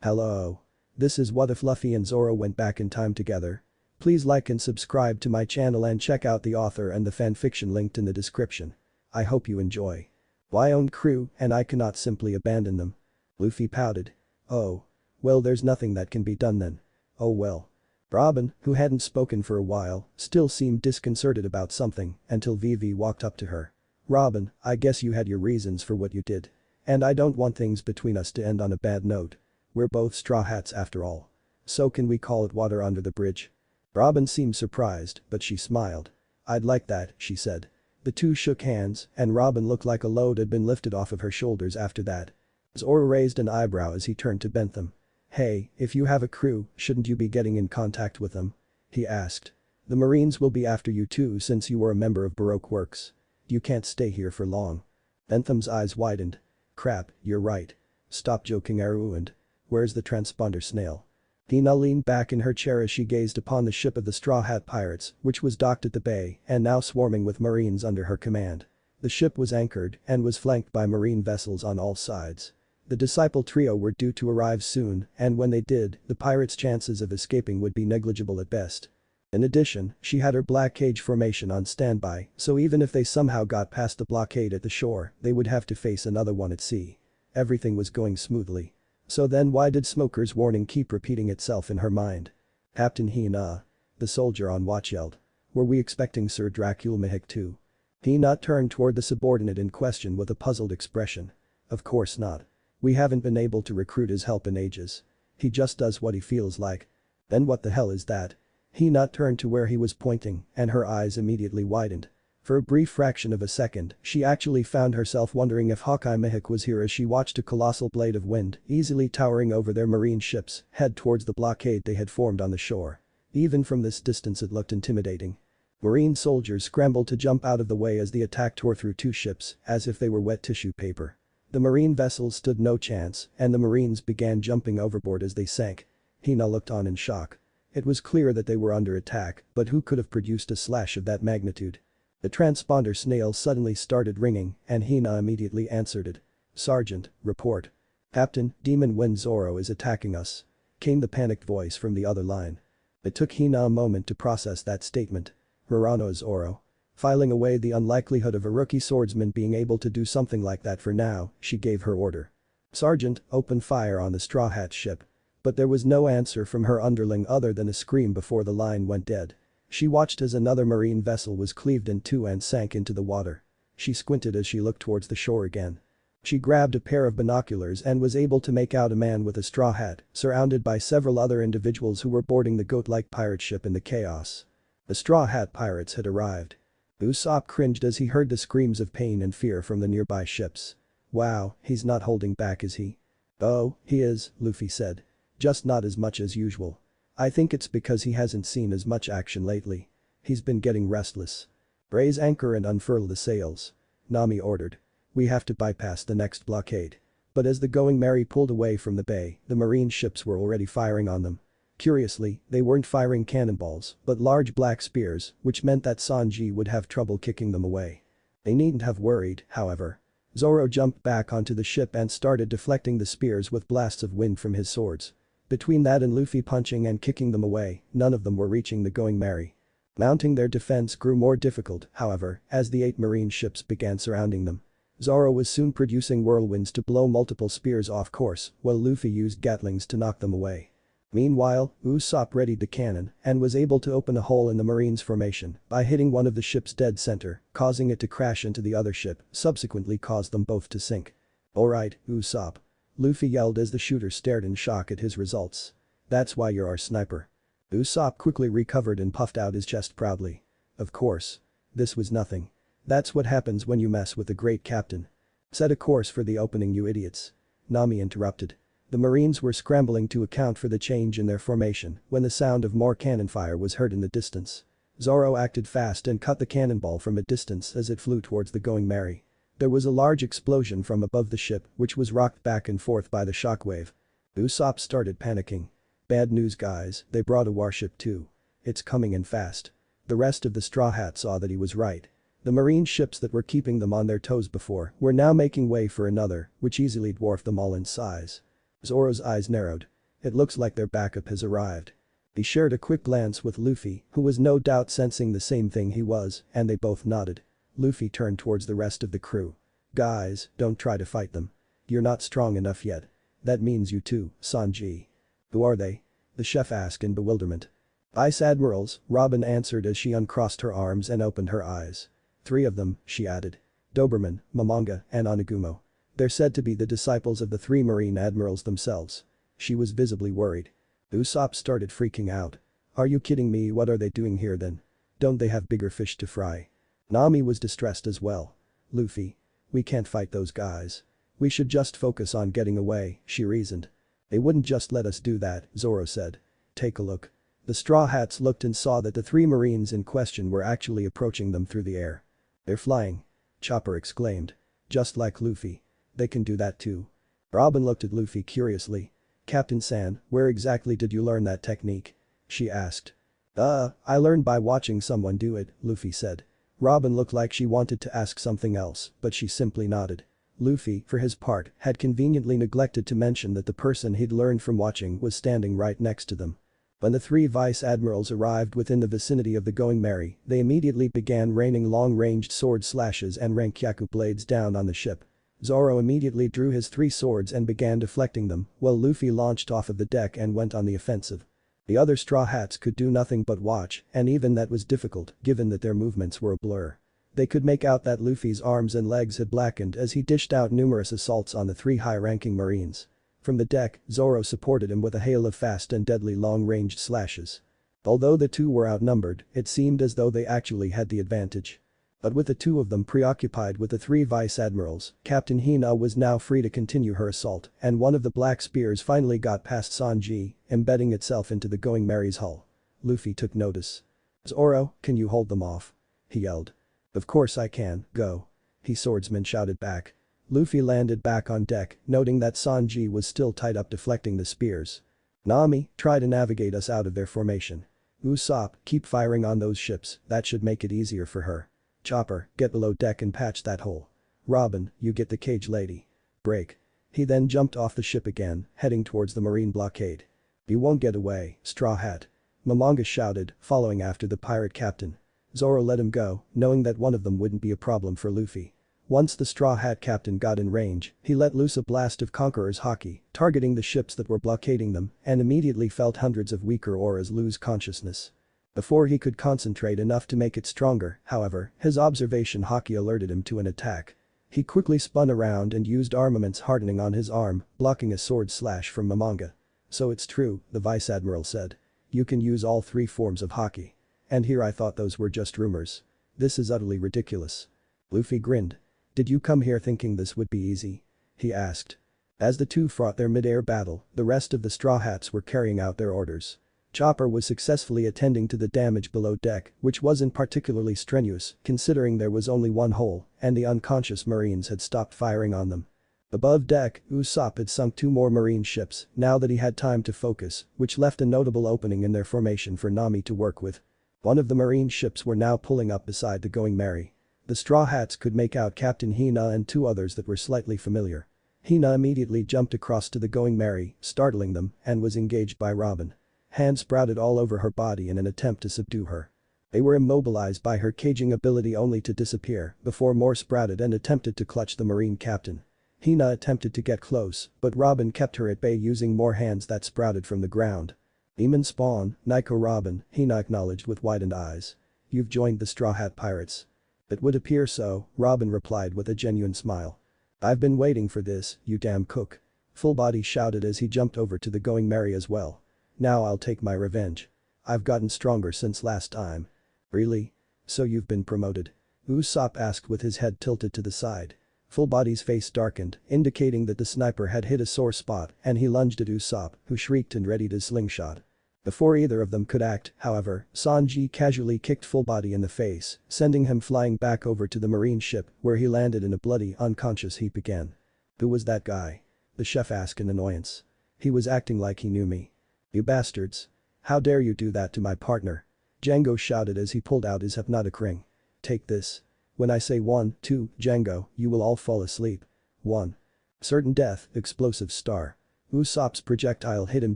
Hello. This is What If Luffy and Zoro Went Back in Time Together. Please like and subscribe to my channel and check out the author and the fanfiction linked in the description. I hope you enjoy. I own crew and I cannot simply abandon them. Luffy pouted. Oh. Well, there's nothing that can be done then. Oh well. Robin, who hadn't spoken for a while, still seemed disconcerted about something until Vivi walked up to her. Robin, I guess you had your reasons for what you did. And I don't want things between us to end on a bad note. We're both straw hats after all. So can we call it water under the bridge? Robin seemed surprised, but she smiled. I'd like that, she said. The two shook hands, and Robin looked like a load had been lifted off of her shoulders after that. Zoro raised an eyebrow as he turned to Bentham. Hey, if you have a crew, shouldn't you be getting in contact with them? He asked. The Marines will be after you too since you were a member of Baroque Works. You can't stay here for long. Bentham's eyes widened. Crap, you're right. Stop joking, Aru, and where's the transponder snail? Hina leaned back in her chair as she gazed upon the ship of the Straw Hat Pirates, which was docked at the bay and now swarming with Marines under her command. The ship was anchored and was flanked by Marine vessels on all sides. The disciple trio were due to arrive soon, and when they did, the pirates' chances of escaping would be negligible at best. In addition, she had her black cage formation on standby, so even if they somehow got past the blockade at the shore, they would have to face another one at sea. Everything was going smoothly. So then why did Smoker's warning keep repeating itself in her mind? Captain Hina. The soldier on watch yelled. Were we expecting Sir Dracula Mihik too? Hina turned toward the subordinate in question with a puzzled expression. Of course not. We haven't been able to recruit his help in ages. He just does what he feels like. Then what the hell is that? Hina turned to where he was pointing, and her eyes immediately widened. For a brief fraction of a second, she actually found herself wondering if Hawkeye Mihik was here as she watched a colossal blade of wind, easily towering over their marine ships, head towards the blockade they had formed on the shore. Even from this distance it looked intimidating. Marine soldiers scrambled to jump out of the way as the attack tore through two ships, as if they were wet tissue paper. The marine vessels stood no chance, and the Marines began jumping overboard as they sank. Hina looked on in shock. It was clear that they were under attack, but who could have produced a slash of that magnitude? The transponder snail suddenly started ringing, and Hina immediately answered it. Sergeant, report. Captain, Demon Wind Zoro is attacking us. Came the panicked voice from the other line. It took Hina a moment to process that statement. Hirano Zoro. Filing away the unlikelihood of a rookie swordsman being able to do something like that for now, she gave her order. Sergeant, open fire on the Straw Hat ship. But there was no answer from her underling other than a scream before the line went dead. She watched as another marine vessel was cleaved in two and sank into the water. She squinted as she looked towards the shore again. She grabbed a pair of binoculars and was able to make out a man with a straw hat, surrounded by several other individuals who were boarding the goat-like pirate ship in the chaos. The Straw Hat Pirates had arrived. Usopp cringed as he heard the screams of pain and fear from the nearby ships. Wow, he's not holding back, is he? Oh, he is, Luffy said. Just not as much as usual. I think it's because he hasn't seen as much action lately. He's been getting restless. Raise anchor and unfurl the sails. Nami ordered. We have to bypass the next blockade. But as the Going Merry pulled away from the bay, the marine ships were already firing on them. Curiously, they weren't firing cannonballs, but large black spears, which meant that Sanji would have trouble kicking them away. They needn't have worried, however. Zoro jumped back onto the ship and started deflecting the spears with blasts of wind from his swords. Between that and Luffy punching and kicking them away, none of them were reaching the Going Merry. Mounting their defense grew more difficult, however, as the 8 marine ships began surrounding them. Zoro was soon producing whirlwinds to blow multiple spears off course, while Luffy used gatlings to knock them away. Meanwhile, Usopp readied the cannon and was able to open a hole in the Marines' formation by hitting one of the ship's dead center, causing it to crash into the other ship, subsequently caused them both to sink. Alright, Usopp. Luffy yelled as the shooter stared in shock at his results. That's why you're our sniper. Usopp quickly recovered and puffed out his chest proudly. Of course. This was nothing. That's what happens when you mess with the great captain. Set a course for the opening, you idiots. Nami interrupted. The Marines were scrambling to account for the change in their formation when the sound of more cannon fire was heard in the distance. Zoro acted fast and cut the cannonball from a distance as it flew towards the Going Merry. There was a large explosion from above the ship, which was rocked back and forth by the shockwave. Usopp started panicking. Bad news, guys, they brought a warship too. It's coming in fast. The rest of the Straw Hat saw that he was right. The marine ships that were keeping them on their toes before were now making way for another, which easily dwarfed them all in size. Zoro's eyes narrowed. It looks like their backup has arrived. He shared a quick glance with Luffy, who was no doubt sensing the same thing he was, and they both nodded. Luffy turned towards the rest of the crew. Guys, don't try to fight them. You're not strong enough yet. That means you too, Sanji. Who are they? The chef asked in bewilderment. Vice admirals, Robin answered as she uncrossed her arms and opened her eyes. 3 of them, she added. Doberman, Momonga, and Onagumo. They're said to be the disciples of the 3 marine admirals themselves. She was visibly worried. Usopp started freaking out. Are you kidding me? What are they doing here then? Don't they have bigger fish to fry? Nami was distressed as well. Luffy. We can't fight those guys. We should just focus on getting away, she reasoned. They wouldn't just let us do that, Zoro said. Take a look. The Straw Hats looked and saw that the 3 marines in question were actually approaching them through the air. They're flying. Chopper exclaimed. Just like Luffy. They can do that too. Robin looked at Luffy curiously. Captain San, where exactly did you learn that technique? She asked. I learned by watching someone do it, Luffy said. Robin looked like she wanted to ask something else, but she simply nodded. Luffy, for his part, had conveniently neglected to mention that the person he'd learned from watching was standing right next to them. When the 3 vice admirals arrived within the vicinity of the Going Merry, they immediately began raining long-ranged sword slashes and Rankyaku blades down on the ship. Zoro immediately drew his 3 swords and began deflecting them, while Luffy launched off of the deck and went on the offensive. The other Straw Hats could do nothing but watch, and even that was difficult, given that their movements were a blur. They could make out that Luffy's arms and legs had blackened as he dished out numerous assaults on the 3 high-ranking marines. From the deck, Zoro supported him with a hail of fast and deadly long-ranged slashes. Although the 2 were outnumbered, it seemed as though they actually had the advantage. But with the 2 of them preoccupied with the 3 vice admirals, Captain Hina was now free to continue her assault, and one of the black spears finally got past Sanji, embedding itself into the Going Merry's hull. Luffy took notice. Zoro, can you hold them off? He yelled. Of course I can, go. He swordsman shouted back. Luffy landed back on deck, noting that Sanji was still tied up deflecting the spears. Nami, try to navigate us out of their formation. Usopp, keep firing on those ships, that should make it easier for her. Chopper, get below deck and patch that hole. Robin, you get the cage lady. Break. He then jumped off the ship again, heading towards the marine blockade. You won't get away, Straw Hat. Momonga shouted, following after the pirate captain. Zoro let him go, knowing that one of them wouldn't be a problem for Luffy. Once the Straw Hat captain got in range, he let loose a blast of Conqueror's haki, targeting the ships that were blockading them, and immediately felt hundreds of weaker auras lose consciousness. Before he could concentrate enough to make it stronger, however, his observation haki alerted him to an attack. He quickly spun around and used armaments hardening on his arm, blocking a sword slash from Momonga. So it's true, the vice admiral said. You can use all 3 forms of haki. And here I thought those were just rumors. This is utterly ridiculous. Luffy grinned. Did you come here thinking this would be easy? He asked. As the 2 fought their mid-air battle, the rest of the Straw Hats were carrying out their orders. Chopper was successfully attending to the damage below deck, which wasn't particularly strenuous, considering there was only 1 hole, and the unconscious marines had stopped firing on them. Above deck, Usopp had sunk 2 more marine ships, now that he had time to focus, which left a notable opening in their formation for Nami to work with. One of the marine ships were now pulling up beside the Going Merry. The Straw Hats could make out Captain Hina and 2 others that were slightly familiar. Hina immediately jumped across to the Going Merry, startling them, and was engaged by Robin. Hands sprouted all over her body in an attempt to subdue her. They were immobilized by her caging ability only to disappear before more sprouted and attempted to clutch the marine captain. Hina attempted to get close, but Robin kept her at bay using more hands that sprouted from the ground. Demon spawn, Nico Robin, Hina acknowledged with widened eyes. You've joined the Straw Hat Pirates. It would appear so, Robin replied with a genuine smile. I've been waiting for this, you damn cook. Fullbody shouted as he jumped over to the Going Merry as well. Now I'll take my revenge. I've gotten stronger since last time. Really? So you've been promoted? Usopp asked with his head tilted to the side. Fullbody's face darkened, indicating that the sniper had hit a sore spot, and he lunged at Usopp, who shrieked and readied his slingshot. Before either of them could act, however, Sanji casually kicked Fullbody in the face, sending him flying back over to the marine ship, where he landed in a bloody, unconscious heap again. Who was that guy? The chef asked in annoyance. He was acting like he knew me. You bastards. How dare you do that to my partner? Django shouted as he pulled out his hypnotic ring. Take this. When I say 1, 2, Django, you will all fall asleep. 1. Certain death, explosive star. Usopp's projectile hit him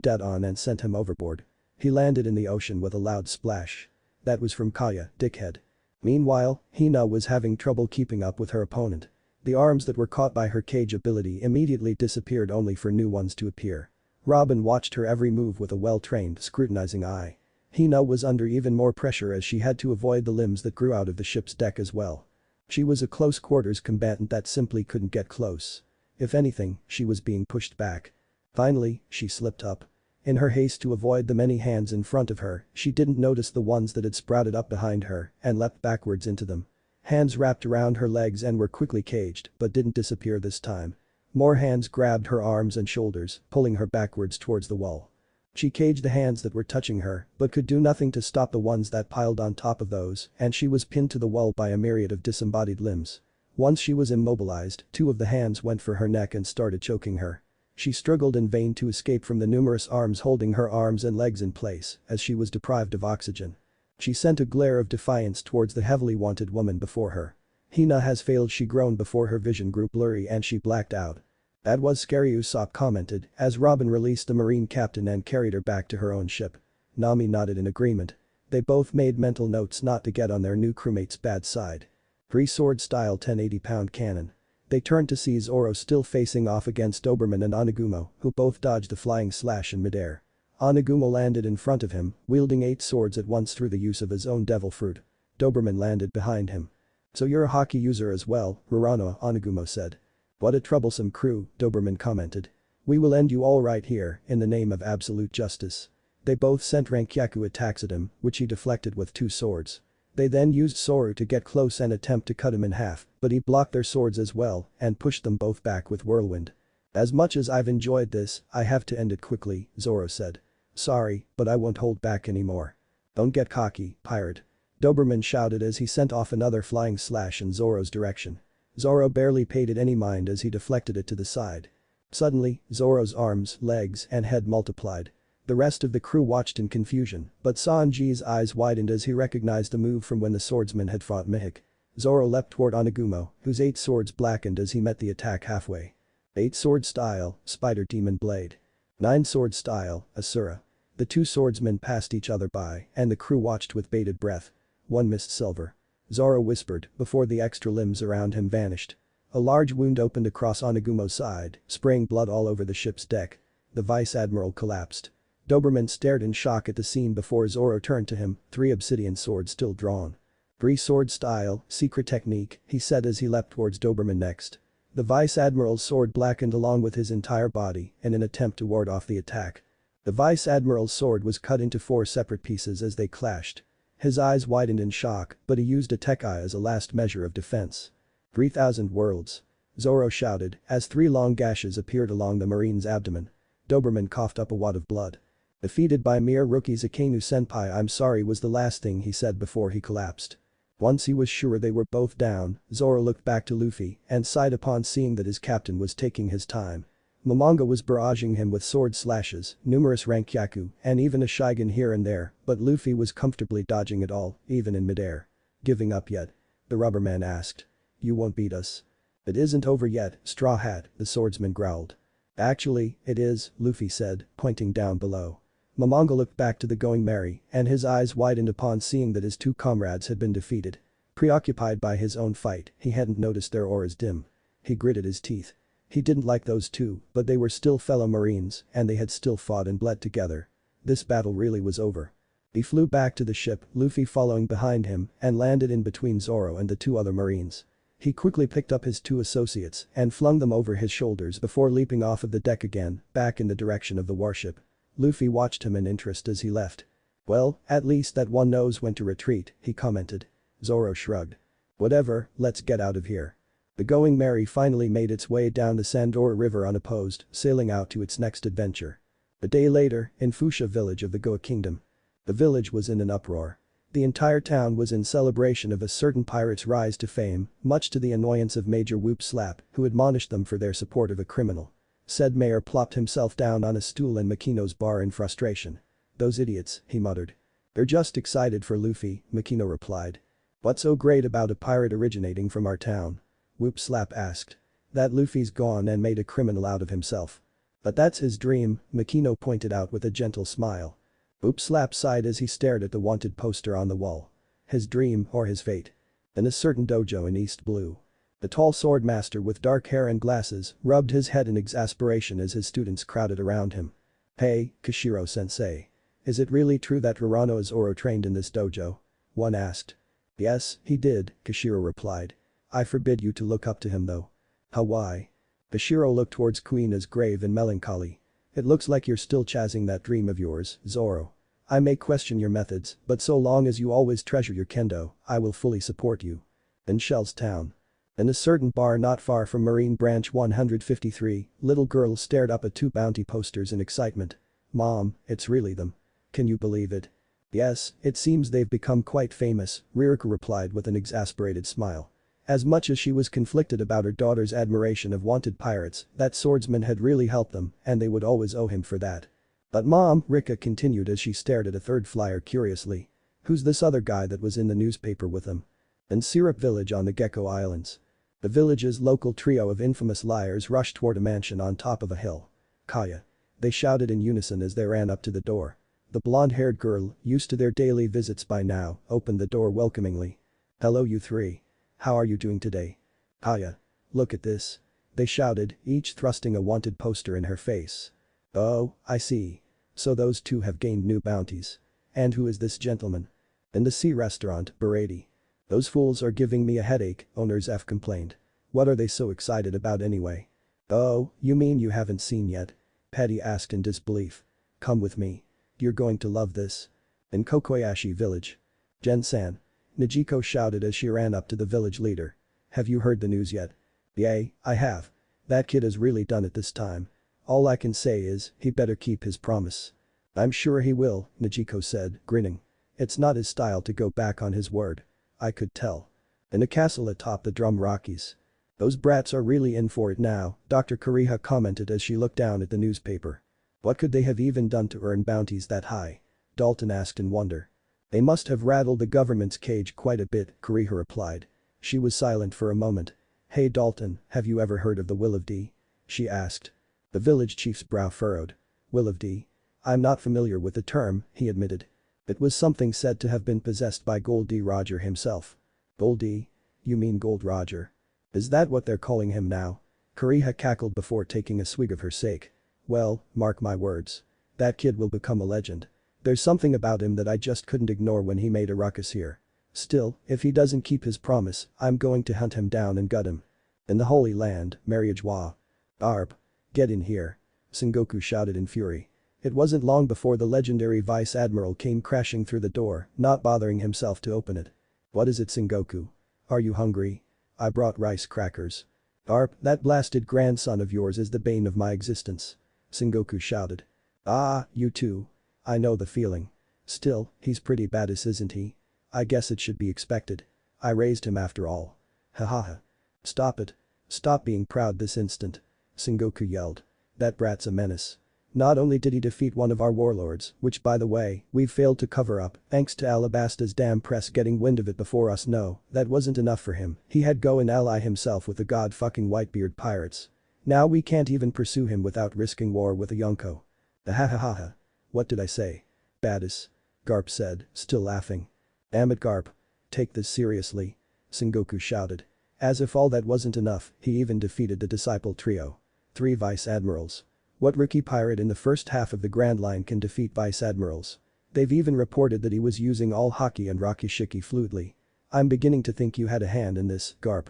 dead on and sent him overboard. He landed in the ocean with a loud splash. That was from Kaya, dickhead. Meanwhile, Hina was having trouble keeping up with her opponent. The arms that were caught by her cage ability immediately disappeared only for new ones to appear. Robin watched her every move with a well-trained, scrutinizing eye. Hina was under even more pressure as she had to avoid the limbs that grew out of the ship's deck as well. She was a close-quarters combatant that simply couldn't get close. If anything, she was being pushed back. Finally, she slipped up. In her haste to avoid the many hands in front of her, she didn't notice the ones that had sprouted up behind her and leapt backwards into them. Hands wrapped around her legs and were quickly caged, but didn't disappear this time. More hands grabbed her arms and shoulders, pulling her backwards towards the wall. She caged the hands that were touching her, but could do nothing to stop the ones that piled on top of those, and she was pinned to the wall by a myriad of disembodied limbs. Once she was immobilized, two of the hands went for her neck and started choking her. She struggled in vain to escape from the numerous arms holding her arms and legs in place, as she was deprived of oxygen. She sent a glare of defiance towards the heavily wanted woman before her. Hina has failed, she groaned before her vision grew blurry and she blacked out. That was scary, Usopp commented, as Robin released the marine captain and carried her back to her own ship. Nami nodded in agreement. They both made mental notes not to get on their new crewmate's bad side. Three-sword style 1080-pound cannon. They turned to see Zoro still facing off against Doberman and Onagumo, who both dodged the flying slash in midair. Onagumo landed in front of him, wielding 8 swords at once through the use of his own devil fruit. Doberman landed behind him. So you're a haki user as well, Rurano, Onagumo said. What a troublesome crew, Doberman commented. We will end you all right here, in the name of absolute justice. They both sent Rankyaku attacks at him, which he deflected with 2 swords. They then used Soru to get close and attempt to cut him in half, but he blocked their swords as well and pushed them both back with whirlwind. As much as I've enjoyed this, I have to end it quickly, Zoro said. Sorry, but I won't hold back anymore. Don't get cocky, pirate. Doberman shouted as he sent off another flying slash in Zoro's direction. Zoro barely paid it any mind as he deflected it to the side. Suddenly, Zoro's arms, legs, and head multiplied. The rest of the crew watched in confusion, but Sanji's eyes widened as he recognized the move from when the swordsman had fought Mihik. Zoro leapt toward Onagumo, whose 8 swords blackened as he met the attack halfway. 8 sword style, Spider Demon Blade. 9 sword style, Asura. The 2 swordsmen passed each other by, and the crew watched with bated breath. One missed silver. Zoro whispered before the extra limbs around him vanished. A large wound opened across Onagumo's side, spraying blood all over the ship's deck. The vice admiral collapsed. Doberman stared in shock at the scene before Zoro turned to him, 3 obsidian swords still drawn. 3 sword style, secret technique, he said as he leapt towards Doberman next. The vice admiral's sword blackened along with his entire body in an attempt to ward off the attack. The vice admiral's sword was cut into 4 separate pieces as they clashed. His eyes widened in shock, but he used a tech eye as a last measure of defense. 3,000 worlds. Zoro shouted as 3 long gashes appeared along the marine's abdomen. Doberman coughed up a wad of blood. Defeated by mere rookies, Akainu senpai, I'm sorry, was the last thing he said before he collapsed. Once he was sure they were both down, Zoro looked back to Luffy and sighed upon seeing that his captain was taking his time. Momonga was barraging him with sword slashes, numerous Rankyaku, and even a Shigen here and there, but Luffy was comfortably dodging it all, even in midair. Giving up yet? The rubberman asked. You won't beat us. It isn't over yet, Straw Hat, the swordsman growled. Actually, it is, Luffy said, pointing down below. Momonga looked back to the Going Merry, and his eyes widened upon seeing that his 2 comrades had been defeated. Preoccupied by his own fight, he hadn't noticed their auras dim. He gritted his teeth. He didn't like those 2, but they were still fellow marines, and they had still fought and bled together. This battle really was over. He flew back to the ship, Luffy following behind him, and landed in between Zoro and the 2 other marines. He quickly picked up his 2 associates and flung them over his shoulders before leaping off of the deck again, back in the direction of the warship. Luffy watched him in interest as he left. Well, at least that one knows when to retreat, he commented. Zoro shrugged. Whatever, let's get out of here. The Going Merry finally made its way down the Sandora River unopposed, sailing out to its next adventure. A day later, in Fuchsia village of the Goa Kingdom. The village was in an uproar. The entire town was in celebration of a certain pirate's rise to fame, much to the annoyance of Major Whoop Slap, who admonished them for their support of a criminal. Said mayor plopped himself down on a stool in Makino's bar in frustration. Those idiots, he muttered. They're just excited for Luffy, Makino replied. What's so great about a pirate originating from our town? Whoop Slap asked. That Luffy's gone and made a criminal out of himself. But that's his dream, Makino pointed out with a gentle smile. Oops slap sighed as he stared at the wanted poster on the wall. His dream or his fate. In a certain dojo in East Blue. The tall sword master with dark hair and glasses rubbed his head in exasperation as his students crowded around him. Hey, Kishiro-sensei. Is it really true that Hirono Zoro trained in this dojo? One asked. Yes, he did, Kishiro replied. I forbid you to look up to him though. How why? Kishiro looked towards Queen as grave and melancholy. It looks like you're still chasing that dream of yours, Zoro. I may question your methods, but so long as you always treasure your kendo, I will fully support you. In Shell's town. In a certain bar not far from Marine Branch 153, little girl stared up at two bounty posters in excitement. Mom, it's really them. Can you believe it? Yes, it seems they've become quite famous, Ririka replied with an exasperated smile. As much as she was conflicted about her daughter's admiration of wanted pirates, that swordsman had really helped them, and they would always owe him for that. But Mom, Rika continued as she stared at a third flyer curiously. Who's this other guy that was in the newspaper with him? In Syrup Village on the Gecko Islands. The village's local trio of infamous liars rushed toward a mansion on top of a hill. Kaya. They shouted in unison as they ran up to the door. The blonde-haired girl, used to their daily visits by now, opened the door welcomingly. Hello you three. How are you doing today? Kaya. Look at this. They shouted, each thrusting a wanted poster in her face. Oh, I see. So those two have gained new bounties. And who is this gentleman? In the sea restaurant, Berati. Those fools are giving me a headache, Owners F complained. What are they so excited about anyway? Oh, you mean you haven't seen yet? Petty asked in disbelief. Come with me. You're going to love this. In Kokoyashi village. Gen-san. Nijiko shouted as she ran up to the village leader. Have you heard the news yet? Yay, I have. That kid has really done it this time. All I can say is, he better keep his promise. I'm sure he will, Nijiko said, grinning. It's not his style to go back on his word. I could tell. In a castle atop the Drum Rockies. Those brats are really in for it now, Dr. Kariha commented as she looked down at the newspaper. What could they have even done to earn bounties that high? Dalton asked in wonder. They must have rattled the government's cage quite a bit, Kariha replied. She was silent for a moment. Hey Dalton, have you ever heard of the Will of D? She asked. The village chief's brow furrowed. Will of D? I'm not familiar with the term, he admitted. It was something said to have been possessed by Gold D. Roger himself. Gold D? You mean Gold Roger? Is that what they're calling him now? Kariha cackled before taking a swig of her sake. Well, mark my words. That kid will become a legend. There's something about him that I just couldn't ignore when he made a ruckus here. Still, if he doesn't keep his promise, I'm going to hunt him down and gut him. In the Holy Land, Mariajwa. Arp. Get in here. Sengoku shouted in fury. It wasn't long before the legendary vice admiral came crashing through the door, not bothering himself to open it. What is it, Sengoku? Are you hungry? I brought rice crackers. Arp, that blasted grandson of yours is the bane of my existence. Sengoku shouted. Ah, you too. I know the feeling. Still, he's pretty badass, isn't he? I guess it should be expected. I raised him after all. Ha ha ha. Stop it. Stop being proud this instant. Sengoku yelled. That brat's a menace. Not only did he defeat one of our warlords, which by the way, we've failed to cover up, thanks to Alabasta's damn press getting wind of it before us. No, that wasn't enough for him, he had go and ally himself with the god-fucking Whitebeard pirates. Now we can't even pursue him without risking war with a Yonko. Ha ha ha ha. What did I say? Badass. Garp said, still laughing. Damn it Garp. Take this seriously. Sengoku shouted. As if all that wasn't enough, he even defeated the disciple trio. 3 vice admirals. What rookie pirate in the first half of the Grand Line can defeat vice admirals? They've even reported that he was using all haki and rakishiki fluidly. I'm beginning to think you had a hand in this, Garp.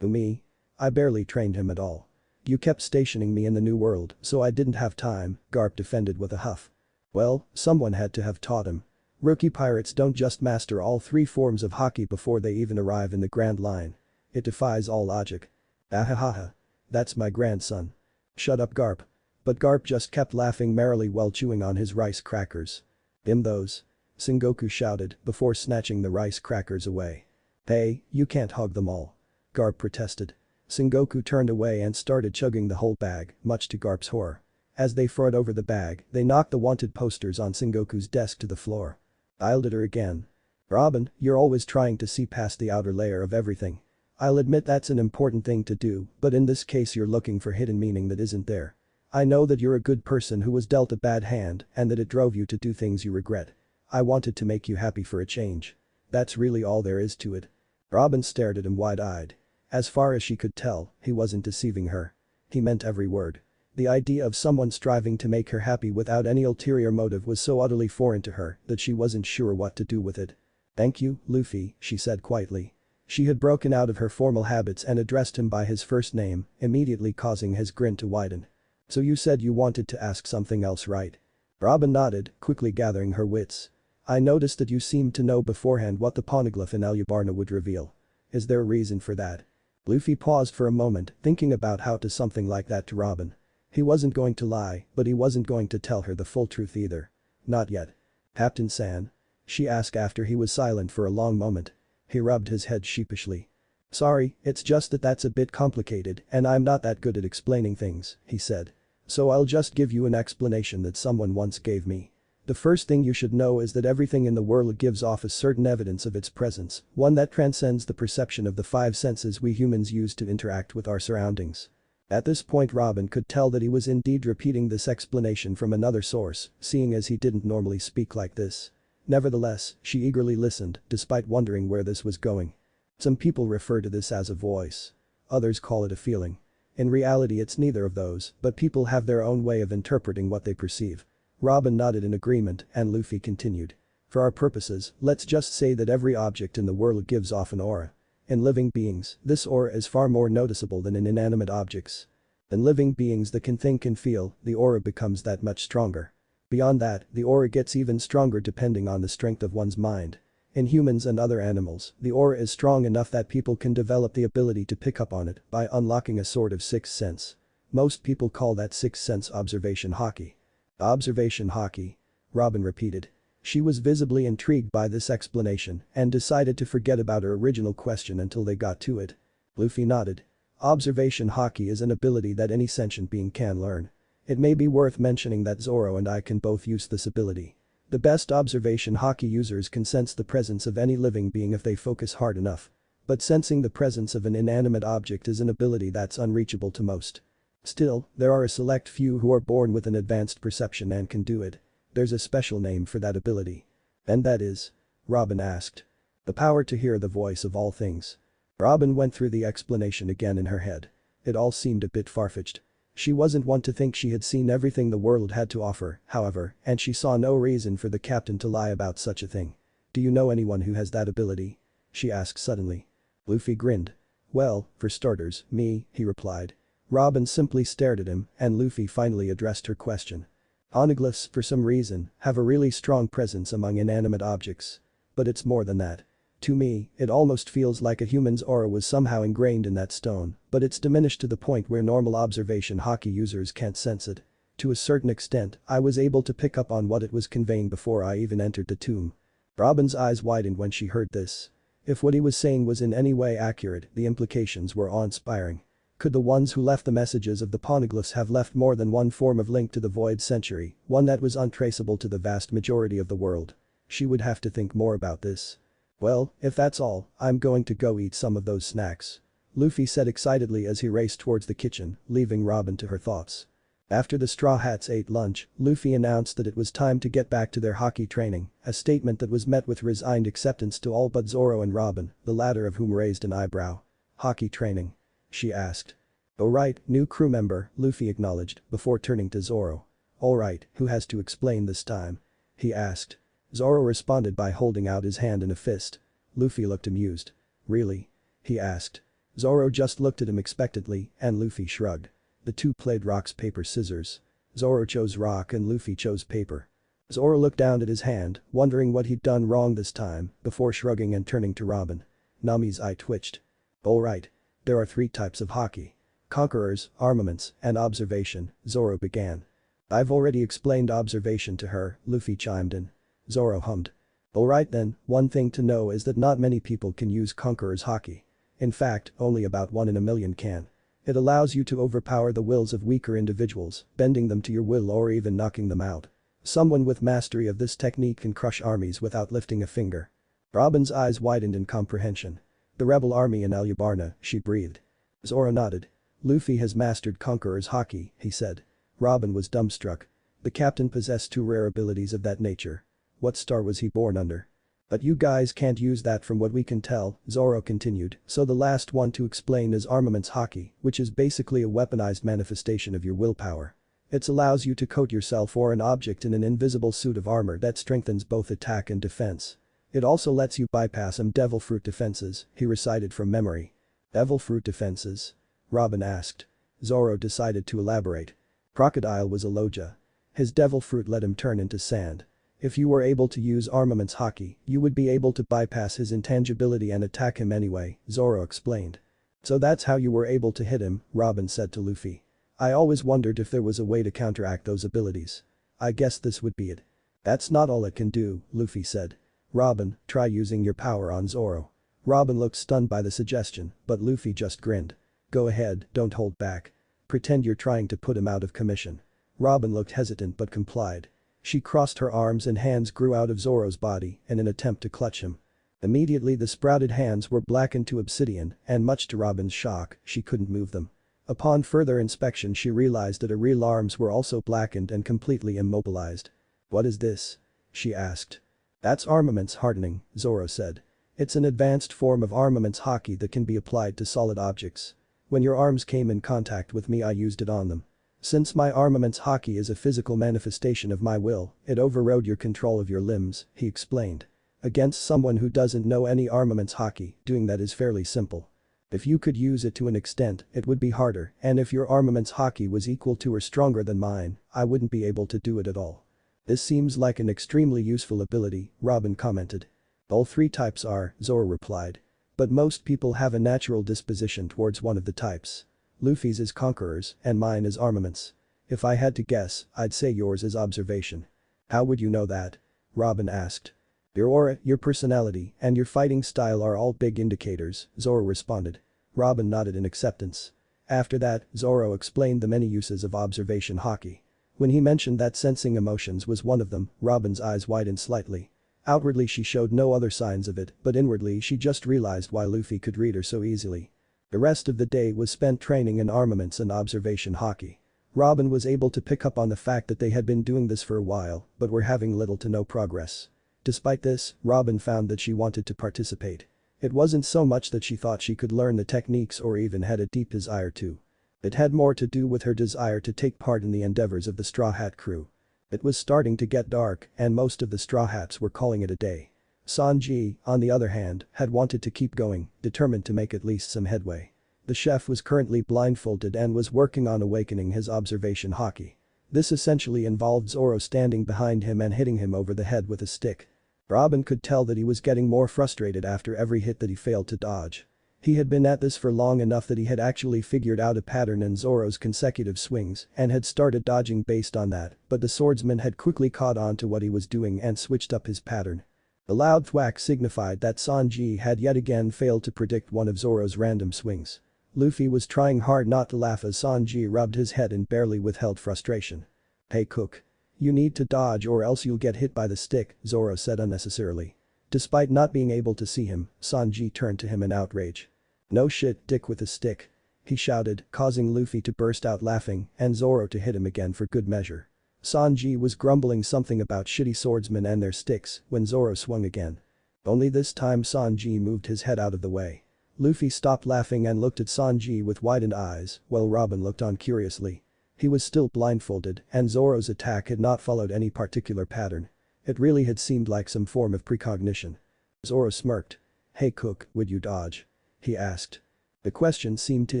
Who me? I barely trained him at all. You kept stationing me in the New World, so I didn't have time, Garp defended with a huff. Well, someone had to have taught him. Rookie pirates don't just master all 3 forms of haki before they even arrive in the Grand Line. It defies all logic. Ahahaha. That's my grandson. Shut up Garp. But Garp just kept laughing merrily while chewing on his rice crackers. Those. Sengoku shouted before snatching the rice crackers away. Hey, you can't hog them all. Garp protested. Sengoku turned away and started chugging the whole bag, much to Garp's horror. As they fought over the bag, they knocked the wanted posters on Sengoku's desk to the floor. I'll hit her again. Robin, you're always trying to see past the outer layer of everything. I'll admit that's an important thing to do, but in this case you're looking for hidden meaning that isn't there. I know that you're a good person who was dealt a bad hand and that it drove you to do things you regret. I wanted to make you happy for a change. That's really all there is to it." Robin stared at him wide-eyed. As far as she could tell, he wasn't deceiving her. He meant every word. The idea of someone striving to make her happy without any ulterior motive was so utterly foreign to her that she wasn't sure what to do with it. "Thank you, Luffy," she said quietly. She had broken out of her formal habits and addressed him by his first name, immediately causing his grin to widen. "So you said you wanted to ask something else, right?" Robin nodded, quickly gathering her wits. "I noticed that you seemed to know beforehand what the poneglyph in Alubarna would reveal. Is there a reason for that?" Luffy paused for a moment, thinking about how to something like that to Robin. He wasn't going to lie, but he wasn't going to tell her the full truth either. "Not yet." "Captain San?" she asked after he was silent for a long moment. He rubbed his head sheepishly. "Sorry, it's just that that's a bit complicated and I'm not that good at explaining things," he said. "So I'll just give you an explanation that someone once gave me. The first thing you should know is that everything in the world gives off a certain evidence of its presence, one that transcends the perception of the five senses we humans use to interact with our surroundings." At this point Robin could tell that he was indeed repeating this explanation from another source, seeing as he didn't normally speak like this. Nevertheless, she eagerly listened, despite wondering where this was going. Some people refer to this as a voice. Others call it a feeling. In reality it's neither of those, but people have their own way of interpreting what they perceive. Robin nodded in agreement and Luffy continued. "For our purposes, let's just say that every object in the world gives off an aura. In living beings, this aura is far more noticeable than in inanimate objects. In living beings that can think and feel, the aura becomes that much stronger. Beyond that, the aura gets even stronger depending on the strength of one's mind. In humans and other animals, the aura is strong enough that people can develop the ability to pick up on it by unlocking a sort of sixth sense. Most people call that sixth sense observation haki." "Observation haki?" Robin repeated. She was visibly intrigued by this explanation and decided to forget about her original question until they got to it. Luffy nodded. "Observation haki is an ability that any sentient being can learn. It may be worth mentioning that Zoro and I can both use this ability. The best observation haki users can sense the presence of any living being if they focus hard enough. But sensing the presence of an inanimate object is an ability that's unreachable to most. Still, there are a select few who are born with an advanced perception and can do it. There's a special name for that ability." "And that is?" Robin asked. "The power to hear the voice of all things." Robin went through the explanation again in her head. It all seemed a bit far-fetched. She wasn't one to think she had seen everything the world had to offer, however, and she saw no reason for the captain to lie about such a thing. "Do you know anyone who has that ability?" she asked suddenly. Luffy grinned. "Well, for starters, me," he replied. Robin simply stared at him and Luffy finally addressed her question. "Poneglyphs, for some reason, have a really strong presence among inanimate objects. But it's more than that. To me, it almost feels like a human's aura was somehow ingrained in that stone, but it's diminished to the point where normal observation haki users can't sense it. To a certain extent, I was able to pick up on what it was conveying before I even entered the tomb." Robin's eyes widened when she heard this. If what he was saying was in any way accurate, the implications were awe-inspiring. Could the ones who left the messages of the poneglyphs have left more than one form of link to the void century, one that was untraceable to the vast majority of the world? She would have to think more about this. "Well, if that's all, I'm going to go eat some of those snacks," Luffy said excitedly as he raced towards the kitchen, leaving Robin to her thoughts. After the Straw Hats ate lunch, Luffy announced that it was time to get back to their haki training, a statement that was met with resigned acceptance to all but Zoro and Robin, the latter of whom raised an eyebrow. "Haki training?" she asked. "Oh right, new crew member," Luffy acknowledged, before turning to Zoro. "Alright, who has to explain this time?" he asked. Zoro responded by holding out his hand in a fist. Luffy looked amused. "Really?" he asked. Zoro just looked at him expectantly and Luffy shrugged. The two played rocks paper scissors. Zoro chose rock and Luffy chose paper. Zoro looked down at his hand, wondering what he'd done wrong this time, before shrugging and turning to Robin. Nami's eye twitched. "Alright. There are 3 types of haki. Conquerors, armaments, and observation," Zoro began. "I've already explained observation to her," Luffy chimed in. Zoro hummed. "Alright then, one thing to know is that not many people can use Conqueror's haki. In fact, only about 1 in a million can. It allows you to overpower the wills of weaker individuals, bending them to your will or even knocking them out. Someone with mastery of this technique can crush armies without lifting a finger." Robin's eyes widened in comprehension. "The rebel army in Alubarna," she breathed. Zoro nodded. "Luffy has mastered Conqueror's haki," he said. Robin was dumbstruck. The captain possessed two rare abilities of that nature. What star was he born under? But you guys can't use that from what we can tell, Zoro continued, so the last one to explain is armaments haki, which is basically a weaponized manifestation of your willpower. It allows you to coat yourself or an object in an invisible suit of armor that strengthens both attack and defense. It also lets you bypass some devil fruit defenses, he recited from memory. Devil fruit defenses? Robin asked. Zoro decided to elaborate. Crocodile was a loja. His devil fruit let him turn into sand. If you were able to use armaments haki, you would be able to bypass his intangibility and attack him anyway, Zoro explained. So that's how you were able to hit him, Robin said to Luffy. I always wondered if there was a way to counteract those abilities. I guess this would be it. That's not all it can do, Luffy said. Robin, try using your power on Zoro. Robin looked stunned by the suggestion, but Luffy just grinned. Go ahead, don't hold back. Pretend you're trying to put him out of commission. Robin looked hesitant but complied. She crossed her arms and hands grew out of Zoro's body in an attempt to clutch him. Immediately the sprouted hands were blackened to obsidian and much to Robin's shock, she couldn't move them. Upon further inspection she realized that her real arms were also blackened and completely immobilized. What is this? She asked. That's armaments hardening, Zoro said. It's an advanced form of armaments haki that can be applied to solid objects. When your arms came in contact with me I used it on them. Since my armaments haki is a physical manifestation of my will, it overrode your control of your limbs, he explained. Against someone who doesn't know any armaments haki, doing that is fairly simple. If you could use it to an extent, it would be harder, and if your armaments haki was equal to or stronger than mine, I wouldn't be able to do it at all. This seems like an extremely useful ability, Robin commented. All three types are, Zoro replied. But most people have a natural disposition towards one of the types. Luffy's is conquerors, and mine is armaments. If I had to guess, I'd say yours is observation. How would you know that? Robin asked. Your aura, your personality, and your fighting style are all big indicators, Zoro responded. Robin nodded in acceptance. After that, Zoro explained the many uses of observation haki. When he mentioned that sensing emotions was one of them, Robin's eyes widened slightly. Outwardly she showed no other signs of it, but inwardly she just realized why Luffy could read her so easily. The rest of the day was spent training in armaments and observation haki. Robin was able to pick up on the fact that they had been doing this for a while, but were having little to no progress. Despite this, Robin found that she wanted to participate. It wasn't so much that she thought she could learn the techniques or even had a deep desire to. It had more to do with her desire to take part in the endeavors of the Straw Hat crew. It was starting to get dark and most of the Straw Hats were calling it a day. Sanji, on the other hand, had wanted to keep going, determined to make at least some headway. The chef was currently blindfolded and was working on awakening his observation haki. This essentially involved Zoro standing behind him and hitting him over the head with a stick. Robin could tell that he was getting more frustrated after every hit that he failed to dodge. He had been at this for long enough that he had actually figured out a pattern in Zoro's consecutive swings and had started dodging based on that, but the swordsman had quickly caught on to what he was doing and switched up his pattern. The loud thwack signified that Sanji had yet again failed to predict one of Zoro's random swings. Luffy was trying hard not to laugh as Sanji rubbed his head in barely withheld frustration. Hey cook. You need to dodge or else you'll get hit by the stick, Zoro said unnecessarily. Despite not being able to see him, Sanji turned to him in outrage. No shit, dick with a stick. He shouted, causing Luffy to burst out laughing and Zoro to hit him again for good measure. Sanji was grumbling something about shitty swordsmen and their sticks when Zoro swung again. Only this time Sanji moved his head out of the way. Luffy stopped laughing and looked at Sanji with widened eyes while Robin looked on curiously. He was still blindfolded and Zoro's attack had not followed any particular pattern. It really had seemed like some form of precognition. Zoro smirked. Hey cook, would you dodge? He asked. The question seemed to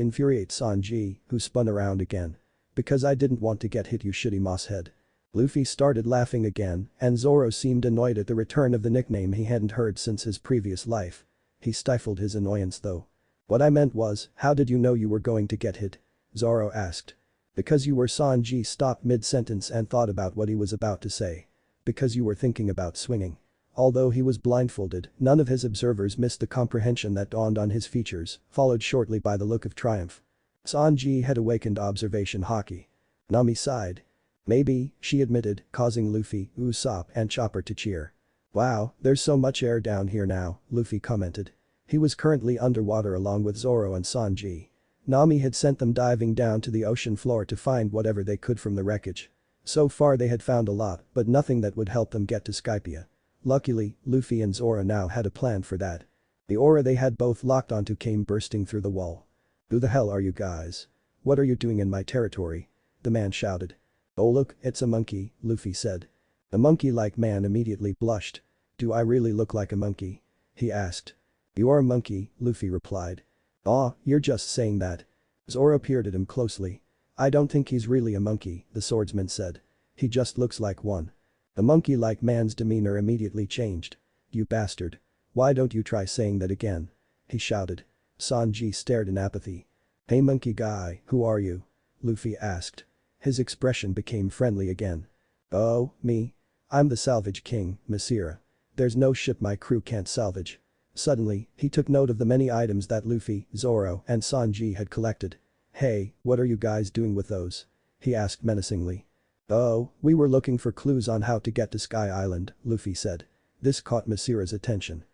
infuriate Sanji, who spun around again. Because I didn't want to get hit, you shitty mosshead. Luffy started laughing again and Zoro seemed annoyed at the return of the nickname he hadn't heard since his previous life. He stifled his annoyance though. What I meant was, how did you know you were going to get hit? Zoro asked. Because you were. Sanji stopped mid-sentence and thought about what he was about to say. Because you were thinking about swinging. Although he was blindfolded, none of his observers missed the comprehension that dawned on his features, followed shortly by the look of triumph. Sanji had awakened observation haki. Nami sighed. Maybe, she admitted, causing Luffy, Usopp and Chopper to cheer. Wow, there's so much air down here now, Luffy commented. He was currently underwater along with Zoro and Sanji. Nami had sent them diving down to the ocean floor to find whatever they could from the wreckage. So far they had found a lot, but nothing that would help them get to Skypia. Luckily, Luffy and Zoro now had a plan for that. The aura they had both locked onto came bursting through the wall. "Who the hell are you guys? What are you doing in my territory?" the man shouted. "Oh look, it's a monkey," Luffy said. The monkey-like man immediately blushed. "Do I really look like a monkey?" he asked. "You are a monkey," Luffy replied. "Aw, you're just saying that." Zoro peered at him closely. "I don't think he's really a monkey," the swordsman said. "He just looks like one." The monkey-like man's demeanor immediately changed. "You bastard. Why don't you try saying that again?" he shouted. Sanji stared in apathy. "Hey monkey guy, who are you?" Luffy asked. His expression became friendly again. "Oh, me? I'm the salvage king, Masira. There's no ship my crew can't salvage." Suddenly, he took note of the many items that Luffy, Zoro, and Sanji had collected. "Hey, what are you guys doing with those?" he asked menacingly. "Oh, we were looking for clues on how to get to Sky Island," Luffy said. This caught Masira's attention.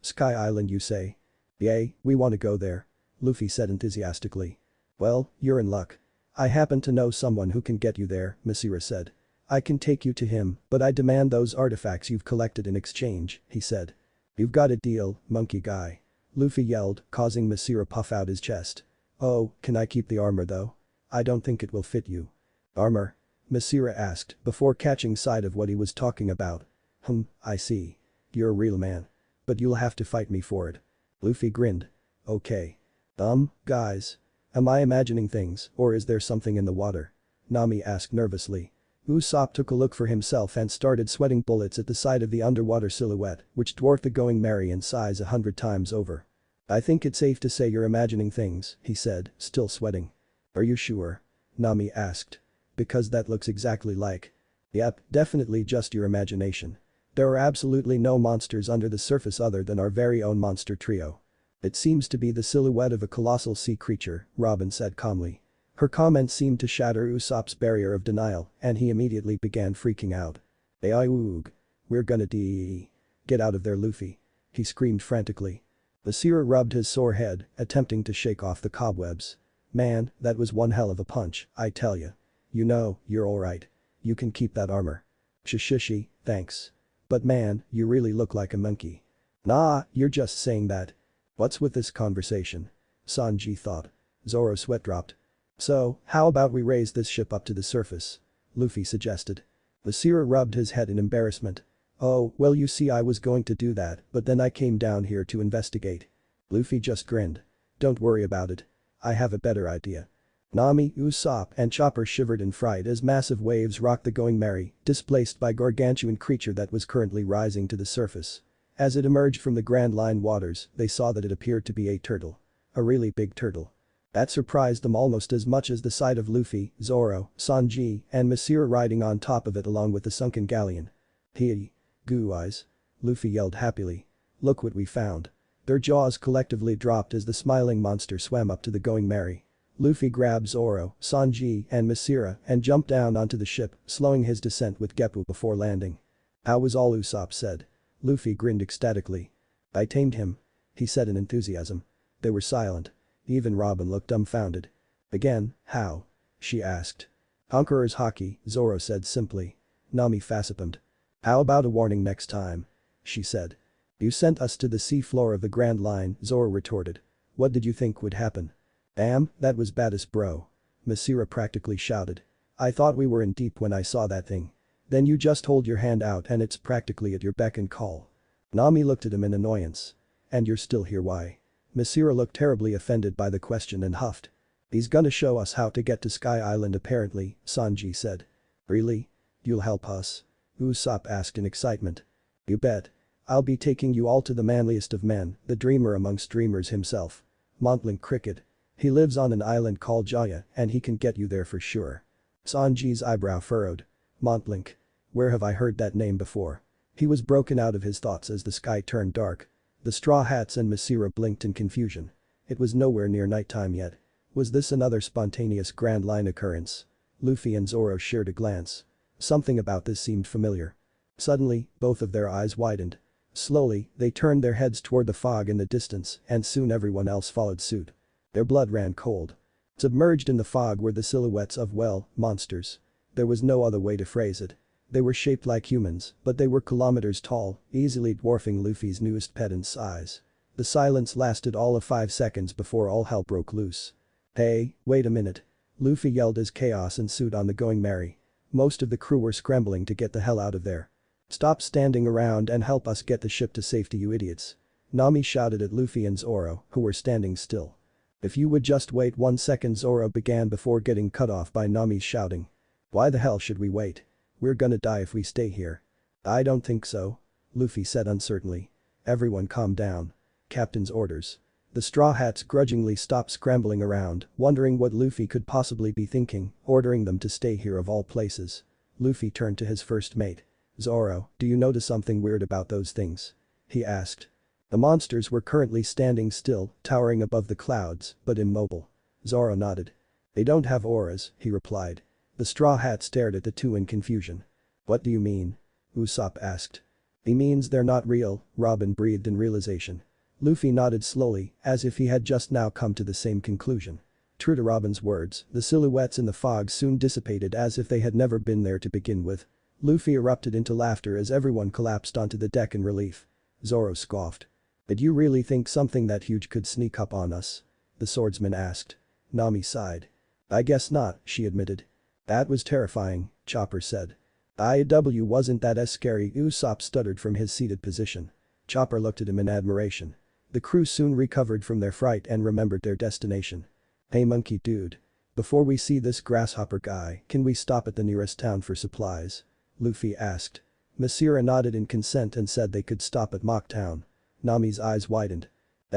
Sky Island you say?" "Yay, we want to go there," Luffy said enthusiastically. "Well, you're in luck. I happen to know someone who can get you there," Masira said. "I can take you to him, but I demand those artifacts you've collected in exchange," he said. "You've got a deal, monkey guy," Luffy yelled, causing Masira puff out his chest. "Oh, can I keep the armor though? I don't think it will fit you." "Armor?" Masira asked before catching sight of what he was talking about. I see. You're a real man. But you'll have to fight me for it." Luffy grinned. "Okay. Guys. Am I imagining things or is there something in the water?" Nami asked nervously. Usopp took a look for himself and started sweating bullets at the sight of the underwater silhouette which dwarfed the Going Merry in size 100 times over. "I think it's safe to say you're imagining things," he said, still sweating. "Are you sure?" Nami asked. "Because that looks exactly like." "Yep, definitely just your imagination. There are absolutely no monsters under the surface other than our very own monster trio." "It seems to be the silhouette of a colossal sea creature," Robin said calmly. Her comment seemed to shatter Usopp's barrier of denial and he immediately began freaking out. "Oog. We're gonna get out of there Luffy," he screamed frantically. Masira rubbed his sore head, attempting to shake off the cobwebs. "Man, that was one hell of a punch, I tell ya. You know, you're alright. You can keep that armor." "Shishishi, thanks. But man, you really look like a monkey." "Nah, you're just saying that." "What's with this conversation?" Sanji thought. Zoro's sweat dropped. "So, how about we raise this ship up to the surface?" Luffy suggested. Masira rubbed his head in embarrassment. "Oh, well you see I was going to do that but then I came down here to investigate." Luffy just grinned. "Don't worry about it. I have a better idea." Nami, Usopp and Chopper shivered in fright as massive waves rocked the Going Merry, displaced by gargantuan creature that was currently rising to the surface. As it emerged from the Grand Line waters, they saw that it appeared to be a turtle. A really big turtle. That surprised them almost as much as the sight of Luffy, Zoro, Sanji, and Masira riding on top of it along with the sunken galleon. "Hey, goo eyes," Luffy yelled happily. "Look what we found." Their jaws collectively dropped as the smiling monster swam up to the Going Merry. Luffy grabbed Zoro, Sanji, and Masira and jumped down onto the ship, slowing his descent with Geppu before landing. "How was all?" Usopp said. Luffy grinned ecstatically. "I tamed him," he said in enthusiasm. They were silent. Even Robin looked dumbfounded. "Again, how?" she asked. "Conqueror's haki," Zoro said simply. Nami facepalmed. "How about a warning next time?" she said. "You sent us to the sea floor of the Grand Line," Zoro retorted. "What did you think would happen?" "Damn, that was badass bro," Masira practically shouted. "I thought we were in deep when I saw that thing. Then you just hold your hand out and it's practically at your beck and call." Nami looked at him in annoyance. "And you're still here why?" Masira looked terribly offended by the question and huffed. "He's gonna show us how to get to Sky Island apparently," Sanji said. "Really? You'll help us?" Usopp asked in excitement. "You bet. I'll be taking you all to the manliest of men, the dreamer amongst dreamers himself. Montlink Cricket. He lives on an island called Jaya and he can get you there for sure." Sanji's eyebrow furrowed. Montlink. Where have I heard that name before? He was broken out of his thoughts as the sky turned dark. The Straw Hats and Masira blinked in confusion. It was nowhere near nighttime yet. Was this another spontaneous Grand Line occurrence? Luffy and Zoro shared a glance. Something about this seemed familiar. Suddenly, both of their eyes widened. Slowly, they turned their heads toward the fog in the distance and soon everyone else followed suit. Their blood ran cold. Submerged in the fog were the silhouettes of, well, monsters. There was no other way to phrase it. They were shaped like humans, but they were kilometers tall, easily dwarfing Luffy's newest pet in size. The silence lasted all of 5 seconds before all hell broke loose. "Hey, wait a minute." Luffy yelled as chaos ensued on the Going Merry. Most of the crew were scrambling to get the hell out of there. "Stop standing around and help us get the ship to safety, you idiots." Nami shouted at Luffy and Zoro, who were standing still. "If you would just wait 1 second," Zoro began before getting cut off by Nami's shouting. "Why the hell should we wait? We're gonna die if we stay here." "I don't think so," Luffy said uncertainly. "Everyone calm down. Captain's orders." The Straw Hats grudgingly stopped scrambling around, wondering what Luffy could possibly be thinking, ordering them to stay here of all places. Luffy turned to his first mate. "Zoro, do you notice something weird about those things?" he asked. The monsters were currently standing still, towering above the clouds, but immobile. Zoro nodded. "They don't have auras," he replied. The Straw Hat stared at the two in confusion. "What do you mean?" Usopp asked. "He means they're not real," Robin breathed in realization. Luffy nodded slowly, as if he had just now come to the same conclusion. True to Robin's words, the silhouettes in the fog soon dissipated as if they had never been there to begin with. Luffy erupted into laughter as everyone collapsed onto the deck in relief. Zoro scoffed. "Did you really think something that huge could sneak up on us?" the swordsman asked. Nami sighed. "I guess not," she admitted. "That was terrifying," Chopper said. "IW wasn't that as scary," Usopp stuttered from his seated position. Chopper looked at him in admiration. The crew soon recovered from their fright and remembered their destination. "Hey monkey dude. Before we see this grasshopper guy, can we stop at the nearest town for supplies?" Luffy asked. Masira nodded in consent and said they could stop at Mock Town. Nami's eyes widened.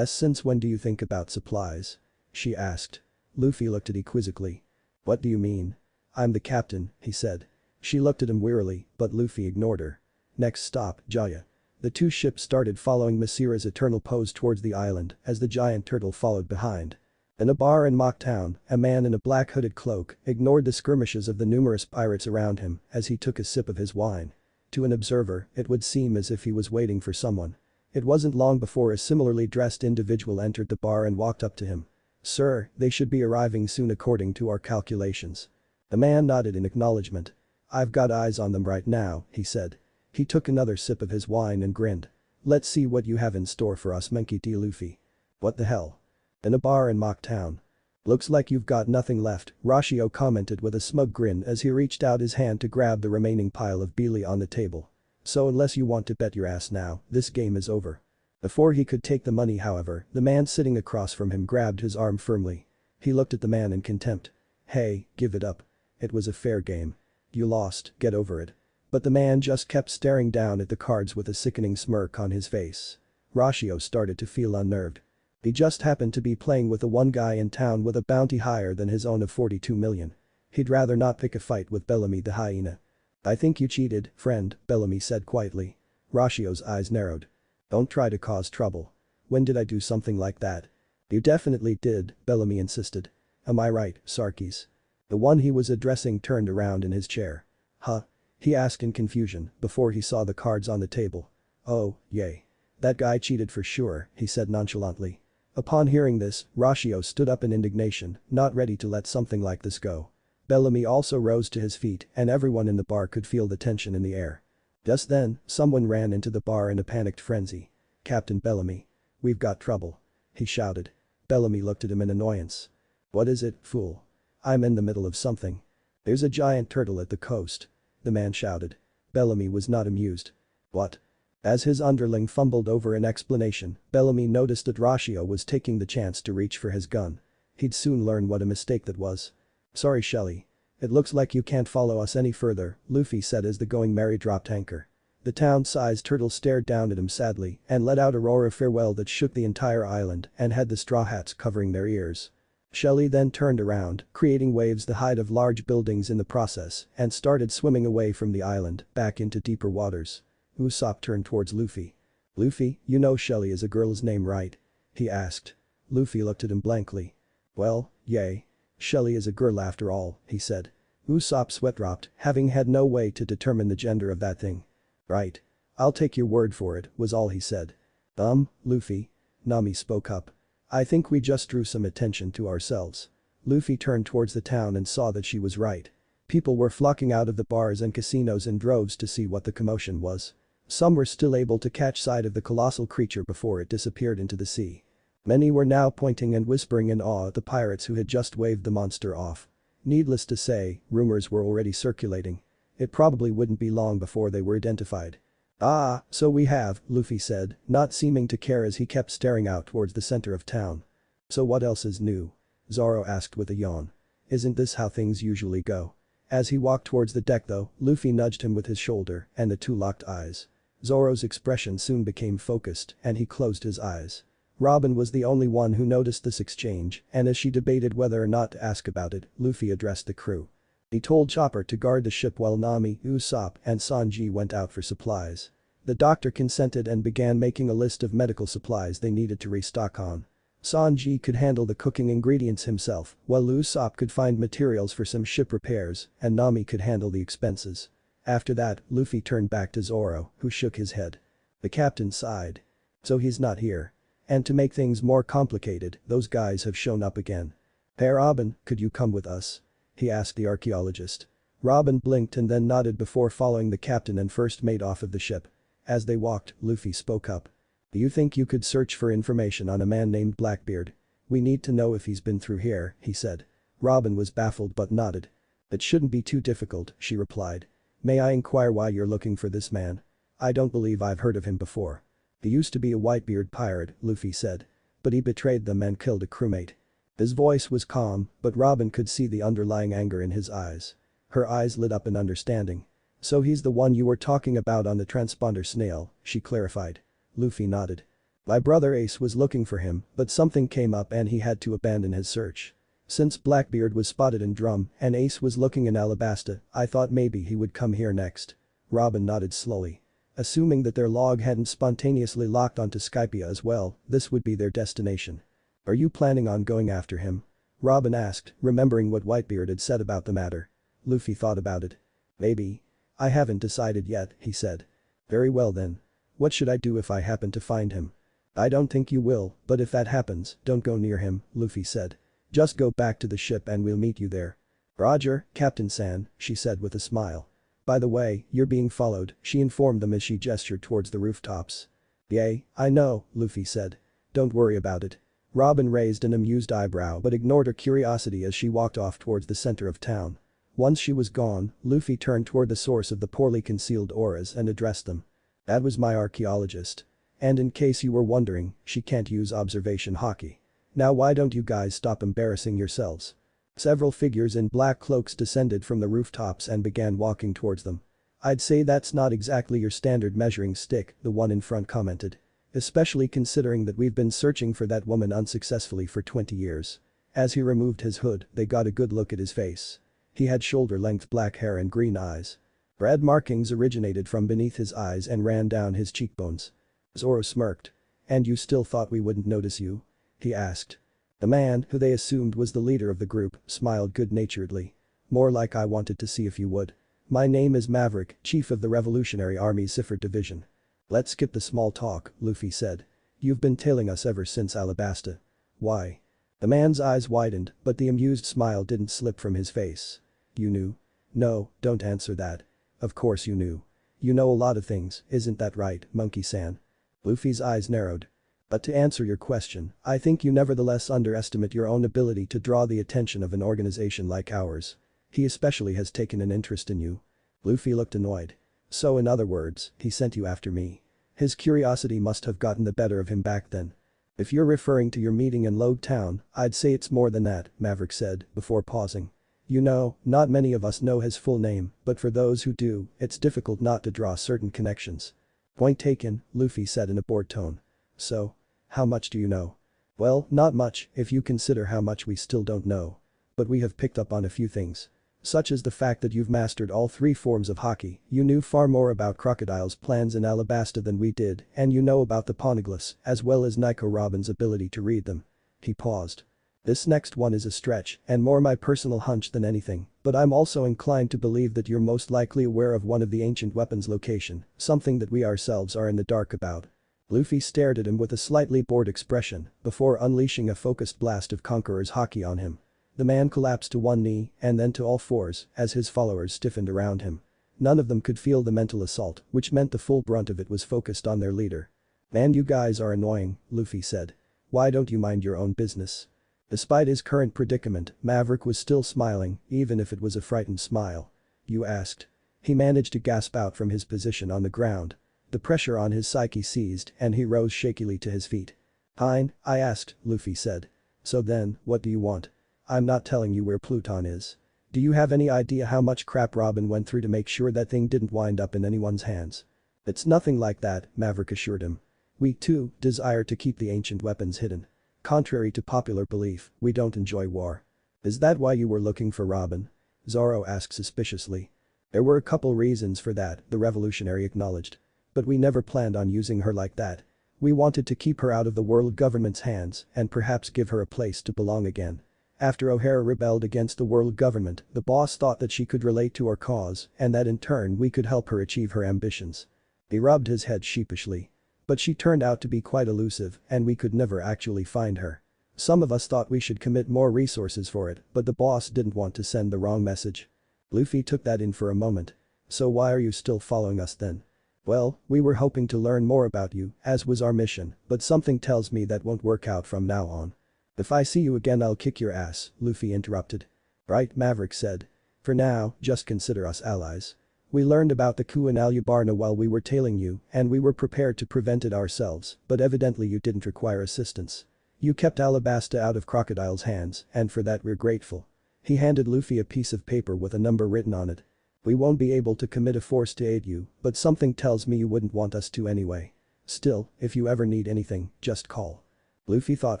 "Since when do you think about supplies?" she asked. Luffy looked at her quizzically. "What do you mean?" "I'm the captain," he said. She looked at him wearily, but Luffy ignored her. Next stop, Jaya. The two ships started following Masira's eternal pose towards the island as the giant turtle followed behind. In a bar in Mock Town, a man in a black hooded cloak ignored the skirmishes of the numerous pirates around him as he took a sip of his wine. To an observer, it would seem as if he was waiting for someone. It wasn't long before a similarly dressed individual entered the bar and walked up to him. "Sir, they should be arriving soon according to our calculations." The man nodded in acknowledgement. "I've got eyes on them right now," he said. He took another sip of his wine and grinned. "Let's see what you have in store for us, Monkey D. Luffy." "What the hell?" "In a bar in Mock Town." "Looks like you've got nothing left," Rashio commented with a smug grin as he reached out his hand to grab the remaining pile of Beely on the table. "So unless you want to bet your ass now, this game is over." Before he could take the money, however, the man sitting across from him grabbed his arm firmly. He looked at the man in contempt. "Hey, give it up. It was a fair game. You lost, get over it." But the man just kept staring down at the cards with a sickening smirk on his face. Rashio started to feel unnerved. He just happened to be playing with the one guy in town with a bounty higher than his own of 42 million. He'd rather not pick a fight with Bellamy the hyena. "I think you cheated, friend," Bellamy said quietly. Rashio's eyes narrowed. "Don't try to cause trouble. When did I do something like that?" "You definitely did," Bellamy insisted. "Am I right, Sarkis?" The one he was addressing turned around in his chair. "Huh?" he asked in confusion before he saw the cards on the table. "Oh, yay. That guy cheated for sure," he said nonchalantly. Upon hearing this, Rashio stood up in indignation, not ready to let something like this go. Bellamy also rose to his feet and everyone in the bar could feel the tension in the air. Just then, someone ran into the bar in a panicked frenzy. "Captain Bellamy. We've got trouble," he shouted. Bellamy looked at him in annoyance. "What is it, fool?" "I'm in the middle of something. There's a giant turtle at the coast," the man shouted. Bellamy was not amused. "What?" As his underling fumbled over an explanation, Bellamy noticed that Rashio was taking the chance to reach for his gun. He'd soon learn what a mistake that was. "Sorry, Shelly. It looks like you can't follow us any further," Luffy said as the Going Merry dropped anchor. The town-sized turtle stared down at him sadly and let out a roar of farewell that shook the entire island and had the Straw Hats covering their ears. Shelly then turned around, creating waves the height of large buildings in the process, and started swimming away from the island, back into deeper waters. Usopp turned towards Luffy. "Luffy, you know Shelly is a girl's name, right?" he asked. Luffy looked at him blankly. "Well, yay. Shelly is a girl after all," he said. Usopp sweat dropped, having had no way to determine the gender of that thing. "Right. I'll take your word for it," was all he said. Luffy." Nami spoke up. I think we just drew some attention to ourselves. Luffy turned towards the town and saw that she was right. People were flocking out of the bars and casinos in droves to see what the commotion was. Some were still able to catch sight of the colossal creature before it disappeared into the sea. Many were now pointing and whispering in awe at the pirates who had just waved the monster off. Needless to say, rumors were already circulating. It probably wouldn't be long before they were identified. "Ah, so we have," Luffy said, not seeming to care as he kept staring out towards the center of town. "So what else is new?" Zoro asked with a yawn. "Isn't this how things usually go?" As he walked towards the deck though, Luffy nudged him with his shoulder and the two locked eyes. Zoro's expression soon became focused and he closed his eyes. Robin was the only one who noticed this exchange, and as she debated whether or not to ask about it, Luffy addressed the crew. He told Chopper to guard the ship while Nami, Usopp, and Sanji went out for supplies. The doctor consented and began making a list of medical supplies they needed to restock on. Sanji could handle the cooking ingredients himself, while Usopp could find materials for some ship repairs, and Nami could handle the expenses. After that, Luffy turned back to Zoro, who shook his head. The captain sighed. "So he's not here. And to make things more complicated, those guys have shown up again. Hey Robin, could you come with us?" he asked the archaeologist. Robin blinked and then nodded before following the captain and first mate off of the ship. As they walked, Luffy spoke up. "Do you think you could search for information on a man named Blackbeard? We need to know if he's been through here," he said. Robin was baffled but nodded. "It shouldn't be too difficult," she replied. "May I inquire why you're looking for this man? I don't believe I've heard of him before." "He used to be a Whitebeard pirate," Luffy said. "But he betrayed them and killed a crewmate." His voice was calm, but Robin could see the underlying anger in his eyes. Her eyes lit up in understanding. "So he's the one you were talking about on the transponder snail," she clarified. Luffy nodded. "My brother Ace was looking for him, but something came up and he had to abandon his search. Since Blackbeard was spotted in Drum and Ace was looking in Alabasta, I thought maybe he would come here next." Robin nodded slowly. Assuming that their log hadn't spontaneously locked onto Skypia as well, this would be their destination. "Are you planning on going after him?" Robin asked, remembering what Whitebeard had said about the matter. Luffy thought about it. "Maybe. I haven't decided yet," he said. "Very well then. What should I do if I happen to find him?" "I don't think you will, but if that happens, don't go near him," Luffy said. "Just go back to the ship and we'll meet you there." "Roger, Captain San," she said with a smile. "By the way, you're being followed," she informed them as she gestured towards the rooftops. "Yay, I know," Luffy said. "Don't worry about it." Robin raised an amused eyebrow but ignored her curiosity as she walked off towards the center of town. Once she was gone, Luffy turned toward the source of the poorly concealed auras and addressed them. "That was my archaeologist. And in case you were wondering, she can't use observation haki. Now why don't you guys stop embarrassing yourselves?" Several figures in black cloaks descended from the rooftops and began walking towards them. "I'd say that's not exactly your standard measuring stick," the one in front commented. "Especially considering that we've been searching for that woman unsuccessfully for 20 years. As he removed his hood, they got a good look at his face. He had shoulder-length black hair and green eyes. Red markings originated from beneath his eyes and ran down his cheekbones. Zoro smirked. "And you still thought we wouldn't notice you?" he asked. The man, who they assumed was the leader of the group, smiled good-naturedly. "More like I wanted to see if you would. My name is Maverick, chief of the Revolutionary Army's Sifert Division." "Let's skip the small talk," Luffy said. "You've been tailing us ever since Alabasta. Why?" The man's eyes widened, but the amused smile didn't slip from his face. "You knew?" "No, don't answer that. Of course you knew. You know a lot of things, isn't that right, Monkey-san?" Luffy's eyes narrowed. "But to answer your question, I think you nevertheless underestimate your own ability to draw the attention of an organization like ours. He especially has taken an interest in you." Luffy looked annoyed. "So in other words, he sent you after me." His curiosity must have gotten the better of him back then. "If you're referring to your meeting in Log Town, I'd say it's more than that," Maverick said, before pausing. "You know, not many of us know his full name, but for those who do, it's difficult not to draw certain connections." "Point taken," Luffy said in a bored tone. "So? How much do you know?" "Well, not much, if you consider how much we still don't know. But we have picked up on a few things. Such as the fact that you've mastered all 3 forms of haki, you knew far more about Crocodile's plans in Alabasta than we did, and you know about the poneglyphs, as well as Nico Robin's ability to read them." He paused. "This next one is a stretch and more my personal hunch than anything, but I'm also inclined to believe that you're most likely aware of one of the ancient weapons' location, something that we ourselves are in the dark about." Luffy stared at him with a slightly bored expression before unleashing a focused blast of Conqueror's haki on him. The man collapsed to one knee and then to all fours as his followers stiffened around him. None of them could feel the mental assault, which meant the full brunt of it was focused on their leader. "Man, you guys are annoying," Luffy said. "Why don't you mind your own business?" Despite his current predicament, Maverick was still smiling, even if it was a frightened smile. "You asked?" He managed to gasp out from his position on the ground. The pressure on his psyche ceased and he rose shakily to his feet. "Fine, I asked," Luffy said. "So then, what do you want? I'm not telling you where Pluton is. Do you have any idea how much crap Robin went through to make sure that thing didn't wind up in anyone's hands?" "It's nothing like that," Maverick assured him. "We, too, desire to keep the ancient weapons hidden. Contrary to popular belief, we don't enjoy war." "Is that why you were looking for Robin?" Zoro asked suspiciously. "There were a couple reasons for that," the revolutionary acknowledged. "But we never planned on using her like that. We wanted to keep her out of the world government's hands and perhaps give her a place to belong again. After O'Hara rebelled against the world government, the boss thought that she could relate to our cause and that in turn we could help her achieve her ambitions." He rubbed his head sheepishly. "But she turned out to be quite elusive and we could never actually find her. Some of us thought we should commit more resources for it, but the boss didn't want to send the wrong message." Luffy took that in for a moment. "So why are you still following us then?" "Well, we were hoping to learn more about you, as was our mission, but something tells me that won't work out from now on." "If I see you again I'll kick your ass," Luffy interrupted. "Right," Maverick said. "For now, just consider us allies. We learned about the coup in Alubarna while we were tailing you and we were prepared to prevent it ourselves, but evidently you didn't require assistance. You kept Alabasta out of Crocodile's hands and for that we're grateful." He handed Luffy a piece of paper with a number written on it. "We won't be able to commit a force to aid you, but something tells me you wouldn't want us to anyway. Still, if you ever need anything, just call." Luffy thought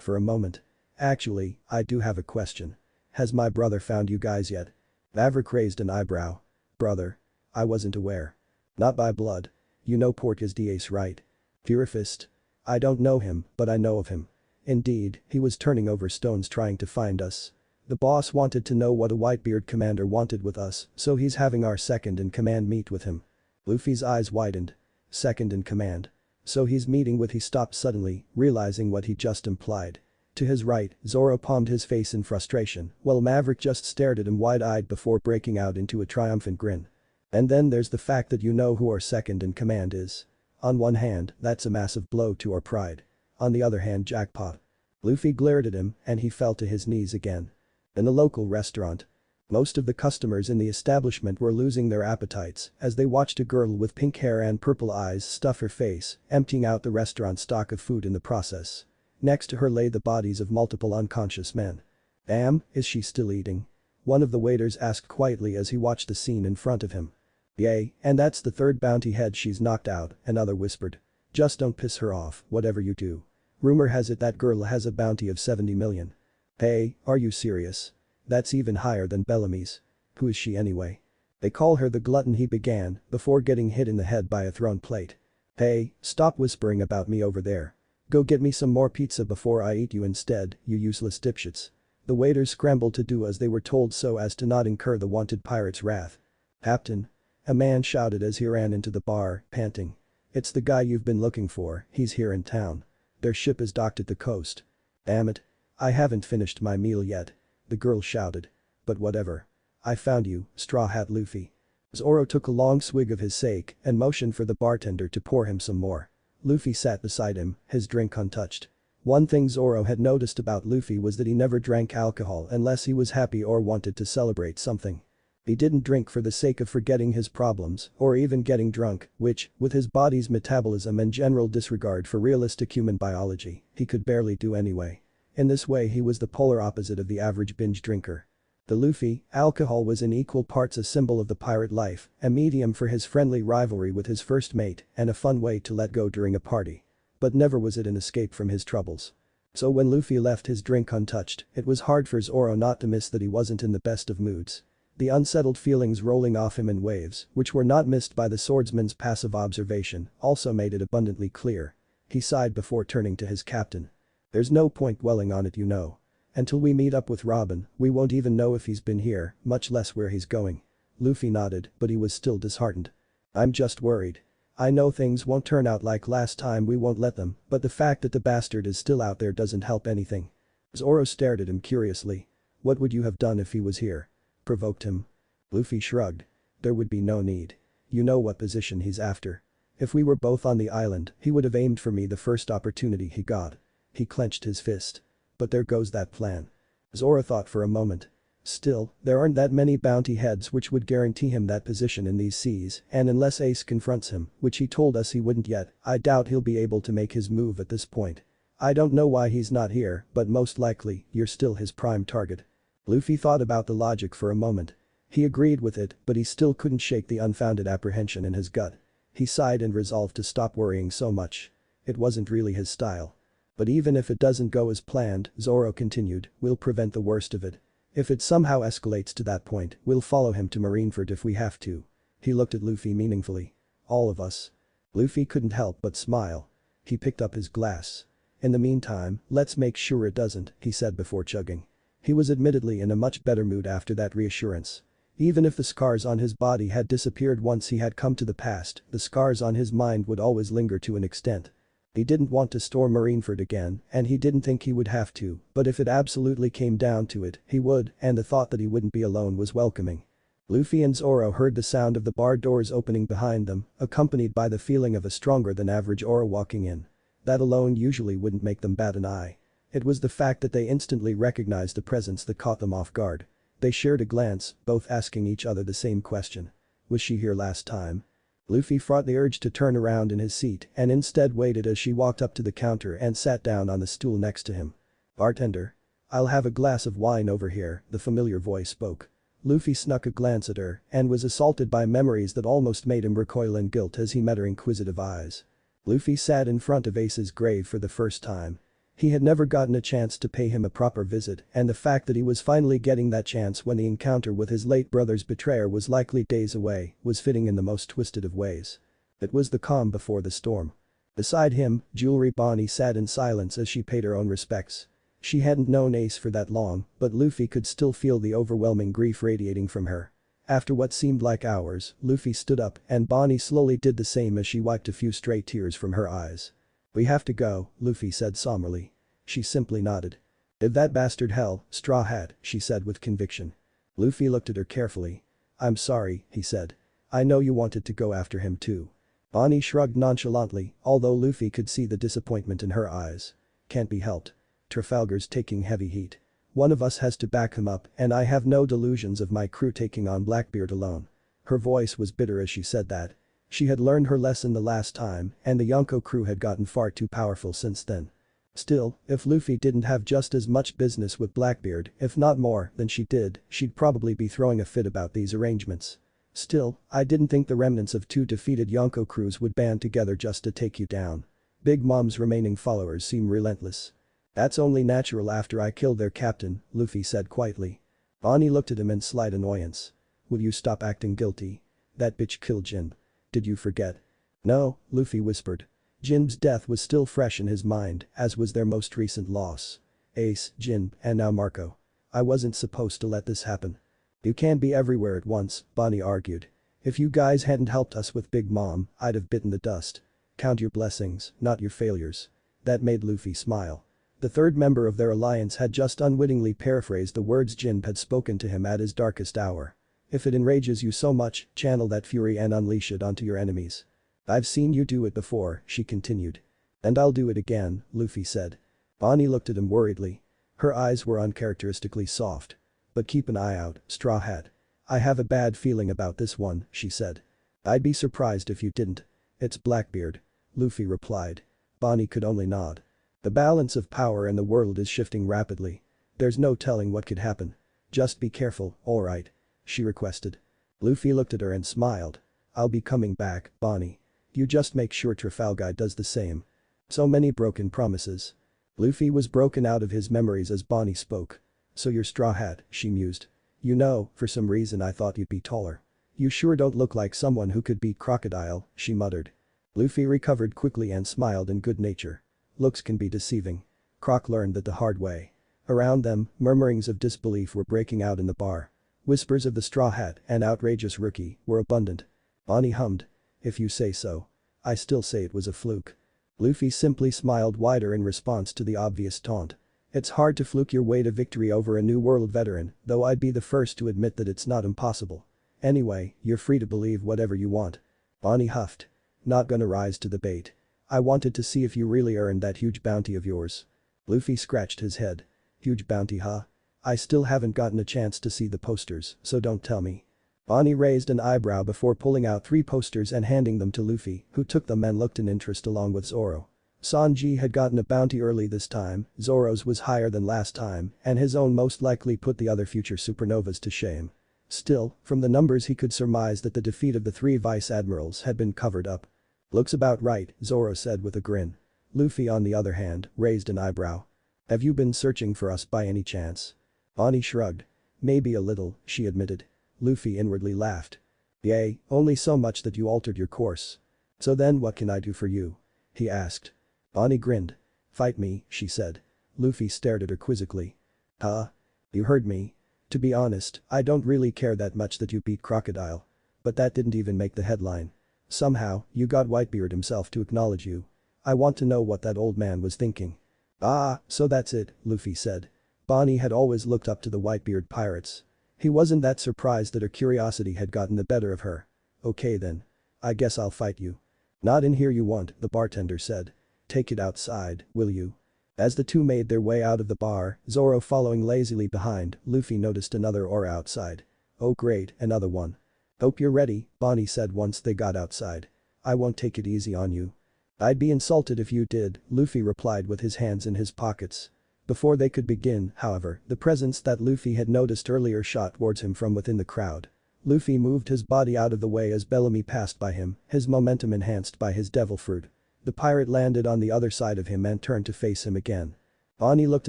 for a moment. "Actually, I do have a question. Has my brother found you guys yet?" Maverick raised an eyebrow. "Brother? I wasn't aware." "Not by blood. You know Portgas Diaz, right?" "Purifist? I don't know him, but I know of him. Indeed, he was turning over stones trying to find us. The boss wanted to know what a Whitebeard commander wanted with us, so he's having our second-in-command meet with him." Luffy's eyes widened. "Second-in-command? So he's meeting with..." He stopped suddenly, realizing what he just implied. To his right, Zoro palmed his face in frustration, while Maverick just stared at him wide-eyed before breaking out into a triumphant grin. "And then there's the fact that you know who our second-in-command is. On one hand, that's a massive blow to our pride. On the other hand, jackpot." Luffy glared at him and he fell to his knees again. In the local restaurant. Most of the customers in the establishment were losing their appetites as they watched a girl with pink hair and purple eyes stuff her face, emptying out the restaurant's stock of food in the process. Next to her lay the bodies of multiple unconscious men. "Damn, is she still eating?" one of the waiters asked quietly as he watched the scene in front of him. "Yay, and that's the third bounty head she's knocked out," another whispered. "Just don't piss her off, whatever you do. Rumor has it that girl has a bounty of 70 million. Hey, are you serious? That's even higher than Bellamy's. Who is she anyway?" "They call her the glutton," he began, before getting hit in the head by a thrown plate. "Hey, stop whispering about me over there. Go get me some more pizza before I eat you instead, you useless dipshits." The waiters scrambled to do as they were told so as to not incur the wanted pirate's wrath. "Captain?" a man shouted as he ran into the bar, panting. "It's the guy you've been looking for, he's here in town. Their ship is docked at the coast." "Damn it. I haven't finished my meal yet," the girl shouted. "But whatever. I found you, Straw Hat Luffy." Zoro took a long swig of his sake and motioned for the bartender to pour him some more. Luffy sat beside him, his drink untouched. One thing Zoro had noticed about Luffy was that he never drank alcohol unless he was happy or wanted to celebrate something. He didn't drink for the sake of forgetting his problems or even getting drunk, which, with his body's metabolism and general disregard for realistic human biology, he could barely do anyway. In this way he was the polar opposite of the average binge drinker. To Luffy, alcohol was in equal parts a symbol of the pirate life, a medium for his friendly rivalry with his first mate, and a fun way to let go during a party. But never was it an escape from his troubles. So when Luffy left his drink untouched, it was hard for Zoro not to miss that he wasn't in the best of moods. The unsettled feelings rolling off him in waves, which were not missed by the swordsman's passive observation, also made it abundantly clear. He sighed before turning to his captain. "There's no point dwelling on it, you know. Until we meet up with Robin, we won't even know if he's been here, much less where he's going." Luffy nodded, but he was still disheartened. "I'm just worried." I know things won't turn out like last time, we won't let them, but the fact that the bastard is still out there doesn't help anything." Zoro stared at him curiously. "What would you have done if he was here?" Provoked him. Luffy shrugged. "There would be no need. You know what position he's after. If we were both on the island, he would have aimed for me the first opportunity he got." He clenched his fist. "But there goes that plan." Zoro thought for a moment. Still, there aren't that many bounty heads which would guarantee him that position in these seas, and unless Ace confronts him, which he told us he wouldn't yet, I doubt he'll be able to make his move at this point. I don't know why he's not here, but most likely, you're still his prime target. Luffy thought about the logic for a moment. He agreed with it, but he still couldn't shake the unfounded apprehension in his gut. He sighed and resolved to stop worrying so much. It wasn't really his style. "But even if it doesn't go as planned," Zoro continued, "we'll prevent the worst of it. If it somehow escalates to that point, we'll follow him to Marineford if we have to." He looked at Luffy meaningfully. "All of us?" Luffy couldn't help but smile. He picked up his glass. "In the meantime, let's make sure it doesn't," he said before chugging. He was admittedly in a much better mood after that reassurance. Even if the scars on his body had disappeared once he had come to the past, the scars on his mind would always linger to an extent. He didn't want to storm Marineford again, and he didn't think he would have to, but if it absolutely came down to it, he would, and the thought that he wouldn't be alone was welcoming. Luffy and Zoro heard the sound of the bar doors opening behind them, accompanied by the feeling of a stronger than average aura walking in. That alone usually wouldn't make them bat an eye. It was the fact that they instantly recognized the presence that caught them off guard. They shared a glance, both asking each other the same question. Was she here last time? Luffy fought the urge to turn around in his seat and instead waited as she walked up to the counter and sat down on the stool next to him. "Bartender. I'll have a glass of wine over here," the familiar voice spoke. Luffy snuck a glance at her and was assaulted by memories that almost made him recoil in guilt as he met her inquisitive eyes. Luffy sat in front of Ace's grave for the first time. He had never gotten a chance to pay him a proper visit, and the fact that he was finally getting that chance when the encounter with his late brother's betrayer was likely days away was fitting in the most twisted of ways. It was the calm before the storm. Beside him, Jewelry Bonnie sat in silence as she paid her own respects. She hadn't known Ace for that long, but Luffy could still feel the overwhelming grief radiating from her. After what seemed like hours, Luffy stood up and Bonnie slowly did the same as she wiped a few stray tears from her eyes. "We have to go," Luffy said somberly. She simply nodded. "If that bastard hell, Straw Hat," she said with conviction. Luffy looked at her carefully. "I'm sorry," he said. "I know you wanted to go after him too." Bonnie shrugged nonchalantly, although Luffy could see the disappointment in her eyes. "Can't be helped. Trafalgar's taking heavy heat. One of us has to back him up and I have no delusions of my crew taking on Blackbeard alone." Her voice was bitter as she said that. She had learned her lesson the last time and the Yonko crew had gotten far too powerful since then. Still, if Luffy didn't have just as much business with Blackbeard, if not more, than she did, she'd probably be throwing a fit about these arrangements. "Still, I didn't think the remnants of 2 defeated Yonko crews would band together just to take you down. Big Mom's remaining followers seem relentless." "That's only natural after I killed their captain," Luffy said quietly. Bonnie looked at him in slight annoyance. "Will you stop acting guilty? That bitch killed Jin. Did you forget?" "No," Luffy whispered. Jin's death was still fresh in his mind, as was their most recent loss. Ace, Jin, and now Marco. "I wasn't supposed to let this happen." "You can't be everywhere at once," Bonnie argued. "If you guys hadn't helped us with Big Mom, I'd have bitten the dust. Count your blessings, not your failures." That made Luffy smile. The third member of their alliance had just unwittingly paraphrased the words Jin had spoken to him at his darkest hour. "If it enrages you so much, channel that fury and unleash it onto your enemies." "I've seen you do it before," she continued. "And I'll do it again," Luffy said. Bonnie looked at him worriedly. Her eyes were uncharacteristically soft. "But keep an eye out, Straw Hat. I have a bad feeling about this one," she said. "I'd be surprised if you didn't." "It's Blackbeard," Luffy replied. Bonnie could only nod. "The balance of power in the world is shifting rapidly. There's no telling what could happen. Just be careful, alright?" she requested. Luffy looked at her and smiled. "I'll be coming back, Bonnie. You just make sure Trafalgar does the same." So many broken promises. Luffy was broken out of his memories as Bonnie spoke. "So you're Straw Hat," she mused. "You know, for some reason I thought you'd be taller. You sure don't look like someone who could beat Crocodile," she muttered. Luffy recovered quickly and smiled in good nature. Looks can be deceiving. Croc learned that the hard way. Around them, murmurings of disbelief were breaking out in the bar. Whispers of the Straw Hat and outrageous rookie were abundant. Bonnie hummed. "If you say so." I still say it was a fluke. Luffy simply smiled wider in response to the obvious taunt. It's hard to fluke your way to victory over a New World veteran, though I'd be the first to admit that it's not impossible. Anyway, you're free to believe whatever you want. Bonnie huffed. Not gonna rise to the bait. I wanted to see if you really earned that huge bounty of yours. Luffy scratched his head. Huge bounty, huh? I still haven't gotten a chance to see the posters, so don't tell me. Bonnie raised an eyebrow before pulling out 3 posters and handing them to Luffy, who took them and looked in interest along with Zoro. Sanji had gotten a bounty early this time, Zoro's was higher than last time, and his own most likely put the other future supernovas to shame. Still, from the numbers he could surmise that the defeat of the 3 vice admirals had been covered up. Looks about right, Zoro said with a grin. Luffy on the other hand, raised an eyebrow. Have you been searching for us by any chance? Bonnie shrugged. Maybe a little, she admitted. Luffy inwardly laughed. Yay, only so much that you altered your course. So then what can I do for you? He asked. Bonnie grinned. Fight me, she said. Luffy stared at her quizzically. Huh? You heard me. To be honest, I don't really care that much that you beat Crocodile. But that didn't even make the headline. Somehow, you got Whitebeard himself to acknowledge you. I want to know what that old man was thinking. Ah, so that's it, Luffy said. Bonnie had always looked up to the Whitebeard pirates. He wasn't that surprised that her curiosity had gotten the better of her. Okay then. I guess I'll fight you. Not in here you won't, the bartender said. Take it outside, will you? As the two made their way out of the bar, Zoro following lazily behind, Luffy noticed another aura outside. Oh great, another one. Hope you're ready, Bonnie said once they got outside. I won't take it easy on you. I'd be insulted if you did, Luffy replied with his hands in his pockets. Before they could begin, however, the presence that Luffy had noticed earlier shot towards him from within the crowd. Luffy moved his body out of the way as Bellamy passed by him, his momentum enhanced by his devil fruit. The pirate landed on the other side of him and turned to face him again. Bonnie looked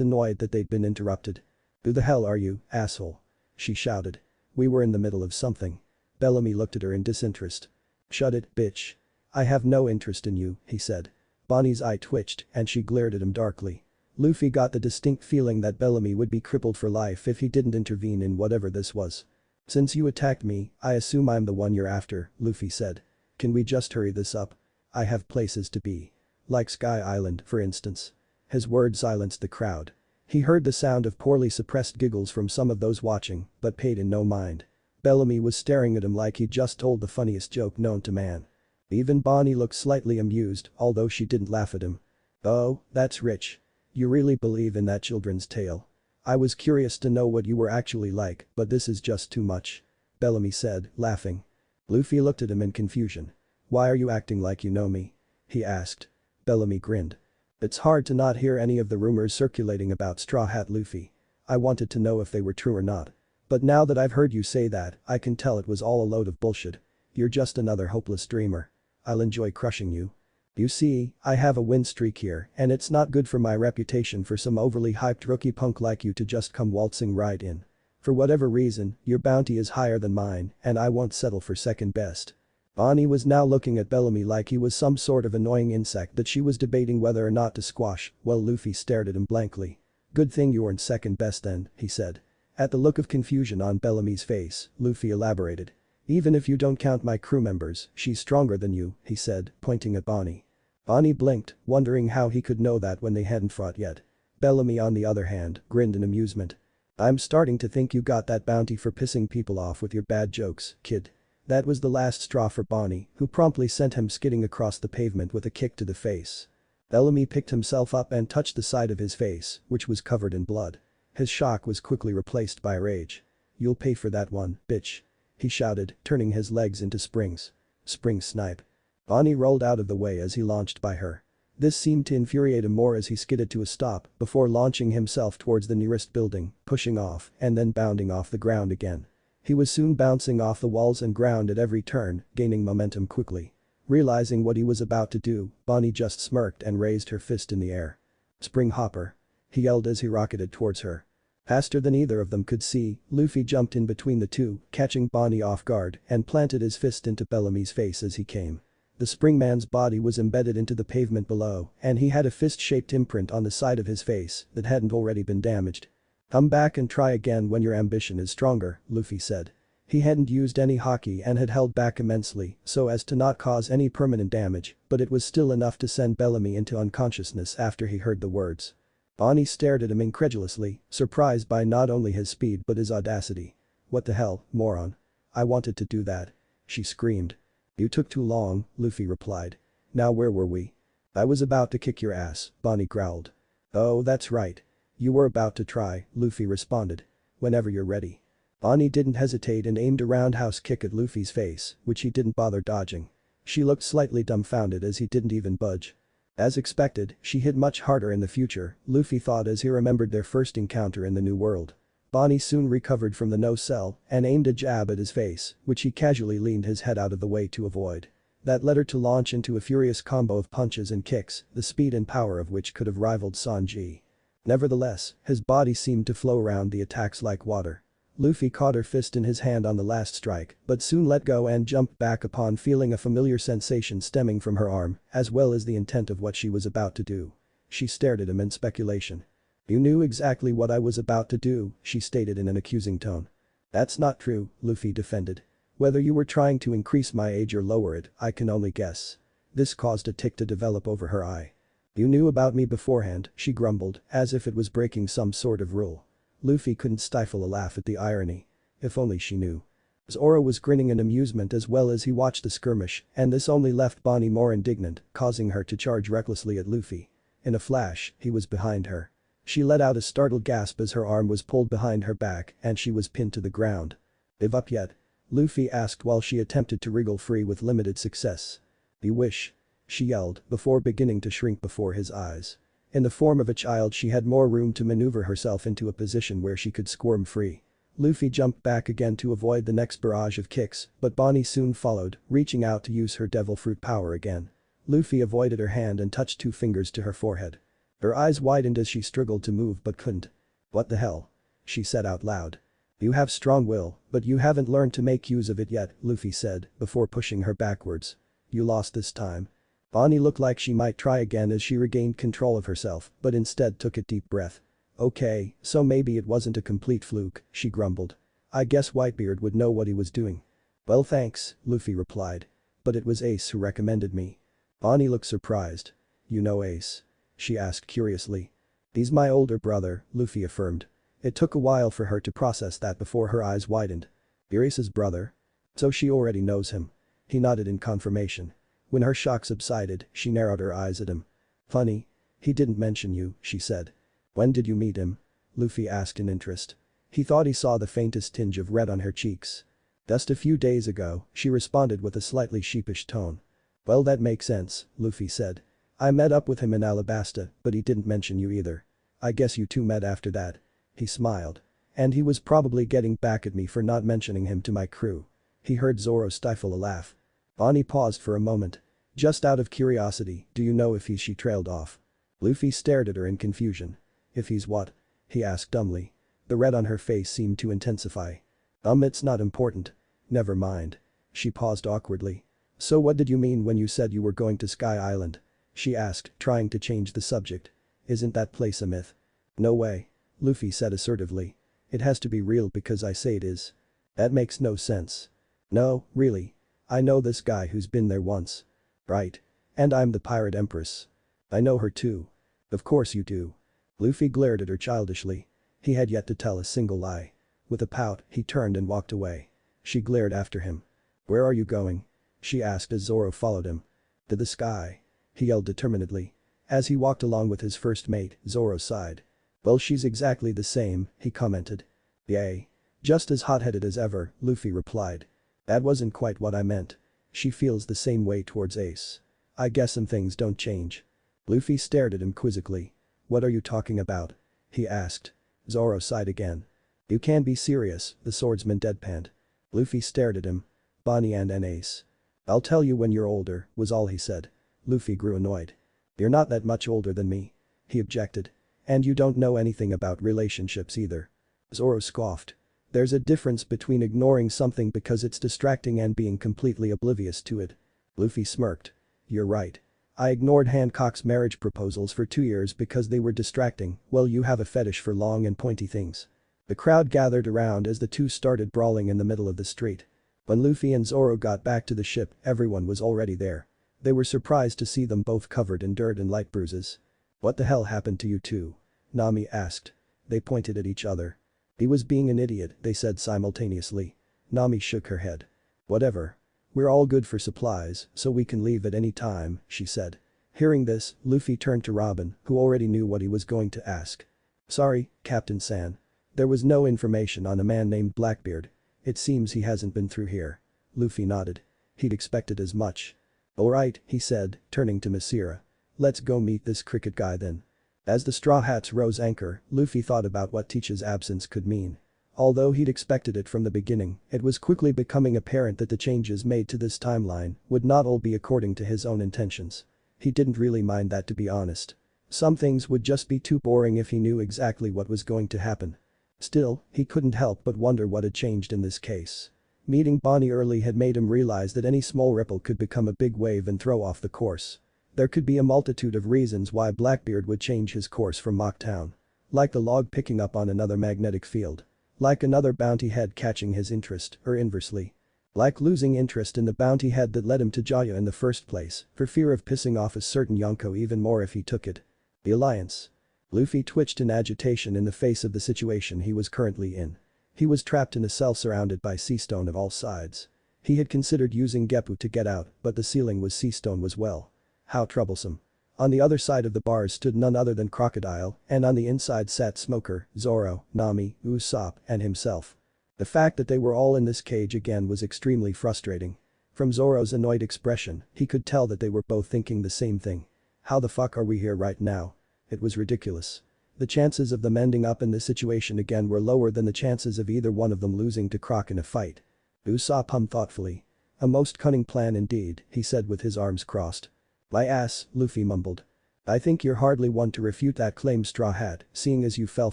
annoyed that they'd been interrupted. Who the hell are you, asshole? She shouted. We were in the middle of something. Bellamy looked at her in disinterest. Shut it, bitch. I have no interest in you, he said. Bonnie's eye twitched and she glared at him darkly. Luffy got the distinct feeling that Bellamy would be crippled for life if he didn't intervene in whatever this was. Since you attacked me, I assume I'm the one you're after, Luffy said. Can we just hurry this up? I have places to be. Like Sky Island, for instance. His words silenced the crowd. He heard the sound of poorly suppressed giggles from some of those watching, but paid in no mind. Bellamy was staring at him like he'd just told the funniest joke known to man. Even Bonnie looked slightly amused, although she didn't laugh at him. Oh, that's rich. You really believe in that children's tale? I was curious to know what you were actually like, but this is just too much. Bellamy said, laughing. Luffy looked at him in confusion. Why are you acting like you know me? He asked. Bellamy grinned. It's hard to not hear any of the rumors circulating about Straw Hat Luffy. I wanted to know if they were true or not. But now that I've heard you say that, I can tell it was all a load of bullshit. You're just another hopeless dreamer. I'll enjoy crushing you. You see, I have a win streak here and it's not good for my reputation for some overly hyped rookie punk like you to just come waltzing right in. For whatever reason, your bounty is higher than mine and I won't settle for second best. Bonnie was now looking at Bellamy like he was some sort of annoying insect that she was debating whether or not to squash, while Luffy stared at him blankly. Good thing you weren't second best then, he said. At the look of confusion on Bellamy's face, Luffy elaborated. Even if you don't count my crew members, she's stronger than you, he said, pointing at Bonnie. Bonnie blinked, wondering how he could know that when they hadn't fought yet. Bellamy on the other hand, grinned in amusement. I'm starting to think you got that bounty for pissing people off with your bad jokes, kid. That was the last straw for Bonnie, who promptly sent him skidding across the pavement with a kick to the face. Bellamy picked himself up and touched the side of his face, which was covered in blood. His shock was quickly replaced by rage. You'll pay for that one, bitch. He shouted, turning his legs into springs. Spring snipe. Bonnie rolled out of the way as he launched by her. This seemed to infuriate him more as he skidded to a stop before launching himself towards the nearest building, pushing off and then bounding off the ground again. He was soon bouncing off the walls and ground at every turn, gaining momentum quickly. Realizing what he was about to do, Bonnie just smirked and raised her fist in the air. Spring hopper. He yelled as he rocketed towards her. Faster than either of them could see, Luffy jumped in between the two, catching Bonnie off guard and planted his fist into Bellamy's face as he came. The springman's body was embedded into the pavement below and he had a fist-shaped imprint on the side of his face that hadn't already been damaged. Come back and try again when your ambition is stronger, Luffy said. He hadn't used any haki and had held back immensely so as to not cause any permanent damage, but it was still enough to send Bellamy into unconsciousness after he heard the words. Bonnie stared at him incredulously, surprised by not only his speed but his audacity. "What the hell, moron? I wanted to do that," she screamed. "You took too long," Luffy replied. "Now where were we?" "I was about to kick your ass," Bonnie growled. "Oh, that's right. You were about to try," Luffy responded. "Whenever you're ready." Bonnie didn't hesitate and aimed a roundhouse kick at Luffy's face, which he didn't bother dodging. She looked slightly dumbfounded as he didn't even budge. As expected, she hit much harder in the future, Luffy thought as he remembered their first encounter in the New World. Bonnie soon recovered from the no-sell and aimed a jab at his face, which he casually leaned his head out of the way to avoid. That led her to launch into a furious combo of punches and kicks, the speed and power of which could have rivaled Sanji. Nevertheless, his body seemed to flow around the attacks like water. Luffy caught her fist in his hand on the last strike, but soon let go and jumped back upon feeling a familiar sensation stemming from her arm, as well as the intent of what she was about to do. She stared at him in speculation. "You knew exactly what I was about to do," she stated in an accusing tone. "That's not true," Luffy defended. "Whether you were trying to increase my age or lower it, I can only guess." This caused a tic to develop over her eye. "You knew about me beforehand," she grumbled, as if it was breaking some sort of rule. Luffy couldn't stifle a laugh at the irony. If only she knew. Zoro was grinning in amusement as well as he watched the skirmish, and this only left Bonnie more indignant, causing her to charge recklessly at Luffy. In a flash, he was behind her. She let out a startled gasp as her arm was pulled behind her back and she was pinned to the ground. "Give up yet?" Luffy asked while she attempted to wriggle free with limited success. "You wish," she yelled before beginning to shrink before his eyes. In the form of a child she had more room to maneuver herself into a position where she could squirm free. Luffy jumped back again to avoid the next barrage of kicks, but Bonnie soon followed, reaching out to use her devil fruit power again. Luffy avoided her hand and touched two fingers to her forehead. Her eyes widened as she struggled to move but couldn't. "What the hell?" she said out loud. "You have strong will, but you haven't learned to make use of it yet," Luffy said, before pushing her backwards. "You lost this time." Bonnie looked like she might try again as she regained control of herself, but instead took a deep breath. "Okay, so maybe it wasn't a complete fluke," she grumbled. "I guess Whitebeard would know what he was doing." "Well thanks," Luffy replied. "But it was Ace who recommended me." Bonnie looked surprised. "You know Ace?" she asked curiously. "He's my older brother," Luffy affirmed. It took a while for her to process that before her eyes widened. "You're Ace's brother? So she already knows him." He nodded in confirmation. When her shock subsided, she narrowed her eyes at him. "Funny. He didn't mention you," she said. "When did you meet him?" Luffy asked in interest. He thought he saw the faintest tinge of red on her cheeks. "Just a few days ago," she responded with a slightly sheepish tone. "Well that makes sense," Luffy said. "I met up with him in Alabasta, but he didn't mention you either. I guess you two met after that." He smiled. "And he was probably getting back at me for not mentioning him to my crew." He heard Zoro stifle a laugh. Bonnie paused for a moment. "Just out of curiosity, do you know if she trailed off?" Luffy stared at her in confusion. "If he's what?" he asked dumbly. The red on her face seemed to intensify. It's not important." "Never mind." She paused awkwardly. "So what did you mean when you said you were going to Sky Island?" she asked, trying to change the subject. "Isn't that place a myth?" "No way," Luffy said assertively. "It has to be real because I say it is." "That makes no sense." "No, really. I know this guy who's been there once." "Right. And I'm the Pirate Empress." "I know her too." "Of course you do." Luffy glared at her childishly. He had yet to tell a single lie. With a pout, he turned and walked away. She glared after him. "Where are you going?" she asked as Zoro followed him. "To the sky," he yelled determinedly. As he walked along with his first mate, Zoro sighed. "Well she's exactly the same," he commented. "Yay. Just as hot-headed as ever," Luffy replied. "That wasn't quite what I meant. She feels the same way towards Ace. I guess some things don't change." Luffy stared at him quizzically. "What are you talking about?" he asked. Zoro sighed again. "You can't be serious," the swordsman deadpanned. Luffy stared at him. "Bonnie and an Ace." "I'll tell you when you're older," was all he said. Luffy grew annoyed. "You're not that much older than me," he objected. "And you don't know anything about relationships either." Zoro scoffed. "There's a difference between ignoring something because it's distracting and being completely oblivious to it." Luffy smirked. "You're right. I ignored Hancock's marriage proposals for 2 years because they were distracting. Well you have a fetish for long and pointy things." The crowd gathered around as the two started brawling in the middle of the street. When Luffy and Zoro got back to the ship, everyone was already there. They were surprised to see them both covered in dirt and light bruises. "What the hell happened to you two?" Nami asked. They pointed at each other. "He was being an idiot," they said simultaneously. Nami shook her head. "Whatever. We're all good for supplies, so we can leave at any time," she said. Hearing this, Luffy turned to Robin, who already knew what he was going to ask. "Sorry, Captain San. There was no information on a man named Blackbeard. It seems he hasn't been through here." Luffy nodded. He'd expected as much. "Alright," he said, turning to Masira. "Let's go meet this cricket guy then." As the Straw Hats rose anchor, Luffy thought about what Teach's absence could mean. Although he'd expected it from the beginning, it was quickly becoming apparent that the changes made to this timeline would not all be according to his own intentions. He didn't really mind that, to be honest. Some things would just be too boring if he knew exactly what was going to happen. Still, he couldn't help but wonder what had changed in this case. Meeting Bonnie early had made him realize that any small ripple could become a big wave and throw off the course. There could be a multitude of reasons why Blackbeard would change his course from Mocktown. Like the log picking up on another magnetic field. Like another bounty head catching his interest, or inversely. Like losing interest in the bounty head that led him to Jaya in the first place, for fear of pissing off a certain Yonko even more if he took it. The alliance. Luffy twitched in agitation in the face of the situation he was currently in. He was trapped in a cell surrounded by sea stone of all sides. He had considered using Geppu to get out, but the ceiling was sea stone as well. How troublesome. On the other side of the bars stood none other than Crocodile, and on the inside sat Smoker, Zoro, Nami, Usopp, and himself. The fact that they were all in this cage again was extremely frustrating. From Zoro's annoyed expression, he could tell that they were both thinking the same thing. How the fuck are we here right now? It was ridiculous. The chances of them ending up in this situation again were lower than the chances of either one of them losing to Croc in a fight. Usopp hummed thoughtfully. "A most cunning plan indeed," he said with his arms crossed. "My ass," Luffy mumbled. "I think you're hardly one to refute that claim, Straw Hat, seeing as you fell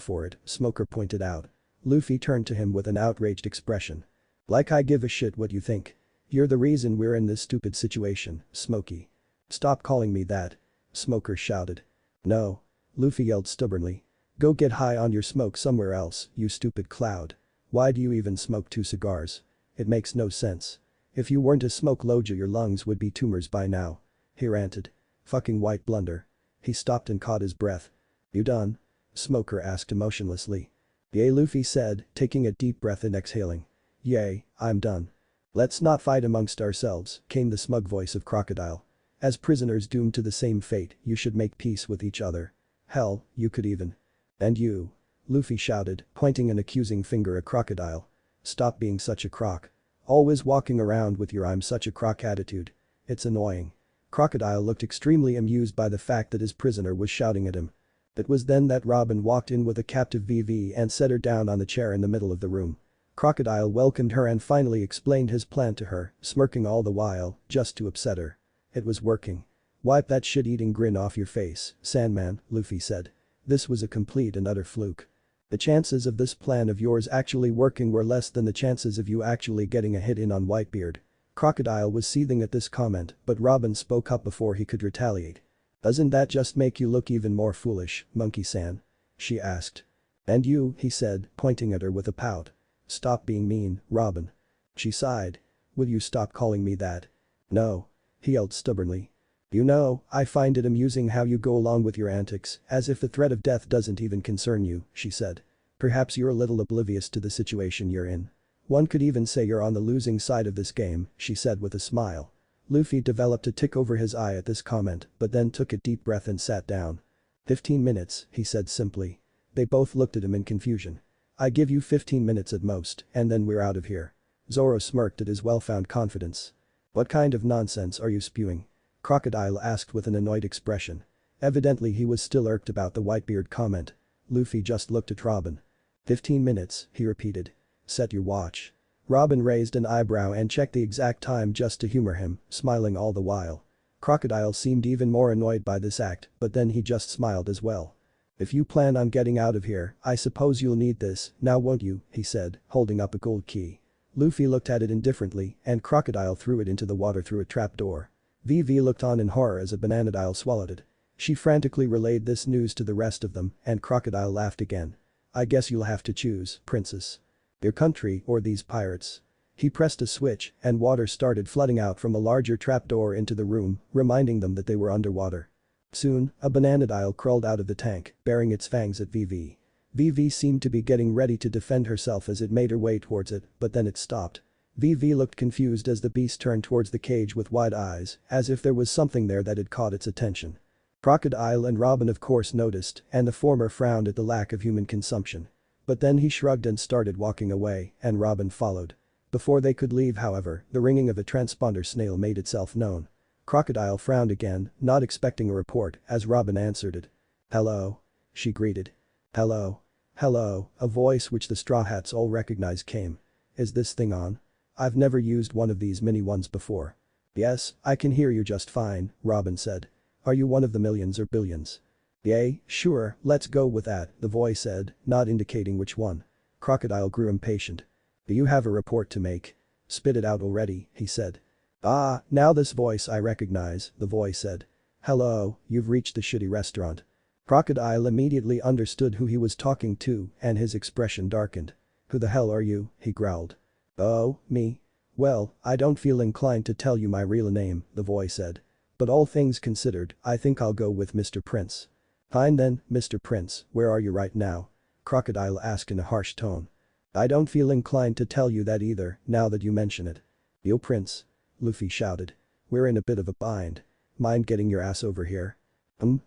for it," Smoker pointed out. Luffy turned to him with an outraged expression. "Like I give a shit what you think. You're the reason we're in this stupid situation, Smokey." "Stop calling me that," Smoker shouted. "No," Luffy yelled stubbornly. "Go get high on your smoke somewhere else, you stupid cloud. Why do you even smoke 2 cigars? It makes no sense. If you weren't a smoke loja, your lungs would be tumors by now," he ranted. "Fucking white blunder." He stopped and caught his breath. "You done?" Smoker asked emotionlessly. "Yay," Luffy said, taking a deep breath and exhaling. "Yay, I'm done." "Let's not fight amongst ourselves," came the smug voice of Crocodile. "As prisoners doomed to the same fate, you should make peace with each other. Hell, you could even." "And you," Luffy shouted, pointing an accusing finger at Crocodile. "Stop being such a croc. Always walking around with your 'I'm such a croc' attitude. It's annoying." Crocodile looked extremely amused by the fact that his prisoner was shouting at him. It was then that Robin walked in with a captive VV and set her down on the chair in the middle of the room. Crocodile welcomed her and finally explained his plan to her, smirking all the while, just to upset her. It was working. "Wipe that shit-eating grin off your face, Sandman," Luffy said. "This was a complete and utter fluke. The chances of this plan of yours actually working were less than the chances of you actually getting a hit in on Whitebeard." Crocodile was seething at this comment, but Robin spoke up before he could retaliate. "Doesn't that just make you look even more foolish, Monkey-san?" she asked. "And you," he said, pointing at her with a pout. "Stop being mean, Robin." She sighed. "Will you stop calling me that?" "No," he yelled stubbornly. "You know, I find it amusing how you go along with your antics, as if the threat of death doesn't even concern you," she said. "Perhaps you're a little oblivious to the situation you're in. One could even say you're on the losing side of this game," she said with a smile. Luffy developed a tick over his eye at this comment, but then took a deep breath and sat down. 15 minutes, he said simply. They both looked at him in confusion. "I give you 15 minutes at most, and then we're out of here." Zoro smirked at his well-found confidence. "What kind of nonsense are you spewing?" Crocodile asked with an annoyed expression. Evidently he was still irked about the Whitebeard comment. Luffy just looked at Robin. 15 minutes, he repeated. "Set your watch." Robin raised an eyebrow and checked the exact time just to humor him, smiling all the while. Crocodile seemed even more annoyed by this act, but then he just smiled as well. "If you plan on getting out of here, I suppose you'll need this, now won't you?" he said, holding up a gold key. Luffy looked at it indifferently and Crocodile threw it into the water through a trapdoor. VV looked on in horror as a Bananadile swallowed it. She frantically relayed this news to the rest of them and Crocodile laughed again. I guess you'll have to choose, princess. Your country or these pirates. He pressed a switch and water started flooding out from a larger trapdoor into the room, reminding them that they were underwater. Soon, a bananadile crawled out of the tank, baring its fangs at Vivi. Vivi seemed to be getting ready to defend herself as it made her way towards it, but then it stopped. Vivi looked confused as the beast turned towards the cage with wide eyes, as if there was something there that had caught its attention. Crocodile and Robin of course noticed, and the former frowned at the lack of human consumption. But then he shrugged and started walking away, and Robin followed. Before they could leave however, the ringing of a transponder snail made itself known. Crocodile frowned again, not expecting a report, as Robin answered it. "Hello?" she greeted. "Hello. Hello," a voice which the Straw Hats all recognized came. "Is this thing on? I've never used one of these mini ones before." "Yes, I can hear you just fine," Robin said. "Are you one of the millions or billions?" "Yay, sure, let's go with that," the voice said, not indicating which one. Crocodile grew impatient. "Do you have a report to make? Spit it out already," he said. "Ah, now this voice I recognize," the voice said. "Hello, you've reached the shitty restaurant." Crocodile immediately understood who he was talking to and his expression darkened. "Who the hell are you?" he growled. "Oh, me? Well, I don't feel inclined to tell you my real name," the voice said. "But all things considered, I think I'll go with Mr. Prince." "Fine then, Mr. Prince, where are you right now?" Crocodile asked in a harsh tone. "I don't feel inclined to tell you that either, now that you mention it." "Yo Prince," Luffy shouted. "We're in a bit of a bind. Mind getting your ass over here?"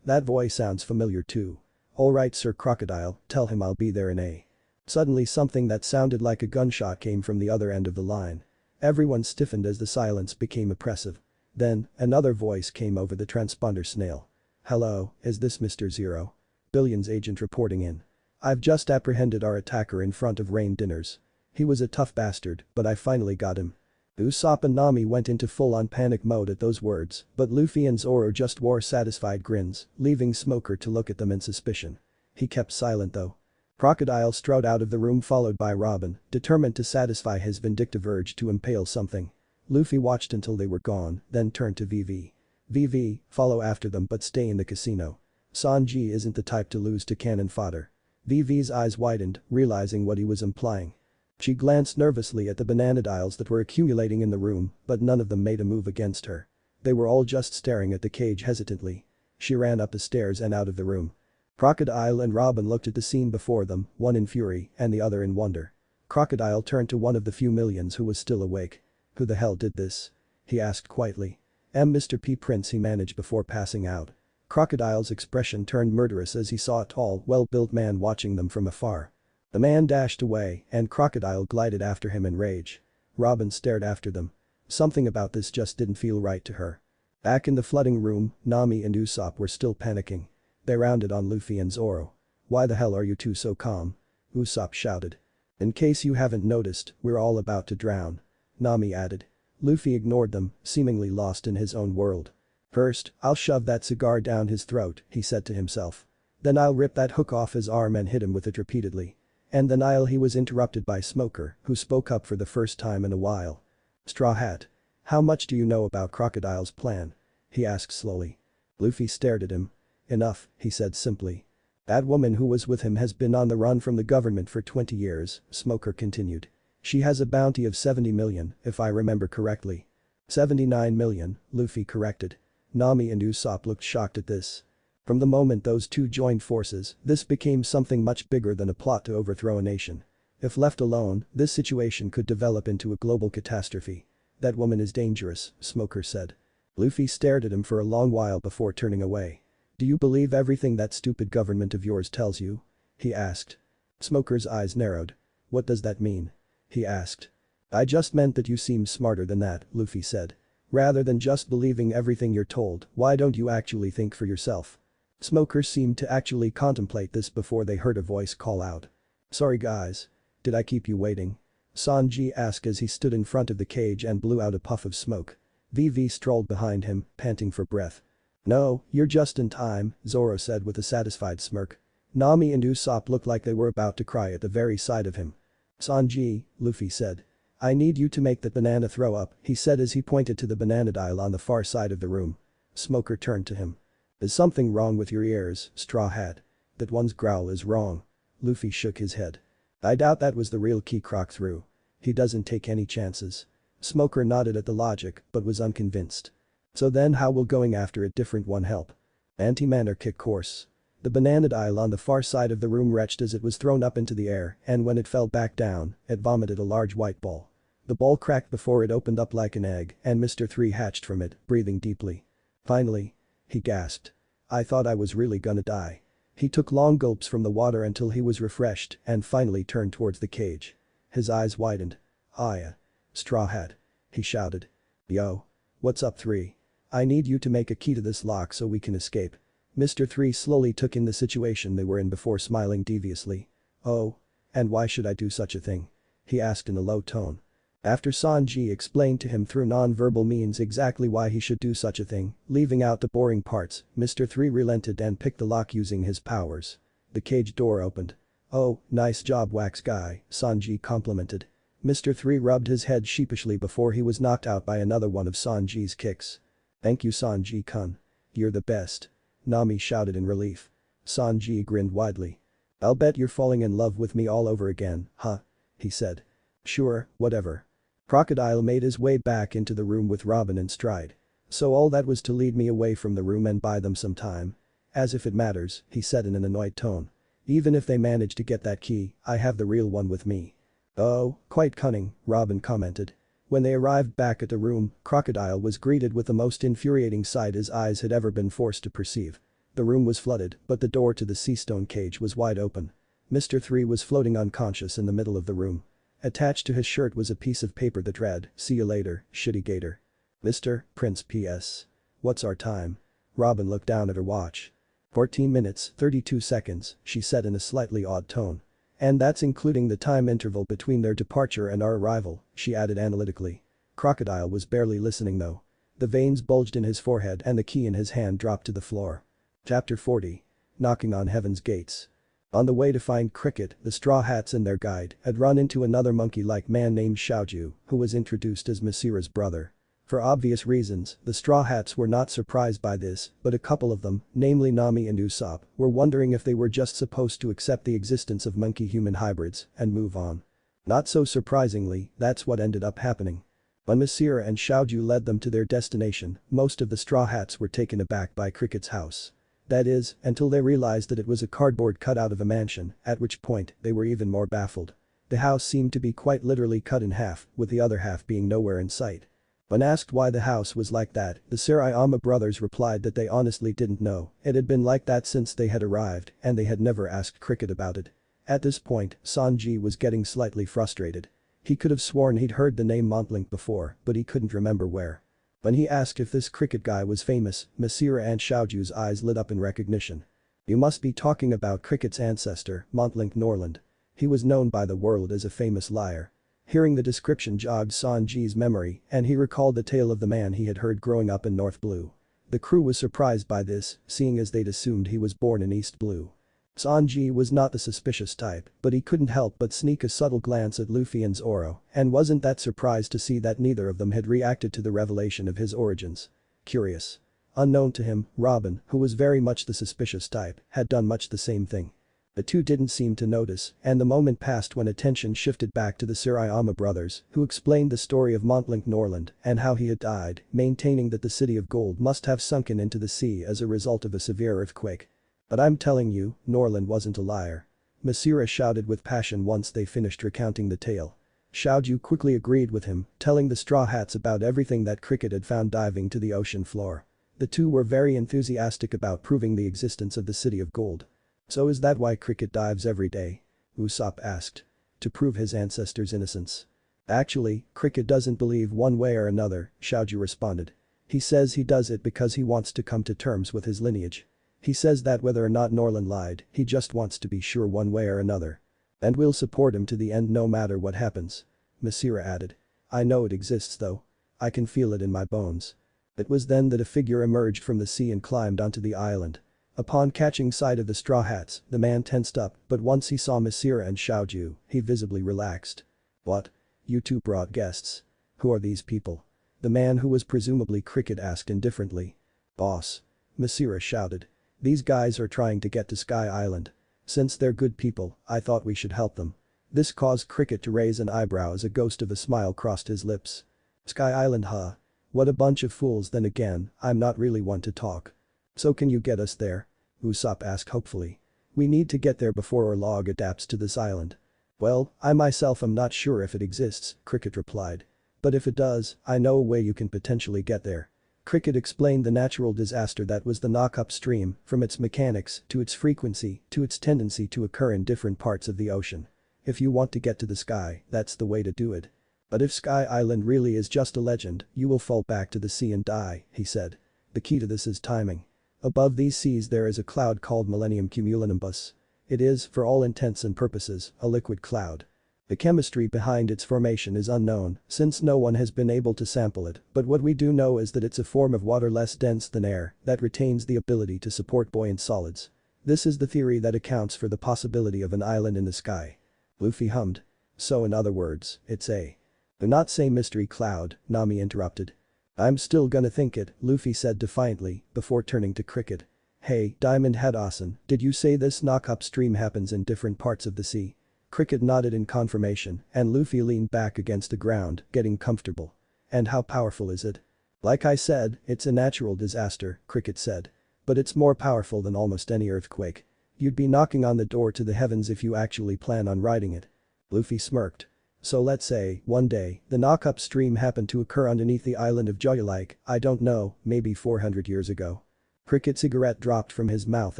That voice sounds familiar too. "Alright Sir Crocodile, tell him I'll be there in a." Suddenly something that sounded like a gunshot came from the other end of the line. Everyone stiffened as the silence became oppressive. Then, another voice came over the transponder snail. "Hello, is this Mr. Zero? Billions agent reporting in. I've just apprehended our attacker in front of Rain Dinners. He was a tough bastard, but I finally got him." Usopp and Nami went into full-on panic mode at those words, but Luffy and Zoro just wore satisfied grins, leaving Smoker to look at them in suspicion. He kept silent though. Crocodile strode out of the room followed by Robin, determined to satisfy his vindictive urge to impale something. Luffy watched until they were gone, then turned to Vivi. "Vivi, follow after them but stay in the casino. Sanji isn't the type to lose to cannon fodder." Vivi's eyes widened, realizing what he was implying. She glanced nervously at the bananadiles that were accumulating in the room, but none of them made a move against her. They were all just staring at the cage hesitantly. She ran up the stairs and out of the room. Crocodile and Robin looked at the scene before them, one in fury and the other in wonder. Crocodile turned to one of the few millions who was still awake. "Who the hell did this?" he asked quietly. Mr. P. Prince," he managed before passing out. Crocodile's expression turned murderous as he saw a tall, well-built man watching them from afar. The man dashed away and Crocodile glided after him in rage. Robin stared after them. Something about this just didn't feel right to her. Back in the flooding room, Nami and Usopp were still panicking. They rounded on Luffy and Zoro. "Why the hell are you two so calm?" Usopp shouted. "In case you haven't noticed, we're all about to drown," Nami added. Luffy ignored them, seemingly lost in his own world. "First, I'll shove that cigar down his throat," he said to himself. "Then I'll rip that hook off his arm and hit him with it repeatedly." And then he was interrupted by Smoker, who spoke up for the first time in a while. "Straw Hat. How much do you know about Crocodile's plan?" he asked slowly. Luffy stared at him. "Enough," he said simply. "That woman who was with him has been on the run from the government for 20 years, Smoker continued. "She has a bounty of 70 million, if I remember correctly." 79 million, Luffy corrected. Nami and Usopp looked shocked at this. From the moment those two joined forces, this became something much bigger than a plot to overthrow a nation. If left alone, this situation could develop into a global catastrophe. "That woman is dangerous," Smoker said. Luffy stared at him for a long while before turning away. "Do you believe everything that stupid government of yours tells you?" he asked. Smoker's eyes narrowed. "What does that mean?" he asked. "I just meant that you seem smarter than that," Luffy said. "Rather than just believing everything you're told, why don't you actually think for yourself?" Smoker seemed to actually contemplate this before they heard a voice call out. "Sorry guys. Did I keep you waiting?" Sanji asked as he stood in front of the cage and blew out a puff of smoke. Vivi strolled behind him, panting for breath. "No, you're just in time," Zoro said with a satisfied smirk. Nami and Usopp looked like they were about to cry at the very sight of him. "Sanji," Luffy said. "I need you to make that banana throw up," he said as he pointed to the bananadile on the far side of the room. Smoker turned to him. "Is something wrong with your ears, Straw Hat? That one's growl is wrong." Luffy shook his head. I doubt that was the real key Croc threw. He doesn't take any chances. Smoker nodded at the logic but was unconvinced. So then how will going after a different one help? Anti-manner kick course. The banana isle on the far side of the room retched as it was thrown up into the air, and when it fell back down, it vomited a large white ball. The ball cracked before it opened up like an egg, and Mr. 3 hatched from it, breathing deeply. Finally. He gasped. I thought I was really gonna die. He took long gulps from the water until he was refreshed and finally turned towards the cage. His eyes widened. Ah yeah. Straw Hat. He shouted. Yo. What's up 3? I need you to make a key to this lock so we can escape. Mr. 3 slowly took in the situation they were in before smiling deviously. Oh. And why should I do such a thing? He asked in a low tone. After Sanji explained to him through non-verbal means exactly why he should do such a thing, leaving out the boring parts, Mr. 3 relented and picked the lock using his powers. The cage door opened. Oh, nice job wax guy, Sanji complimented. Mr. 3 rubbed his head sheepishly before he was knocked out by another one of Sanji's kicks. Thank you Sanji-kun. You're the best. Nami shouted in relief. Sanji grinned widely. I'll bet you're falling in love with me all over again, huh? He said. Sure, whatever. Crocodile made his way back into the room with Robin in stride. So all that was to lead me away from the room and buy them some time. As if it matters, he said in an annoyed tone. Even if they manage to get that key, I have the real one with me. Oh, quite cunning, Robin commented. When they arrived back at the room, Crocodile was greeted with the most infuriating sight his eyes had ever been forced to perceive. The room was flooded, but the door to the sea stone cage was wide open. Mr. 3 was floating unconscious in the middle of the room. Attached to his shirt was a piece of paper that read, "See you later, shitty gator." Mr. Prince P.S. What's our time? Robin looked down at her watch. 14 minutes, 32 seconds, she said in a slightly odd tone. And that's including the time interval between their departure and our arrival, she added analytically. Crocodile was barely listening though. The veins bulged in his forehead and the key in his hand dropped to the floor. Chapter 40. Knocking on Heaven's Gates. On the way to find Cricket, the Straw Hats and their guide had run into another monkey-like man named Xiaoju, who was introduced as Masira's brother. For obvious reasons, the Straw Hats were not surprised by this, but a couple of them, namely Nami and Usopp, were wondering if they were just supposed to accept the existence of monkey-human hybrids and move on. Not so surprisingly, that's what ended up happening. When Masira and Xiaoju led them to their destination, most of the Straw Hats were taken aback by Cricket's house. That is, until they realized that it was a cardboard cutout of a mansion, at which point they were even more baffled. The house seemed to be quite literally cut in half, with the other half being nowhere in sight. When asked why the house was like that, the Sarayama brothers replied that they honestly didn't know, it had been like that since they had arrived and they had never asked Cricket about it. At this point, Sanji was getting slightly frustrated. He could have sworn he'd heard the name Montlink before, but he couldn't remember where. When he asked if this Cricket guy was famous, Masira and Xiaoju's eyes lit up in recognition. You must be talking about Cricket's ancestor, Montlink Norland. He was known by the world as a famous liar. Hearing the description jogged Sanji's memory and he recalled the tale of the man he had heard growing up in North Blue. The crew was surprised by this, seeing as they'd assumed he was born in East Blue. Sanji was not the suspicious type, but he couldn't help but sneak a subtle glance at Luffy and Zoro and wasn't that surprised to see that neither of them had reacted to the revelation of his origins. Curious. Unknown to him, Robin, who was very much the suspicious type, had done much the same thing. The two didn't seem to notice, and the moment passed when attention shifted back to the Sarayama brothers, who explained the story of Montlink Norland and how he had died, maintaining that the city of gold must have sunken into the sea as a result of a severe earthquake. But I'm telling you, Norland wasn't a liar. Masira shouted with passion once they finished recounting the tale. Xiaoju quickly agreed with him, telling the Straw Hats about everything that Cricket had found diving to the ocean floor. The two were very enthusiastic about proving the existence of the city of gold. So is that why Cricket dives every day? Usopp asked. To prove his ancestors' innocence. Actually, Cricket doesn't believe one way or another, Xiaoju responded. He says he does it because he wants to come to terms with his lineage. He says that whether or not Norland lied, he just wants to be sure one way or another. And we'll support him to the end no matter what happens. Masira added. I know it exists though. I can feel it in my bones. It was then that a figure emerged from the sea and climbed onto the island. Upon catching sight of the Straw Hats, the man tensed up, but once he saw Masira and Xiaoju, he visibly relaxed. What? You two brought guests. Who are these people? The man who was presumably Cricket asked indifferently. Boss. Masira shouted. These guys are trying to get to Sky Island. Since they're good people, I thought we should help them. This caused Cricket to raise an eyebrow as a ghost of a smile crossed his lips. Sky Island, huh? What a bunch of fools. Then again, I'm not really one to talk. So can you get us there? Usopp asked hopefully. We need to get there before our log adapts to this island. Well, I myself am not sure if it exists, Cricket replied. But if it does, I know a way you can potentially get there. Cricket explained the natural disaster that was the knockup stream, from its mechanics, to its frequency, to its tendency to occur in different parts of the ocean. If you want to get to the sky, that's the way to do it. But if Sky Island really is just a legend, you will fall back to the sea and die, he said. The key to this is timing. Above these seas there is a cloud called Millennium Cumulonimbus. It is, for all intents and purposes, a liquid cloud. The chemistry behind its formation is unknown, since no one has been able to sample it, but what we do know is that it's a form of water less dense than air that retains the ability to support buoyant solids. This is the theory that accounts for the possibility of an island in the sky. Luffy hummed. So in other words, it's a. Do not say mystery cloud, Nami interrupted. I'm still gonna think it, Luffy said defiantly, before turning to Cricket. Hey, Diamond Head Asen, did you say this knockup stream happens in different parts of the sea? Cricket nodded in confirmation, and Luffy leaned back against the ground, getting comfortable. And how powerful is it? Like I said, it's a natural disaster, Cricket said. But it's more powerful than almost any earthquake. You'd be knocking on the door to the heavens if you actually plan on riding it. Luffy smirked. So let's say, one day, the knockup stream happened to occur underneath the island of Joya like, I don't know, maybe 400 years ago. Cricket's cigarette dropped from his mouth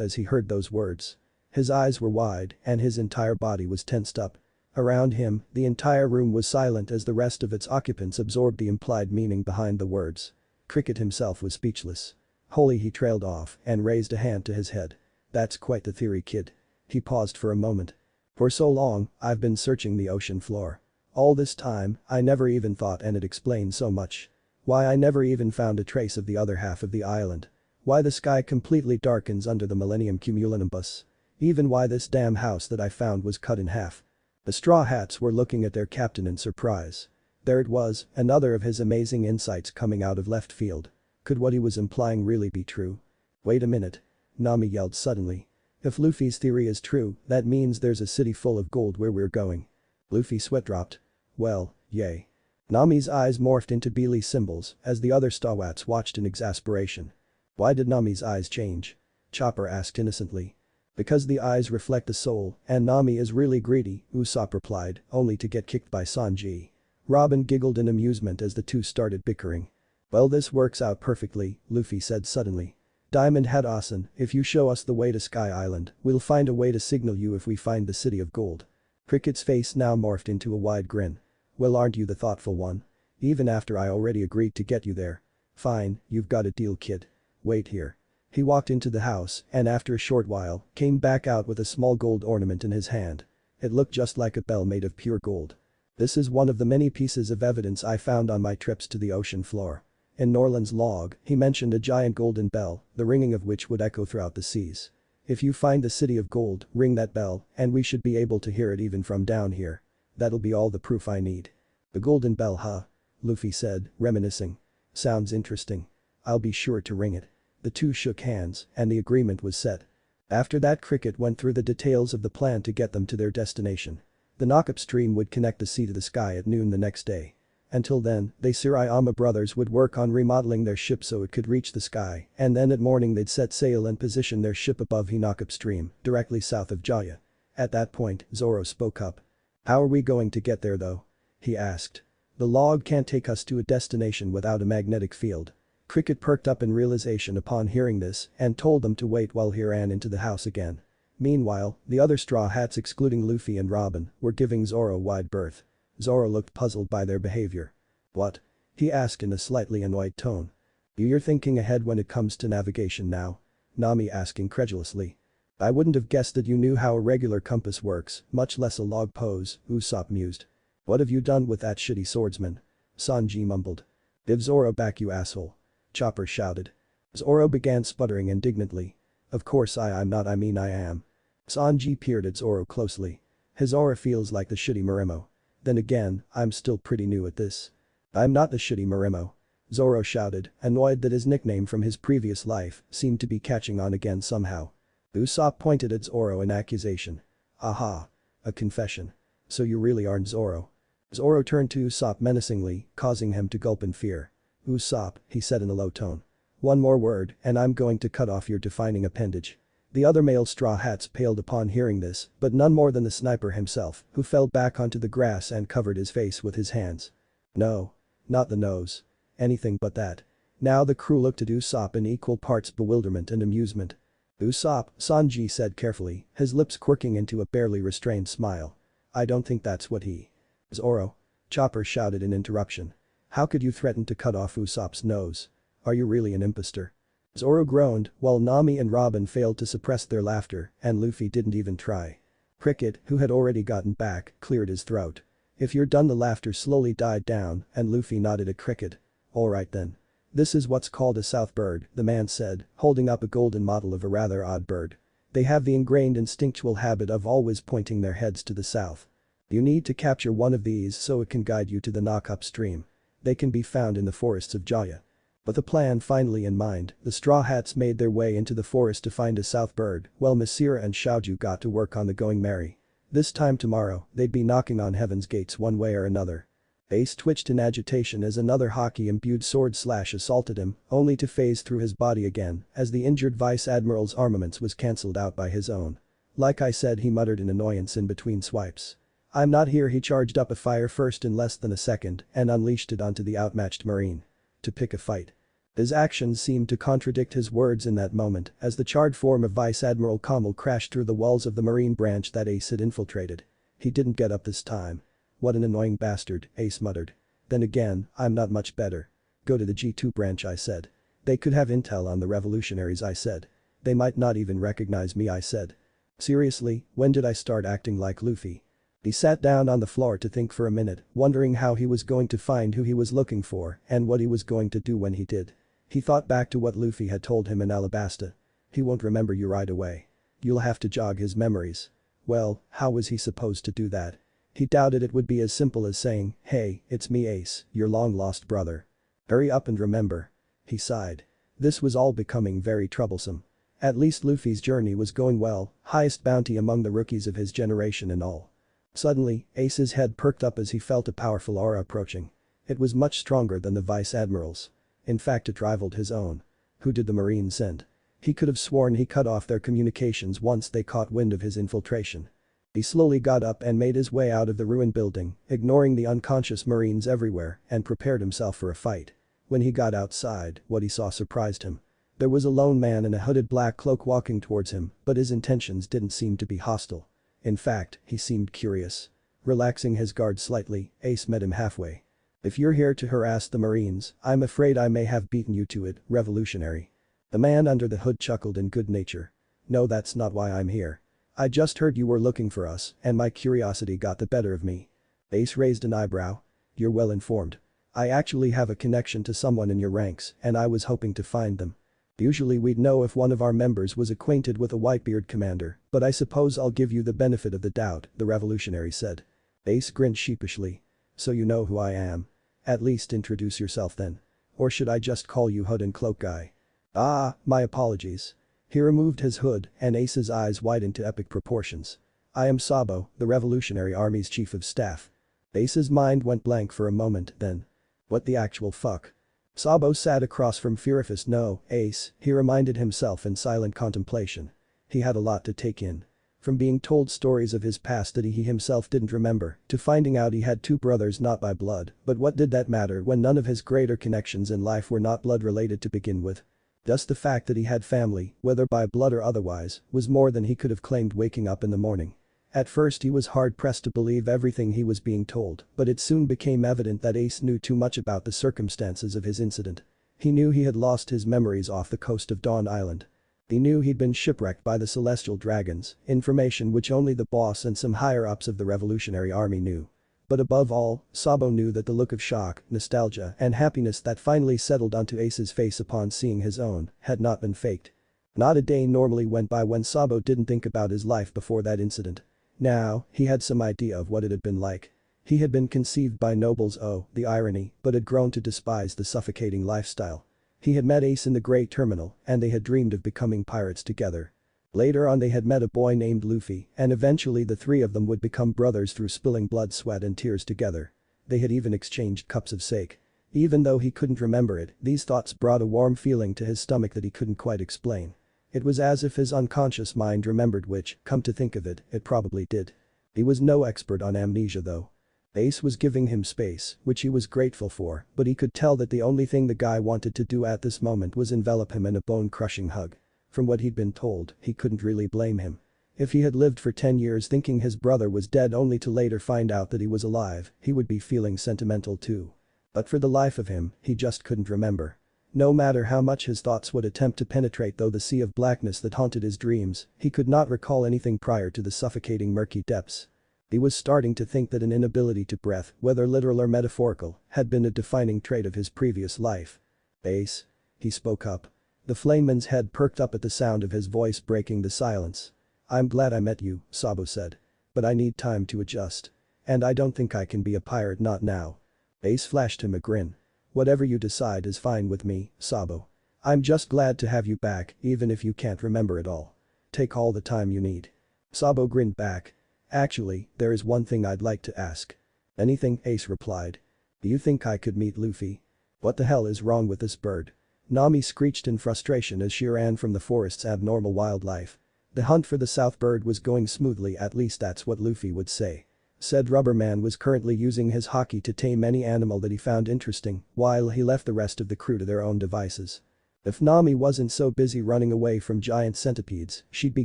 as he heard those words. His eyes were wide, and his entire body was tensed up. Around him, the entire room was silent as the rest of its occupants absorbed the implied meaning behind the words. Cricket himself was speechless. Holy, he trailed off and raised a hand to his head. That's quite the theory, kid. He paused for a moment. For so long, I've been searching the ocean floor. All this time, I never even thought, and it explains so much. Why I never even found a trace of the other half of the island. Why the sky completely darkens under the Millennium Cumulonimbus. Even why this damn house that I found was cut in half. The Straw Hats were looking at their captain in surprise. There it was, another of his amazing insights coming out of left field. Could what he was implying really be true? Wait a minute. Nami yelled suddenly. If Luffy's theory is true, that means there's a city full of gold where we're going. Luffy's sweat dropped. Well, yay. Nami's eyes morphed into Beely symbols as the other Stawats watched in exasperation. Why did Nami's eyes change? Chopper asked innocently. Because the eyes reflect the soul, and Nami is really greedy, Usopp replied, only to get kicked by Sanji. Robin giggled in amusement as the two started bickering. Well, this works out perfectly, Luffy said suddenly. Diamond Head Asen, if you show us the way to Sky Island, we'll find a way to signal you if we find the city of gold. Cricket's face now morphed into a wide grin. Well, aren't you the thoughtful one? Even after I already agreed to get you there. Fine, you've got a deal, kid. Wait here. He walked into the house and after a short while, came back out with a small gold ornament in his hand. It looked just like a bell made of pure gold. This is one of the many pieces of evidence I found on my trips to the ocean floor. In Norland's log, he mentioned a giant golden bell, the ringing of which would echo throughout the seas. If you find the city of gold, ring that bell, and we should be able to hear it even from down here. That'll be all the proof I need. The golden bell, huh? Luffy said, reminiscing. Sounds interesting. I'll be sure to ring it. The two shook hands, and the agreement was set. After that, Cricket went through the details of the plan to get them to their destination. The knockup stream would connect the sea to the sky at noon the next day. Until then, the Surayama brothers would work on remodeling their ship so it could reach the sky, and then at morning they'd set sail and position their ship above Knockup stream, directly south of Jaya. At that point, Zoro spoke up. How are we going to get there though? He asked. The log can't take us to a destination without a magnetic field. Cricket perked up in realization upon hearing this and told them to wait while he ran into the house again. Meanwhile, the other Straw Hats excluding Luffy and Robin were giving Zoro wide berth. Zoro looked puzzled by their behavior. What? He asked in a slightly annoyed tone. You're thinking ahead when it comes to navigation now? Nami asked incredulously. I wouldn't have guessed that you knew how a regular compass works, much less a log pose, Usopp mused. What have you done with that shitty swordsman? Sanji mumbled. Give Zoro back, you asshole. Chopper shouted. Zoro began sputtering indignantly. Of course I am. Sanji peered at Zoro closely. His aura feels like the shitty Marimo. Then again, I'm still pretty new at this. I'm not the shitty Marimo. Zoro shouted, annoyed that his nickname from his previous life seemed to be catching on again somehow. Usopp pointed at Zoro in accusation. Aha. A confession. So you really aren't Zoro. Zoro turned to Usopp menacingly, causing him to gulp in fear. Usopp, he said in a low tone. One more word and I'm going to cut off your defining appendage. The other male Straw Hats paled upon hearing this, but none more than the sniper himself, who fell back onto the grass and covered his face with his hands. No. Not the nose. Anything but that. Now the crew looked at Usopp in equal parts bewilderment and amusement. Usopp, Sanji said carefully, his lips quirking into a barely restrained smile. I don't think that's what he. Zoro. Chopper shouted in interruption. How could you threaten to cut off Usopp's nose? Are you really an impostor? Zoro groaned, while Nami and Robin failed to suppress their laughter, and Luffy didn't even try. Cricket, who had already gotten back, cleared his throat. If you're done. The laughter slowly died down, and Luffy nodded at Cricket. Alright then. This is what's called a south bird, the man said, holding up a golden model of a rather odd bird. They have the ingrained instinctual habit of always pointing their heads to the south. You need to capture one of these so it can guide you to the knockup stream. They can be found in the forests of Jaya. With a plan finally in mind, the Straw Hats made their way into the forest to find a south bird, while Masira and Shouju got to work on the Going Merry. This time tomorrow, they'd be knocking on heaven's gates one way or another. Ace twitched in agitation as another haki-imbued sword slash assaulted him, only to phase through his body again, as the injured Vice Admiral's armaments was cancelled out by his own. Like I said, he muttered in annoyance in between swipes. I'm not here. He charged up a fire first in less than a second and unleashed it onto the outmatched marine. To pick a fight. His actions seemed to contradict his words in that moment as the charred form of Vice Admiral Kamal crashed through the walls of the marine branch that Ace had infiltrated. He didn't get up this time. What an annoying bastard, Ace muttered. Then again, I'm not much better. Go to the G2 branch, I said. They could have intel on the revolutionaries, I said. They might not even recognize me, I said. Seriously, when did I start acting like Luffy? He sat down on the floor to think for a minute, wondering how he was going to find who he was looking for and what he was going to do when he did. He thought back to what Luffy had told him in Alabasta. He won't remember you right away. You'll have to jog his memories. Well, how was he supposed to do that? He doubted it would be as simple as saying, hey, it's me Ace, your long-lost brother. Hurry up and remember. He sighed. This was all becoming very troublesome. At least Luffy's journey was going well, highest bounty among the rookies of his generation and all. Suddenly, Ace's head perked up as he felt a powerful aura approaching. It was much stronger than the Vice Admiral's. In fact, it rivaled his own. Who did the Marines send? He could have sworn he cut off their communications once they caught wind of his infiltration. He slowly got up and made his way out of the ruined building, ignoring the unconscious Marines everywhere, and prepared himself for a fight. When he got outside, what he saw surprised him. There was a lone man in a hooded black cloak walking towards him, but his intentions didn't seem to be hostile. In fact, he seemed curious. Relaxing his guard slightly, Ace met him halfway. If you're here to harass the Marines, I'm afraid I may have beaten you to it, revolutionary. The man under the hood chuckled in good nature. No, that's not why I'm here. I just heard you were looking for us, and my curiosity got the better of me. Ace raised an eyebrow. You're well informed. I actually have a connection to someone in your ranks, and I was hoping to find them. Usually we'd know if one of our members was acquainted with a Whitebeard commander, but I suppose I'll give you the benefit of the doubt, the revolutionary said. Ace grinned sheepishly. So you know who I am. At least introduce yourself then. Or should I just call you Hood and Cloak Guy? Ah, my apologies. He removed his hood and Ace's eyes widened to epic proportions. I am Sabo, the Revolutionary Army's Chief of Staff. Ace's mind went blank for a moment then. What the actual fuck? Sabo sat across from Furious. No, Ace, he reminded himself in silent contemplation. He had a lot to take in. From being told stories of his past that he himself didn't remember, to finding out he had two brothers not by blood, but what did that matter when none of his greater connections in life were not blood related to begin with? Just the fact that he had family, whether by blood or otherwise, was more than he could have claimed waking up in the morning. At first he was hard-pressed to believe everything he was being told, but it soon became evident that Ace knew too much about the circumstances of his incident. He knew he had lost his memories off the coast of Dawn Island. He knew he'd been shipwrecked by the Celestial Dragons, information which only the boss and some higher-ups of the Revolutionary Army knew. But above all, Sabo knew that the look of shock, nostalgia, and happiness that finally settled onto Ace's face upon seeing his own had not been faked. Not a day normally went by when Sabo didn't think about his life before that incident. Now, he had some idea of what it had been like. He had been conceived by nobles, oh, the irony, but had grown to despise the suffocating lifestyle. He had met Ace in the Great Terminal, and they had dreamed of becoming pirates together. Later on they had met a boy named Luffy, and eventually the three of them would become brothers through spilling blood, sweat and tears together. They had even exchanged cups of sake. Even though he couldn't remember it, these thoughts brought a warm feeling to his stomach that he couldn't quite explain. It was as if his unconscious mind remembered, which, come to think of it, it probably did. He was no expert on amnesia though. Ace was giving him space, which he was grateful for, but he could tell that the only thing the guy wanted to do at this moment was envelop him in a bone-crushing hug. From what he'd been told, he couldn't really blame him. If he had lived for 10 years thinking his brother was dead only to later find out that he was alive, he would be feeling sentimental too. But for the life of him, he just couldn't remember. No matter how much his thoughts would attempt to penetrate though the sea of blackness that haunted his dreams, he could not recall anything prior to the suffocating murky depths. He was starting to think that an inability to breathe, whether literal or metaphorical, had been a defining trait of his previous life. Ace? He spoke up. The flameman's head perked up at the sound of his voice breaking the silence. I'm glad I met you, Sabo said. But I need time to adjust. And I don't think I can be a pirate, not now. Ace flashed him a grin. Whatever you decide is fine with me, Sabo. I'm just glad to have you back, even if you can't remember it all. Take all the time you need. Sabo grinned back. Actually, there is one thing I'd like to ask. Anything, Ace replied. Do you think I could meet Luffy? What the hell is wrong with this bird? Nami screeched in frustration as she ran from the forest's abnormal wildlife. The hunt for the South Bird was going smoothly, at least that's what Luffy would say. Said rubber man was currently using his haki to tame any animal that he found interesting, while he left the rest of the crew to their own devices. If Nami wasn't so busy running away from giant centipedes, she'd be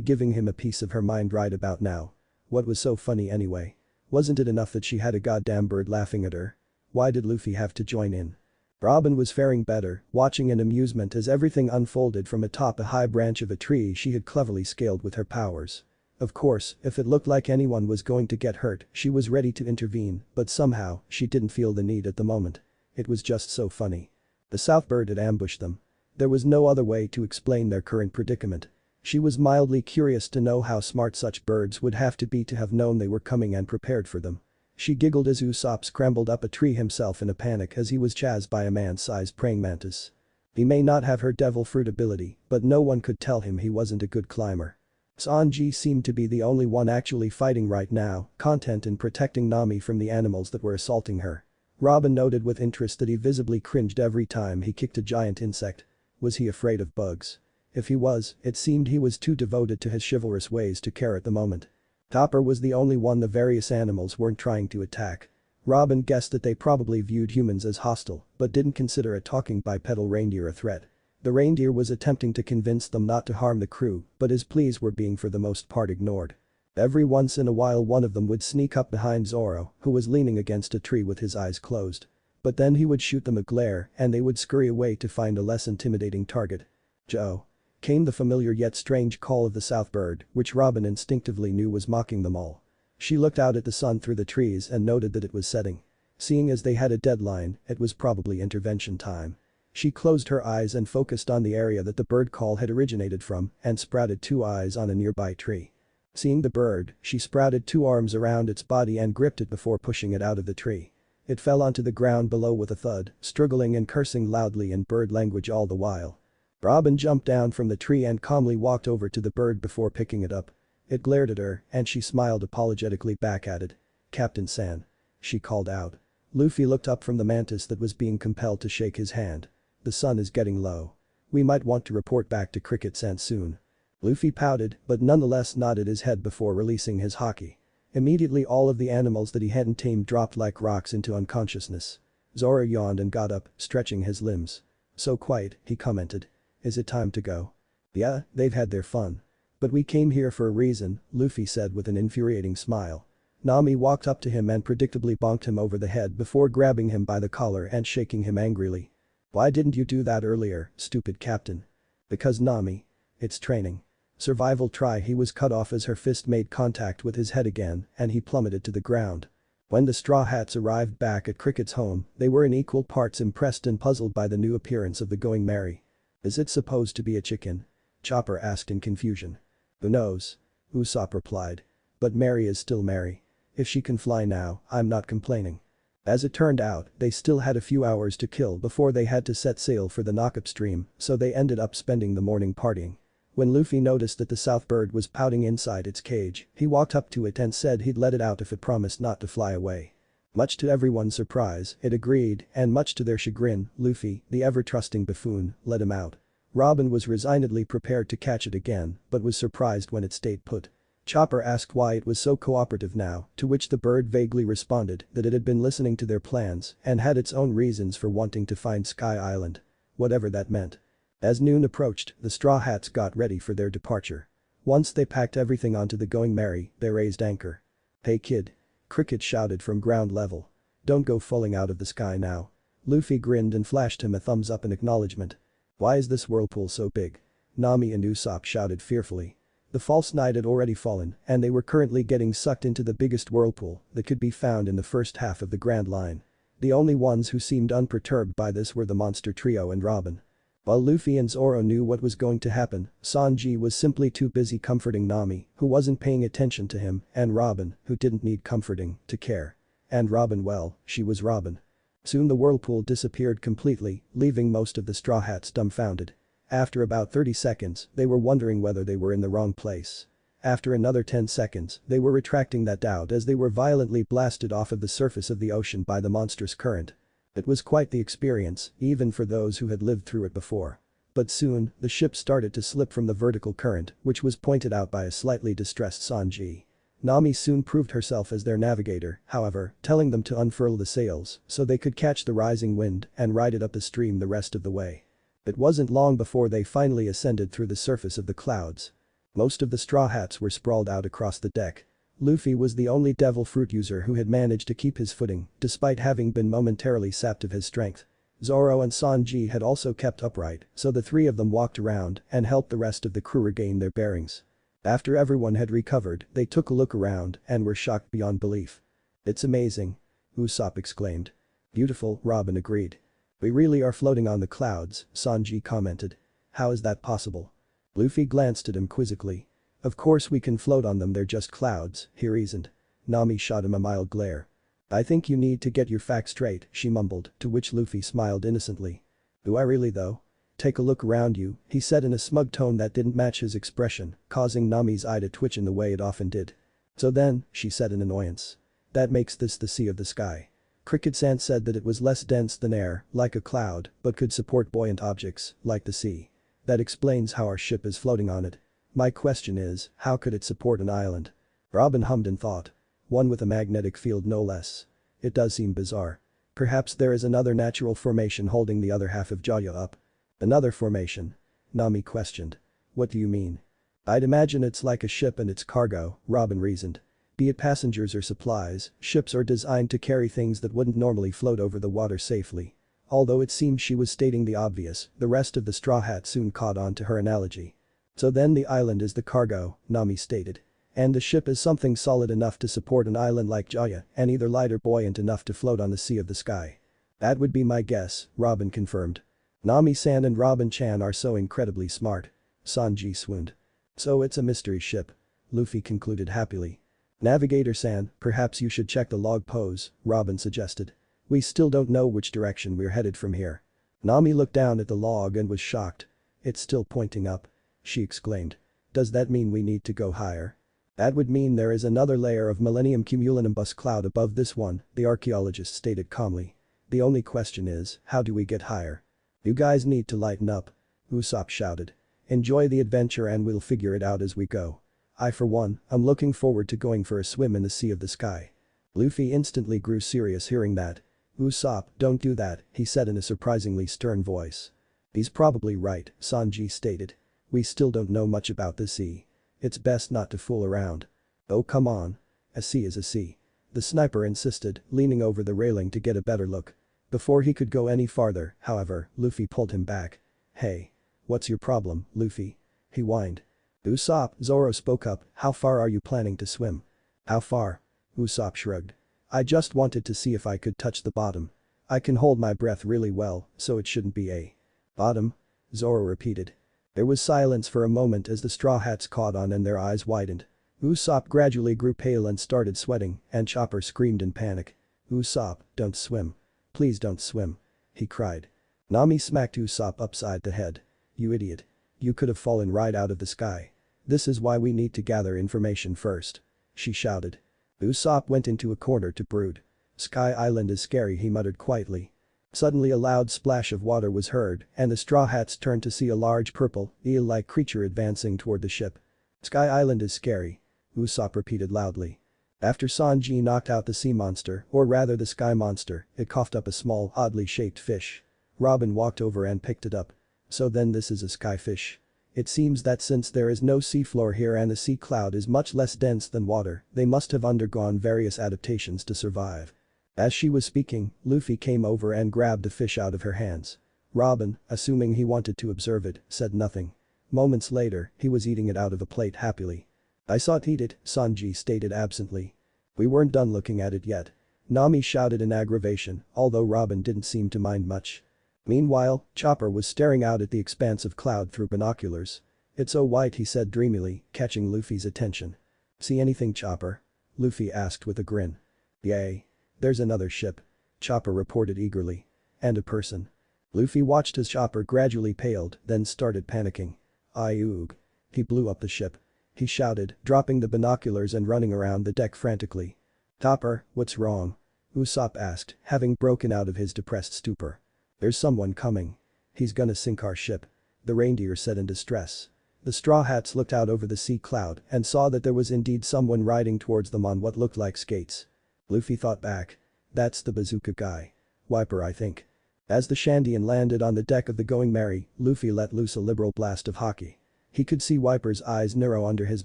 giving him a piece of her mind right about now. What was so funny anyway? Wasn't it enough that she had a goddamn bird laughing at her? Why did Luffy have to join in? Robin was faring better, watching in amusement as everything unfolded from atop a high branch of a tree she had cleverly scaled with her powers. Of course, if it looked like anyone was going to get hurt, she was ready to intervene, but somehow, she didn't feel the need at the moment. It was just so funny. The South Bird had ambushed them. There was no other way to explain their current predicament. She was mildly curious to know how smart such birds would have to be to have known they were coming and prepared for them. She giggled as Usopp scrambled up a tree himself in a panic as he was chased by a man-sized praying mantis. He may not have her devil fruit ability, but no one could tell him he wasn't a good climber. Sanji seemed to be the only one actually fighting right now, content in protecting Nami from the animals that were assaulting her. Robin noted with interest that he visibly cringed every time he kicked a giant insect. Was he afraid of bugs? If he was, it seemed he was too devoted to his chivalrous ways to care at the moment. Topper was the only one the various animals weren't trying to attack. Robin guessed that they probably viewed humans as hostile, but didn't consider a talking bipedal reindeer a threat. The reindeer was attempting to convince them not to harm the crew, but his pleas were being for the most part ignored. Every once in a while one of them would sneak up behind Zoro, who was leaning against a tree with his eyes closed. But then he would shoot them a glare and they would scurry away to find a less intimidating target. Joe. Came the familiar yet strange call of the South Bird, which Robin instinctively knew was mocking them all. She looked out at the sun through the trees and noted that it was setting. Seeing as they had a deadline, it was probably intervention time. She closed her eyes and focused on the area that the bird call had originated from and sprouted 2 eyes on a nearby tree. Seeing the bird, she sprouted 2 arms around its body and gripped it before pushing it out of the tree. It fell onto the ground below with a thud, struggling and cursing loudly in bird language all the while. Robin jumped down from the tree and calmly walked over to the bird before picking it up. It glared at her, and she smiled apologetically back at it. "Captain San." She called out. Luffy looked up from the mantis that was being compelled to shake his hand. "The sun is getting low. We might want to report back to Cricket-san soon." Luffy pouted, but nonetheless nodded his head before releasing his haki. Immediately all of the animals that he hadn't tamed dropped like rocks into unconsciousness. Zoro yawned and got up, stretching his limbs. "So quiet," he commented. "Is it time to go?" "Yeah, they've had their fun. But we came here for a reason," Luffy said with an infuriating smile. Nami walked up to him and predictably bonked him over the head before grabbing him by the collar and shaking him angrily. "Why didn't you do that earlier, stupid captain?" "Because Nami. It's training." Survival try. He was cut off as her fist made contact with his head again and he plummeted to the ground. When the Straw Hats arrived back at Cricket's home, they were in equal parts impressed and puzzled by the new appearance of the Going Merry. "Is it supposed to be a chicken?" Chopper asked in confusion. "Who knows?" Usopp replied. "But Mary is still Mary. If she can fly now, I'm not complaining." As it turned out, they still had a few hours to kill before they had to set sail for the knockup stream, so they ended up spending the morning partying. When Luffy noticed that the south bird was pouting inside its cage, he walked up to it and said he'd let it out if it promised not to fly away. Much to everyone's surprise, it agreed, and much to their chagrin, Luffy, the ever-trusting buffoon, let him out. Robin was resignedly prepared to catch it again, but was surprised when it stayed put. Chopper asked why it was so cooperative now, to which the bird vaguely responded that it had been listening to their plans and had its own reasons for wanting to find Sky Island. Whatever that meant. As noon approached, the Straw Hats got ready for their departure. Once they packed everything onto the Going Merry, they raised anchor. "Hey kid." Cricket shouted from ground level. "Don't go falling out of the sky now." Luffy grinned and flashed him a thumbs up in acknowledgement. "Why is this whirlpool so big?" Nami and Usopp shouted fearfully. The false night had already fallen and they were currently getting sucked into the biggest whirlpool that could be found in the first half of the Grand Line. The only ones who seemed unperturbed by this were the monster trio and Robin. While Luffy and Zoro knew what was going to happen, Sanji was simply too busy comforting Nami, who wasn't paying attention to him, and Robin, who didn't need comforting, to care. And Robin, well, she was Robin. Soon the whirlpool disappeared completely, leaving most of the Straw Hats dumbfounded. After about 30 seconds, they were wondering whether they were in the wrong place. After another 10 seconds, they were retracting that doubt as they were violently blasted off of the surface of the ocean by the monstrous current. It was quite the experience, even for those who had lived through it before. But soon, the ship started to slip from the vertical current, which was pointed out by a slightly distressed Sanji. Nami soon proved herself as their navigator, however, telling them to unfurl the sails so they could catch the rising wind and ride it up the stream the rest of the way. It wasn't long before they finally ascended through the surface of the clouds. Most of the Straw Hats were sprawled out across the deck. Luffy was the only devil fruit user who had managed to keep his footing, despite having been momentarily sapped of his strength. Zoro and Sanji had also kept upright, so the three of them walked around and helped the rest of the crew regain their bearings. After everyone had recovered, they took a look around and were shocked beyond belief. "It's amazing," Usopp exclaimed. "Beautiful," Robin agreed. "We really are floating on the clouds," Sanji commented. "How is that possible?" Luffy glanced at him quizzically. "Of course we can float on them, they're just clouds," he reasoned. Nami shot him a mild glare. "I think you need to get your facts straight," she mumbled, to which Luffy smiled innocently. "Do I really though? Take a look around you," he said in a smug tone that didn't match his expression, causing Nami's eye to twitch in the way it often did. "So then," she said in annoyance. "That makes this the Sea of the Sky." Cricket-san said that it was less dense than air, like a cloud, but could support buoyant objects, like the sea. "That explains how our ship is floating on it. My question is, how could it support an island?" Robin hummed in thought. "One with a magnetic field no less. It does seem bizarre. Perhaps there is another natural formation holding the other half of Jaya up." "Another formation?" Nami questioned. "What do you mean?" "I'd imagine it's like a ship and its cargo," Robin reasoned. "Be it passengers or supplies, ships are designed to carry things that wouldn't normally float over the water safely." Although it seemed she was stating the obvious, the rest of the Straw Hats soon caught on to her analogy. "So then the island is the cargo," Nami stated. "And the ship is something solid enough to support an island like Jaya and either light or buoyant enough to float on the Sea of the Sky." "That would be my guess," Robin confirmed. "Nami-san and Robin-chan are so incredibly smart." Sanji swooned. "So it's a mystery ship," Luffy concluded happily. "Navigator-san, perhaps you should check the log pose," Robin suggested. "We still don't know which direction we're headed from here." Nami looked down at the log and was shocked. "It's still pointing up," she exclaimed. "Does that mean we need to go higher?" "That would mean there is another layer of Millennium Cumulonimbus cloud above this one," the archaeologist stated calmly. "The only question is, how do we get higher?" "You guys need to lighten up," Usopp shouted. "Enjoy the adventure and we'll figure it out as we go. I for one, am looking forward to going for a swim in the Sea of the Sky." Luffy instantly grew serious hearing that. "Usopp, don't do that," he said in a surprisingly stern voice. "He's probably right," Sanji stated. "We still don't know much about the sea. It's best not to fool around." "Oh come on. A sea is a sea," the sniper insisted, leaning over the railing to get a better look. Before he could go any farther, however, Luffy pulled him back. "Hey. What's your problem, Luffy?" he whined. "Usopp," Zoro spoke up, "how far are you planning to swim?" "How far?" Usopp shrugged. "I just wanted to see if I could touch the bottom. I can hold my breath really well, so it shouldn't be a bottom," Zoro repeated. There was silence for a moment as the Straw Hats caught on and their eyes widened. Usopp gradually grew pale and started sweating, and Chopper screamed in panic. "Usopp, don't swim. Please don't swim," he cried. Nami smacked Usopp upside the head. "You idiot. You could have fallen right out of the sky. This is why we need to gather information first. She shouted. Usopp went into a corner to brood. Sky Island is scary, he muttered quietly. Suddenly a loud splash of water was heard and the Straw Hats turned to see a large purple, eel-like creature advancing toward the ship. Sky Island is scary. Usopp repeated loudly. After Sanji knocked out the sea monster, or rather the sky monster, it coughed up a small, oddly shaped fish. Robin walked over and picked it up. So then this is a skyfish. It seems that since there is no seafloor here and the sea cloud is much less dense than water, they must have undergone various adaptations to survive. As she was speaking, Luffy came over and grabbed the fish out of her hands. Robin, assuming he wanted to observe it, said nothing. Moments later, he was eating it out of a plate happily. I saw it eat it, Sanji stated absently. We weren't done looking at it yet. Nami shouted in aggravation, although Robin didn't seem to mind much. Meanwhile, Chopper was staring out at the expanse of cloud through binoculars. It's so white, he said dreamily, catching Luffy's attention. See anything, Chopper? Luffy asked with a grin. Yay. There's another ship. Chopper reported eagerly. And a person. Luffy watched as Chopper gradually paled, then started panicking. Oog. He blew up the ship. He shouted, dropping the binoculars and running around the deck frantically. Chopper, what's wrong? Usopp asked, having broken out of his depressed stupor. There's someone coming. He's gonna sink our ship. The reindeer said in distress. The Straw Hats looked out over the sea cloud and saw that there was indeed someone riding towards them on what looked like skates. Luffy thought back. That's the bazooka guy. Wiper, I think. As the Shandian landed on the deck of the Going Merry, Luffy let loose a liberal blast of haki. He could see Wiper's eyes narrow under his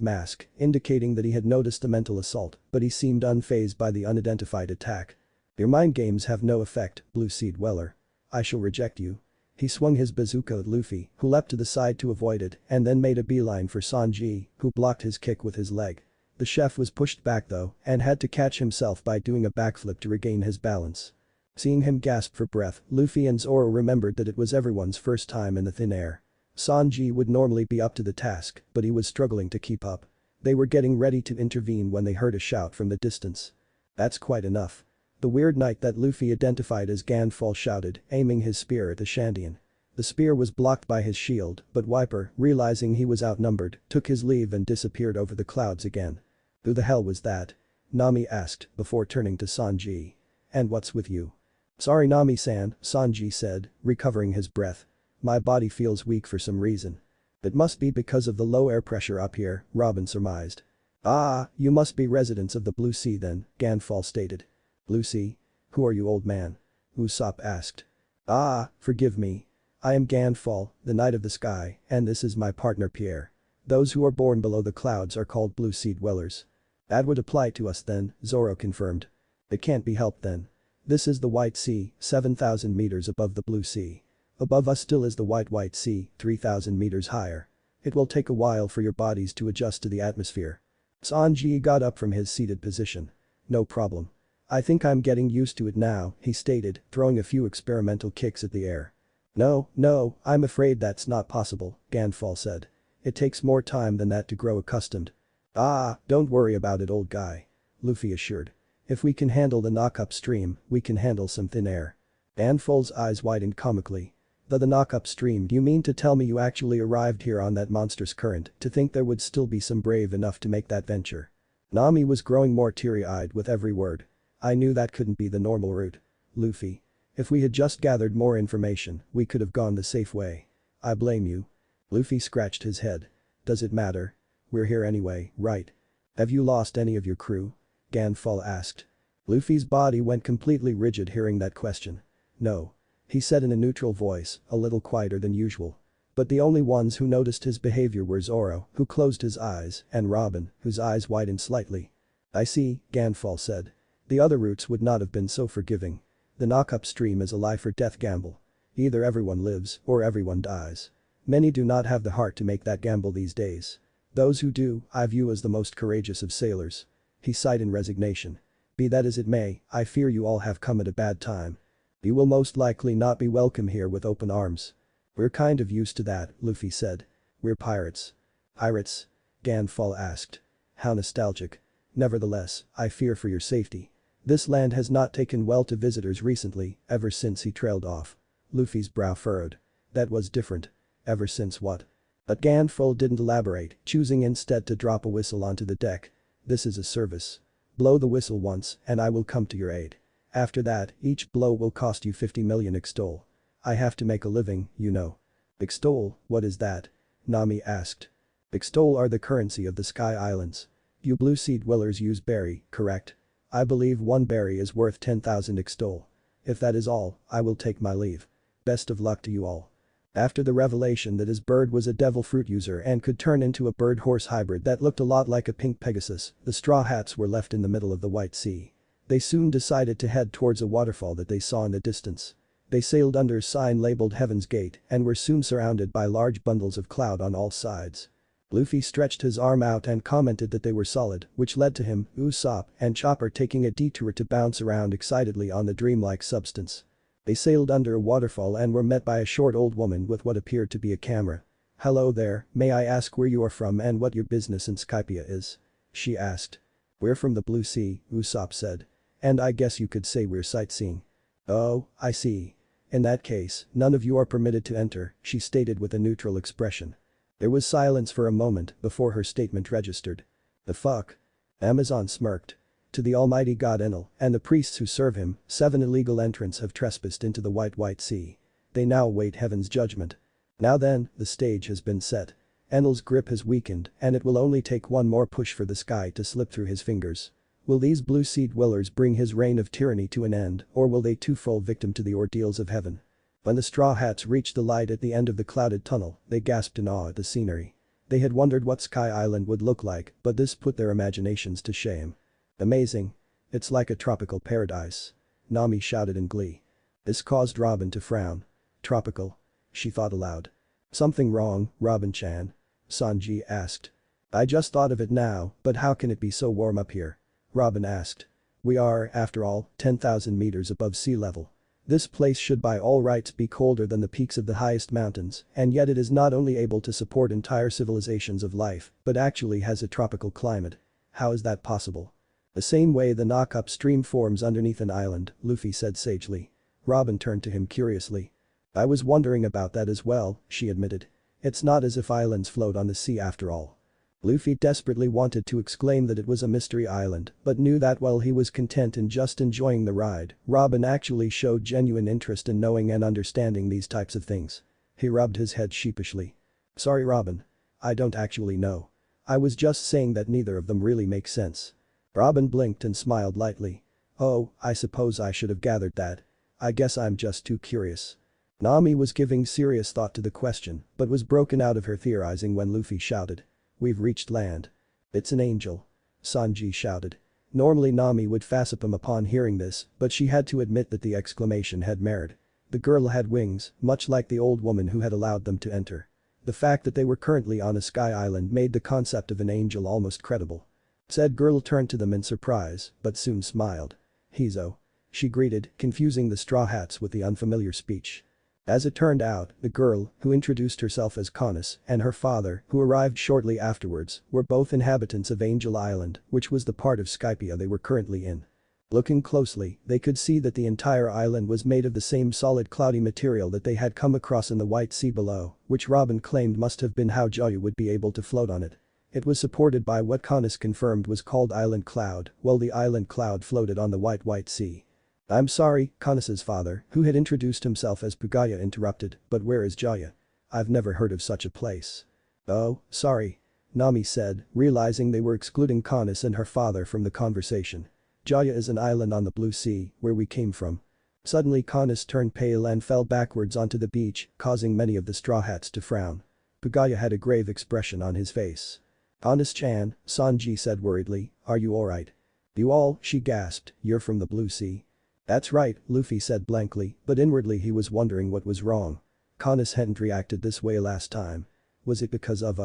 mask, indicating that he had noticed the mental assault, but he seemed unfazed by the unidentified attack. Your mind games have no effect, Blue Sea Dweller. I shall reject you. He swung his bazooka at Luffy, who leapt to the side to avoid it and then made a beeline for Sanji, who blocked his kick with his leg. The chef was pushed back though and had to catch himself by doing a backflip to regain his balance. Seeing him gasp for breath, Luffy and Zoro remembered that it was everyone's first time in the thin air. Sanji would normally be up to the task, but he was struggling to keep up. They were getting ready to intervene when they heard a shout from the distance. That's quite enough. The weird knight that Luffy identified as Ganfall shouted, aiming his spear at the Shandian. The spear was blocked by his shield, but Wiper, realizing he was outnumbered, took his leave and disappeared over the clouds again. Who the hell was that? Nami asked, before turning to Sanji. And what's with you? Sorry Nami-san, Sanji said, recovering his breath. My body feels weak for some reason. It must be because of the low air pressure up here, Robin surmised. Ah, you must be residents of the Blue Sea then, Ganfall stated. Blue Sea? Who are you, old man? Usopp asked. Ah, forgive me. I am Ganfall, the Knight of the Sky, and this is my partner Pierre. Those who are born below the clouds are called Blue Sea Dwellers. That would apply to us then, Zoro confirmed. It can't be helped then. This is the White Sea, 7,000 meters above the Blue Sea. Above us still is the White Sea, 3,000 meters higher. It will take a while for your bodies to adjust to the atmosphere. Sanji got up from his seated position. No problem. I think I'm getting used to it now, he stated, throwing a few experimental kicks at the air. No, I'm afraid that's not possible, Ganfall said. It takes more time than that to grow accustomed. Ah, don't worry about it, old guy. Luffy assured. If we can handle the knockup stream, we can handle some thin air. Ganfall's eyes widened comically. The knockup stream, do you mean to tell me you actually arrived here on that monstrous current to think there would still be some brave enough to make that venture? Nami was growing more teary-eyed with every word. I knew that couldn't be the normal route. Luffy. If we had just gathered more information, we could have gone the safe way. I blame you. Luffy scratched his head. Does it matter? We're here anyway, right? Have you lost any of your crew? Ganfall asked. Luffy's body went completely rigid hearing that question. No. He said in a neutral voice, a little quieter than usual. But the only ones who noticed his behavior were Zoro, who closed his eyes, and Robin, whose eyes widened slightly. I see, Ganfall said. The other routes would not have been so forgiving. The knockup stream is a life-or-death gamble. Either everyone lives or everyone dies. Many do not have the heart to make that gamble these days. Those who do, I view as the most courageous of sailors. He sighed in resignation. Be that as it may, I fear you all have come at a bad time. You will most likely not be welcome here with open arms. We're kind of used to that, Luffy said. We're pirates. Pirates? Ganfall asked. How nostalgic. Nevertheless, I fear for your safety. This land has not taken well to visitors recently, ever since he trailed off. Luffy's brow furrowed. That was different. Ever since what? But Ganful didn't elaborate, choosing instead to drop a whistle onto the deck. This is a service. Blow the whistle once and I will come to your aid. After that, each blow will cost you 50 million extol. I have to make a living, you know. Extol, what is that? Nami asked. Extol are the currency of the Sky Islands. You Blue Sea dwellers use berry, correct? I believe one berry is worth 10,000 extol. If that is all, I will take my leave. Best of luck to you all. After the revelation that his bird was a devil fruit user and could turn into a bird-horse hybrid that looked a lot like a pink Pegasus, the Straw Hats were left in the middle of the White Sea. They soon decided to head towards a waterfall that they saw in the distance. They sailed under a sign labeled Heaven's Gate and were soon surrounded by large bundles of cloud on all sides. Luffy stretched his arm out and commented that they were solid, which led to him, Usopp, and Chopper taking a detour to bounce around excitedly on the dreamlike substance. They sailed under a waterfall and were met by a short old woman with what appeared to be a camera. "Hello there, may I ask where you are from and what your business in Skypia is?" she asked. "We're from the Blue Sea," Usopp said. "And I guess you could say we're sightseeing." "Oh, I see. In that case, none of you are permitted to enter," she stated with a neutral expression. There was silence for a moment before her statement registered. "The fuck?" Amazon smirked. "To the almighty god Enel and the priests who serve him, 7 illegal entrants have trespassed into the White Sea. They now await heaven's judgment. Now then, the stage has been set. Enel's grip has weakened and it will only take one more push for the sky to slip through his fingers. Will these Blue Sea dwellers bring his reign of tyranny to an end or will they too fall victim to the ordeals of heaven?" When the Straw Hats reached the light at the end of the clouded tunnel, they gasped in awe at the scenery. They had wondered what Sky Island would look like, but this put their imaginations to shame. "Amazing. It's like a tropical paradise," Nami shouted in glee. This caused Robin to frown. "Tropical?" she thought aloud. "Something wrong, Robin-chan?" Sanji asked. "I just thought of it now, but how can it be so warm up here?" Robin asked. "We are, after all, 10,000 meters above sea level. This place should by all rights be colder than the peaks of the highest mountains, and yet it is not only able to support entire civilizations of life, but actually has a tropical climate. How is that possible?" "The same way the knockup stream forms underneath an island," Luffy said sagely. Robin turned to him curiously. "I was wondering about that as well," she admitted. "It's not as if islands float on the sea after all." Luffy desperately wanted to exclaim that it was a mystery island, but knew that while he was content in just enjoying the ride, Robin actually showed genuine interest in knowing and understanding these types of things. He rubbed his head sheepishly. "Sorry Robin. I don't actually know. I was just saying that neither of them really make sense." Robin blinked and smiled lightly. "Oh, I suppose I should have gathered that. I guess I'm just too curious." Nami was giving serious thought to the question, but was broken out of her theorizing when Luffy shouted. "We've reached land." "It's an angel," Sanji shouted. Normally Nami would facepalm upon hearing this, but she had to admit that the exclamation had merit. The girl had wings, much like the old woman who had allowed them to enter. The fact that they were currently on a sky island made the concept of an angel almost credible. Said girl turned to them in surprise, but soon smiled. "Hizo," she greeted, confusing the Straw Hats with the unfamiliar speech. As it turned out, the girl, who introduced herself as Canis, and her father, who arrived shortly afterwards, were both inhabitants of Angel Island, which was the part of Skypia they were currently in. Looking closely, they could see that the entire island was made of the same solid cloudy material that they had come across in the White Sea below, which Robin claimed must have been how Joya would be able to float on it. It was supported by what Canis confirmed was called Island Cloud, while the Island Cloud floated on the White Sea. "I'm sorry," Canis's father, who had introduced himself as Pugaya interrupted, "but where is Joya? I've never heard of such a place." "Oh, sorry," Nami said, realizing they were excluding Canis and her father from the conversation. "Joya is an island on the Blue Sea, where we came from." Suddenly Canis turned pale and fell backwards onto the beach, causing many of the Straw Hats to frown. Pugaya had a grave expression on his face. "Canis-chan," Sanji said worriedly, "are you alright?" "You all," she gasped, "you're from the Blue Sea?" "That's right," Luffy said blankly, but inwardly he was wondering what was wrong. Canis hadn't reacted this way last time. Was it because of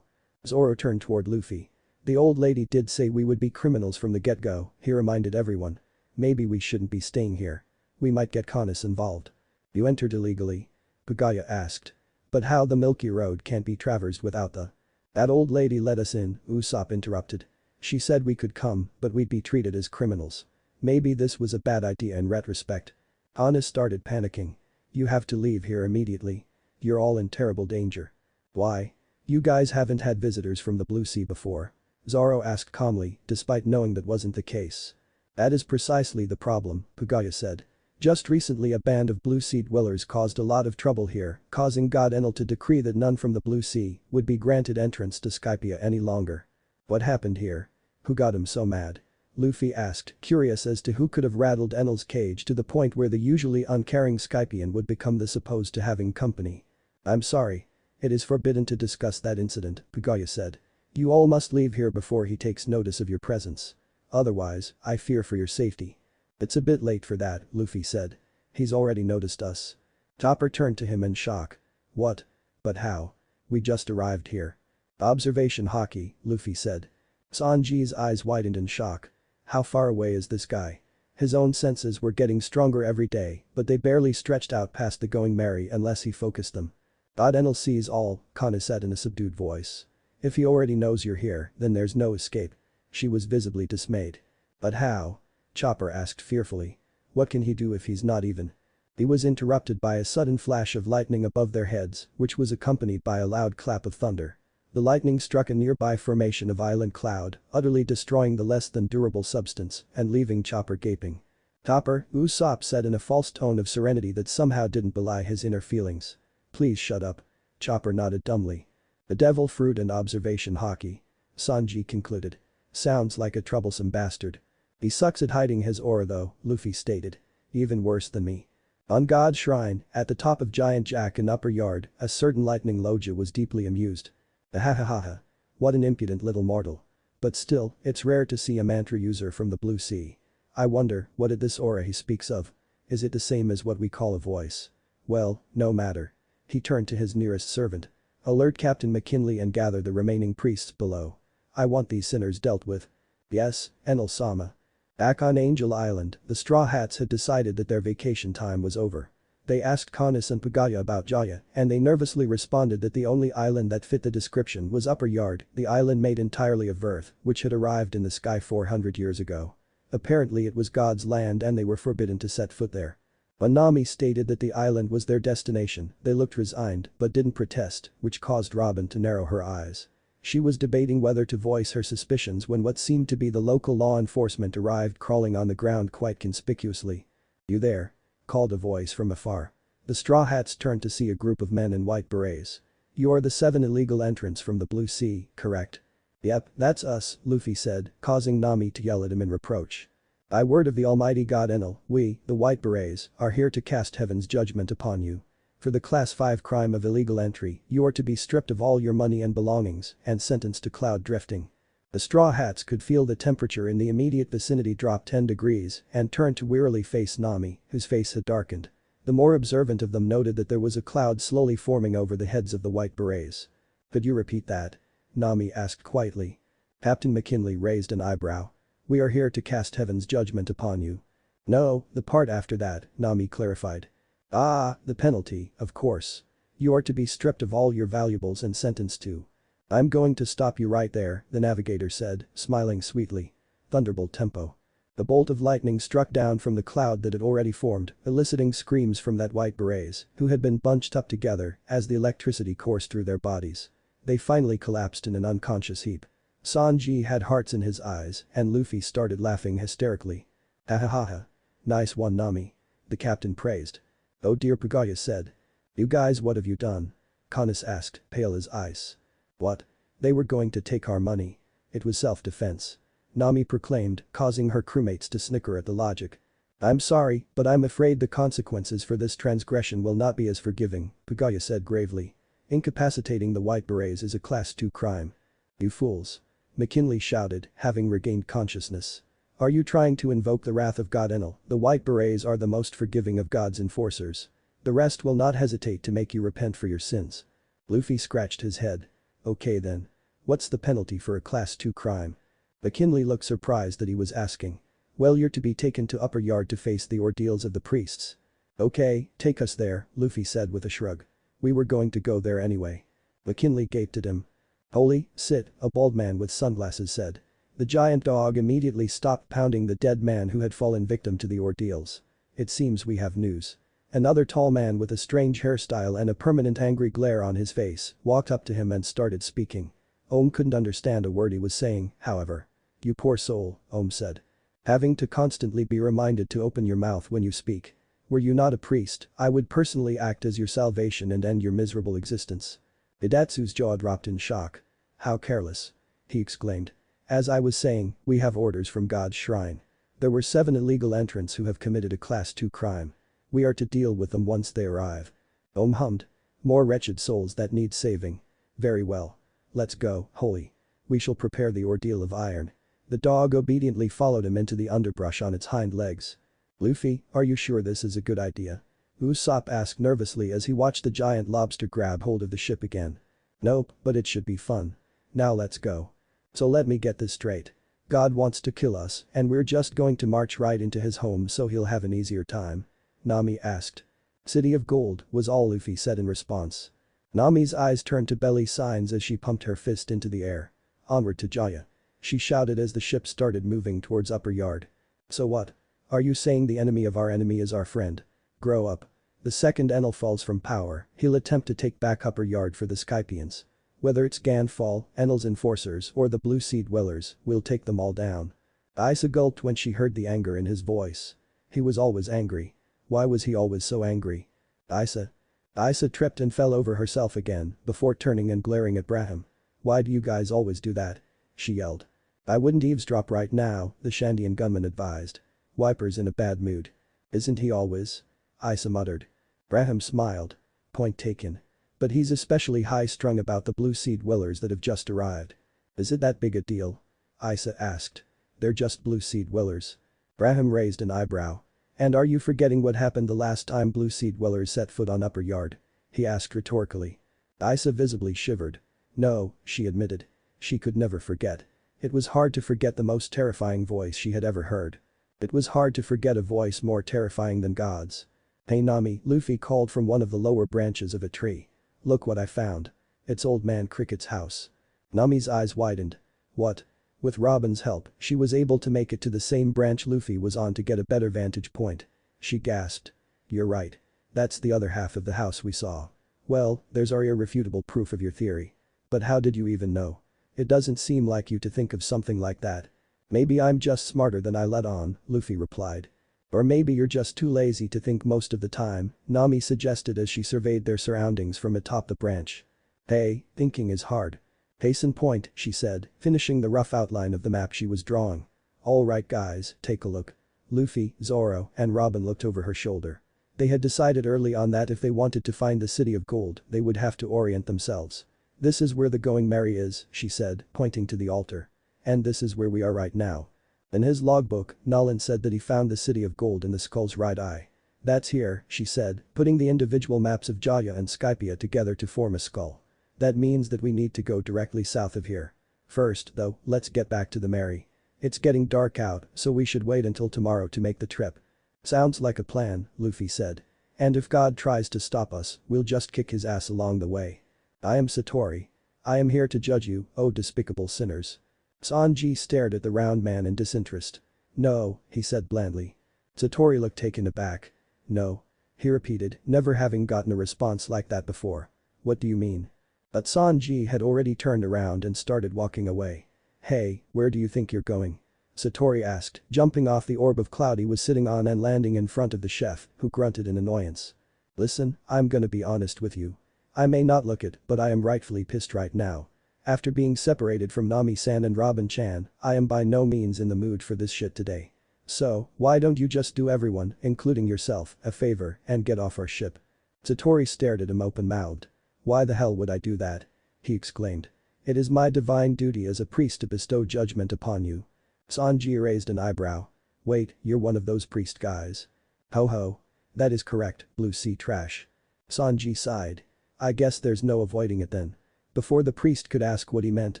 Zoro turned toward Luffy. "The old lady did say we would be criminals from the get-go," he reminded everyone. "Maybe we shouldn't be staying here. We might get Canis involved." "You entered illegally?" Pugaya asked. "But how the Milky Road can't be traversed without the—" "That old lady let us in," Usopp interrupted. "She said we could come, but we'd be treated as criminals. Maybe this was a bad idea in retrospect." Canis started panicking. "You have to leave here immediately. You're all in terrible danger." "Why?" You guys haven't had visitors from the Blue Sea before? Zoro asked calmly, despite knowing that wasn't the case. That is precisely the problem, Pagaya said. Just recently a band of Blue Sea dwellers caused a lot of trouble here, causing God Enel to decree that none from the Blue Sea would be granted entrance to Skypia any longer. What happened here? Who got him so mad? Luffy asked, curious as to who could have rattled Enel's cage to the point where the usually uncaring Skypian would become this opposed to having company. I'm sorry. It is forbidden to discuss that incident, Pagaya said. You all must leave here before he takes notice of your presence. Otherwise, I fear for your safety. It's a bit late for that, Luffy said. He's already noticed us. Chopper turned to him in shock. What? But how? We just arrived here. Observation haki, Luffy said. Sanji's eyes widened in shock. How far away is this guy? His own senses were getting stronger every day, but they barely stretched out past the going merry unless he focused them. God Enel sees all, Kana said in a subdued voice. If he already knows you're here, then there's no escape. She was visibly dismayed. But how? Chopper asked fearfully. What can he do if he's not even? He was interrupted by a sudden flash of lightning above their heads, which was accompanied by a loud clap of thunder. The lightning struck a nearby formation of island cloud, utterly destroying the less than durable substance and leaving Chopper gaping. Chopper, Usopp said in a false tone of serenity that somehow didn't belie his inner feelings. Please shut up. Chopper nodded dumbly. The devil fruit and observation haki. Sanji concluded. Sounds like a troublesome bastard. He sucks at hiding his aura though, Luffy stated. Even worse than me. On God's shrine, at the top of Giant Jack in Upper Yard, a certain lightning Loja was deeply amused. Ahahaha. What an impudent little mortal. But still, it's rare to see a mantra user from the Blue Sea. I wonder, what is this aura he speaks of? Is it the same as what we call a voice? Well, no matter. He turned to his nearest servant. Alert Captain McKinley and gather the remaining priests below. I want these sinners dealt with. Yes, Enel-sama. Back on Angel Island, the Straw Hats had decided that their vacation time was over. They asked Kanis and Pagaya about Jaya, and they nervously responded that the only island that fit the description was Upper Yard, the island made entirely of earth, which had arrived in the sky 400 years ago. Apparently it was God's land and they were forbidden to set foot there. When Nami stated that the island was their destination, they looked resigned but didn't protest, which caused Robin to narrow her eyes. She was debating whether to voice her suspicions when what seemed to be the local law enforcement arrived crawling on the ground quite conspicuously. You there? Called a voice from afar. The Straw Hats turned to see a group of men in white berets. You're the 7 illegal entrants from the Blue Sea, correct? Yep, that's us, Luffy said, causing Nami to yell at him in reproach. By word of the almighty God Enel, we, the White Berets, are here to cast heaven's judgment upon you. For the Class 5 crime of illegal entry, you are to be stripped of all your money and belongings and sentenced to cloud drifting. The Straw Hats could feel the temperature in the immediate vicinity drop 10 degrees and turned to wearily face Nami, whose face had darkened. The more observant of them noted that there was a cloud slowly forming over the heads of the White Berets. Could you repeat that? Nami asked quietly. Captain McKinley raised an eyebrow. We are here to cast heaven's judgment upon you. No, the part after that, Nami clarified. Ah, the penalty, of course. You are to be stripped of all your valuables and sentenced to. I'm going to stop you right there, the navigator said, smiling sweetly. Thunderbolt tempo. A bolt of lightning struck down from the cloud that had already formed, eliciting screams from that White Berets, who had been bunched up together as the electricity coursed through their bodies. They finally collapsed in an unconscious heap. Sanji had hearts in his eyes and Luffy started laughing hysterically. Ha ha ha ha. Nice one Nami. The captain praised. Oh dear Pagaya said. You guys what have you done? Kanis asked, pale as ice. What? They were going to take our money. It was self-defense. Nami proclaimed, causing her crewmates to snicker at the logic. I'm sorry, but I'm afraid the consequences for this transgression will not be as forgiving, Pagaya said gravely. Incapacitating the White Berets is a Class 2 crime. You fools. McKinley shouted, having regained consciousness. Are you trying to invoke the wrath of God Enel? The White Berets are the most forgiving of God's enforcers. The rest will not hesitate to make you repent for your sins. Luffy scratched his head. Okay then. What's the penalty for a Class 2 crime? McKinley looked surprised that he was asking. Well, you're to be taken to Upper Yard to face the ordeals of the priests. Okay, take us there, Luffy said with a shrug. We were going to go there anyway. McKinley gaped at him. Holy, sit, a bald man with sunglasses said. The giant dog immediately stopped pounding the dead man who had fallen victim to the ordeals. It seems we have news. Another tall man with a strange hairstyle and a permanent angry glare on his face walked up to him and started speaking. Ohm couldn't understand a word he was saying, however. "You poor soul," Ohm said. "Having to constantly be reminded to open your mouth when you speak. Were you not a priest, I would personally act as your salvation and end your miserable existence." Hidatsu's jaw dropped in shock. "How careless," he exclaimed. "As I was saying, we have orders from God's shrine. There were 7 illegal entrants who have committed a class 2 crime. We are to deal with them once they arrive." Ohm hummed. "More wretched souls that need saving. Very well. Let's go, Holy. We shall prepare the ordeal of iron." The dog obediently followed him into the underbrush on its hind legs. "Luffy, are you sure this is a good idea?" Usopp asked nervously as he watched the giant lobster grab hold of the ship again. "Nope, but it should be fun. Now let's go." "So let me get this straight. God wants to kill us and we're just going to march right into his home so he'll have an easier time?" Nami asked. "City of Gold," was all Luffy said in response. Nami's eyes turned to belly signs as she pumped her fist into the air. "Onward to Jaya," she shouted as the ship started moving towards Upper Yard. "So what? Are you saying the enemy of our enemy is our friend? Grow up. The second Enel falls from power, he'll attempt to take back Upper Yard for the Skypians. Whether it's Ganfall, Enel's enforcers or the Blue Sea Dwellers, we'll take them all down." Isa gulped when she heard the anger in his voice. He was always angry. Why was he always so angry? "Isa." Isa tripped and fell over herself again before turning and glaring at Brahim. "Why do you guys always do that?" she yelled. "I wouldn't eavesdrop right now," the Shandian gunman advised. "Wiper's in a bad mood." "Isn't he always?" Isa muttered. Brahim smiled. "Point taken. But he's especially high-strung about the Blue Sea Dwellers that have just arrived." "Is it that big a deal?" Isa asked. "They're just Blue Sea Dwellers." Brahim raised an eyebrow. "And are you forgetting what happened the last time Blue Sea Dwellers set foot on Upper Yard?" he asked rhetorically. Isa visibly shivered. "No," she admitted. She could never forget. It was hard to forget the most terrifying voice she had ever heard. It was hard to forget a voice more terrifying than God's. "Hey Nami," Luffy called from one of the lower branches of a tree. "Look what I found. It's Old Man Cricket's house." Nami's eyes widened. "What?" With Robin's help, she was able to make it to the same branch Luffy was on to get a better vantage point. She gasped. "You're right. That's the other half of the house we saw." "Well, there's our irrefutable proof of your theory. But how did you even know? It doesn't seem like you to think of something like that." "Maybe I'm just smarter than I let on," Luffy replied. "Or maybe you're just too lazy to think most of the time," Nami suggested as she surveyed their surroundings from atop the branch. "Hey, thinking is hard." "Hasten point," she said, finishing the rough outline of the map she was drawing. "Alright guys, take a look." Luffy, Zoro, and Robin looked over her shoulder. They had decided early on that if they wanted to find the City of Gold, they would have to orient themselves. "This is where the Going Merry is," she said, pointing to the altar. "And this is where we are right now." In his logbook, Norland said that he found the City of Gold in the skull's right eye. "That's here," she said, putting the individual maps of Jaya and Skypia together to form a skull. "That means that we need to go directly south of here. First, though, let's get back to the Merry. It's getting dark out, so we should wait until tomorrow to make the trip." "Sounds like a plan," Luffy said. "And if God tries to stop us, we'll just kick his ass along the way. I am Satori. I am here to judge you, oh despicable sinners." Sanji stared at the round man in disinterest. "No," he said blandly. Satori looked taken aback. "No," he repeated, never having gotten a response like that before. "What do you mean?" But Sanji had already turned around and started walking away. "Hey, where do you think you're going?" Satori asked, jumping off the orb of cloud he was sitting on and landing in front of the chef, who grunted in annoyance. "Listen, I'm gonna be honest with you. I may not look it, but I am rightfully pissed right now. After being separated from Nami-san and Robin-chan, I am by no means in the mood for this shit today. So, why don't you just do everyone, including yourself, a favor and get off our ship?" Satori stared at him open-mouthed. "Why the hell would I do that?" he exclaimed. "It is my divine duty as a priest to bestow judgment upon you." Sanji raised an eyebrow. "Wait, you're one of those priest guys?" "Ho ho. That is correct, Blue Sea Trash." Sanji sighed. "I guess there's no avoiding it then." Before the priest could ask what he meant,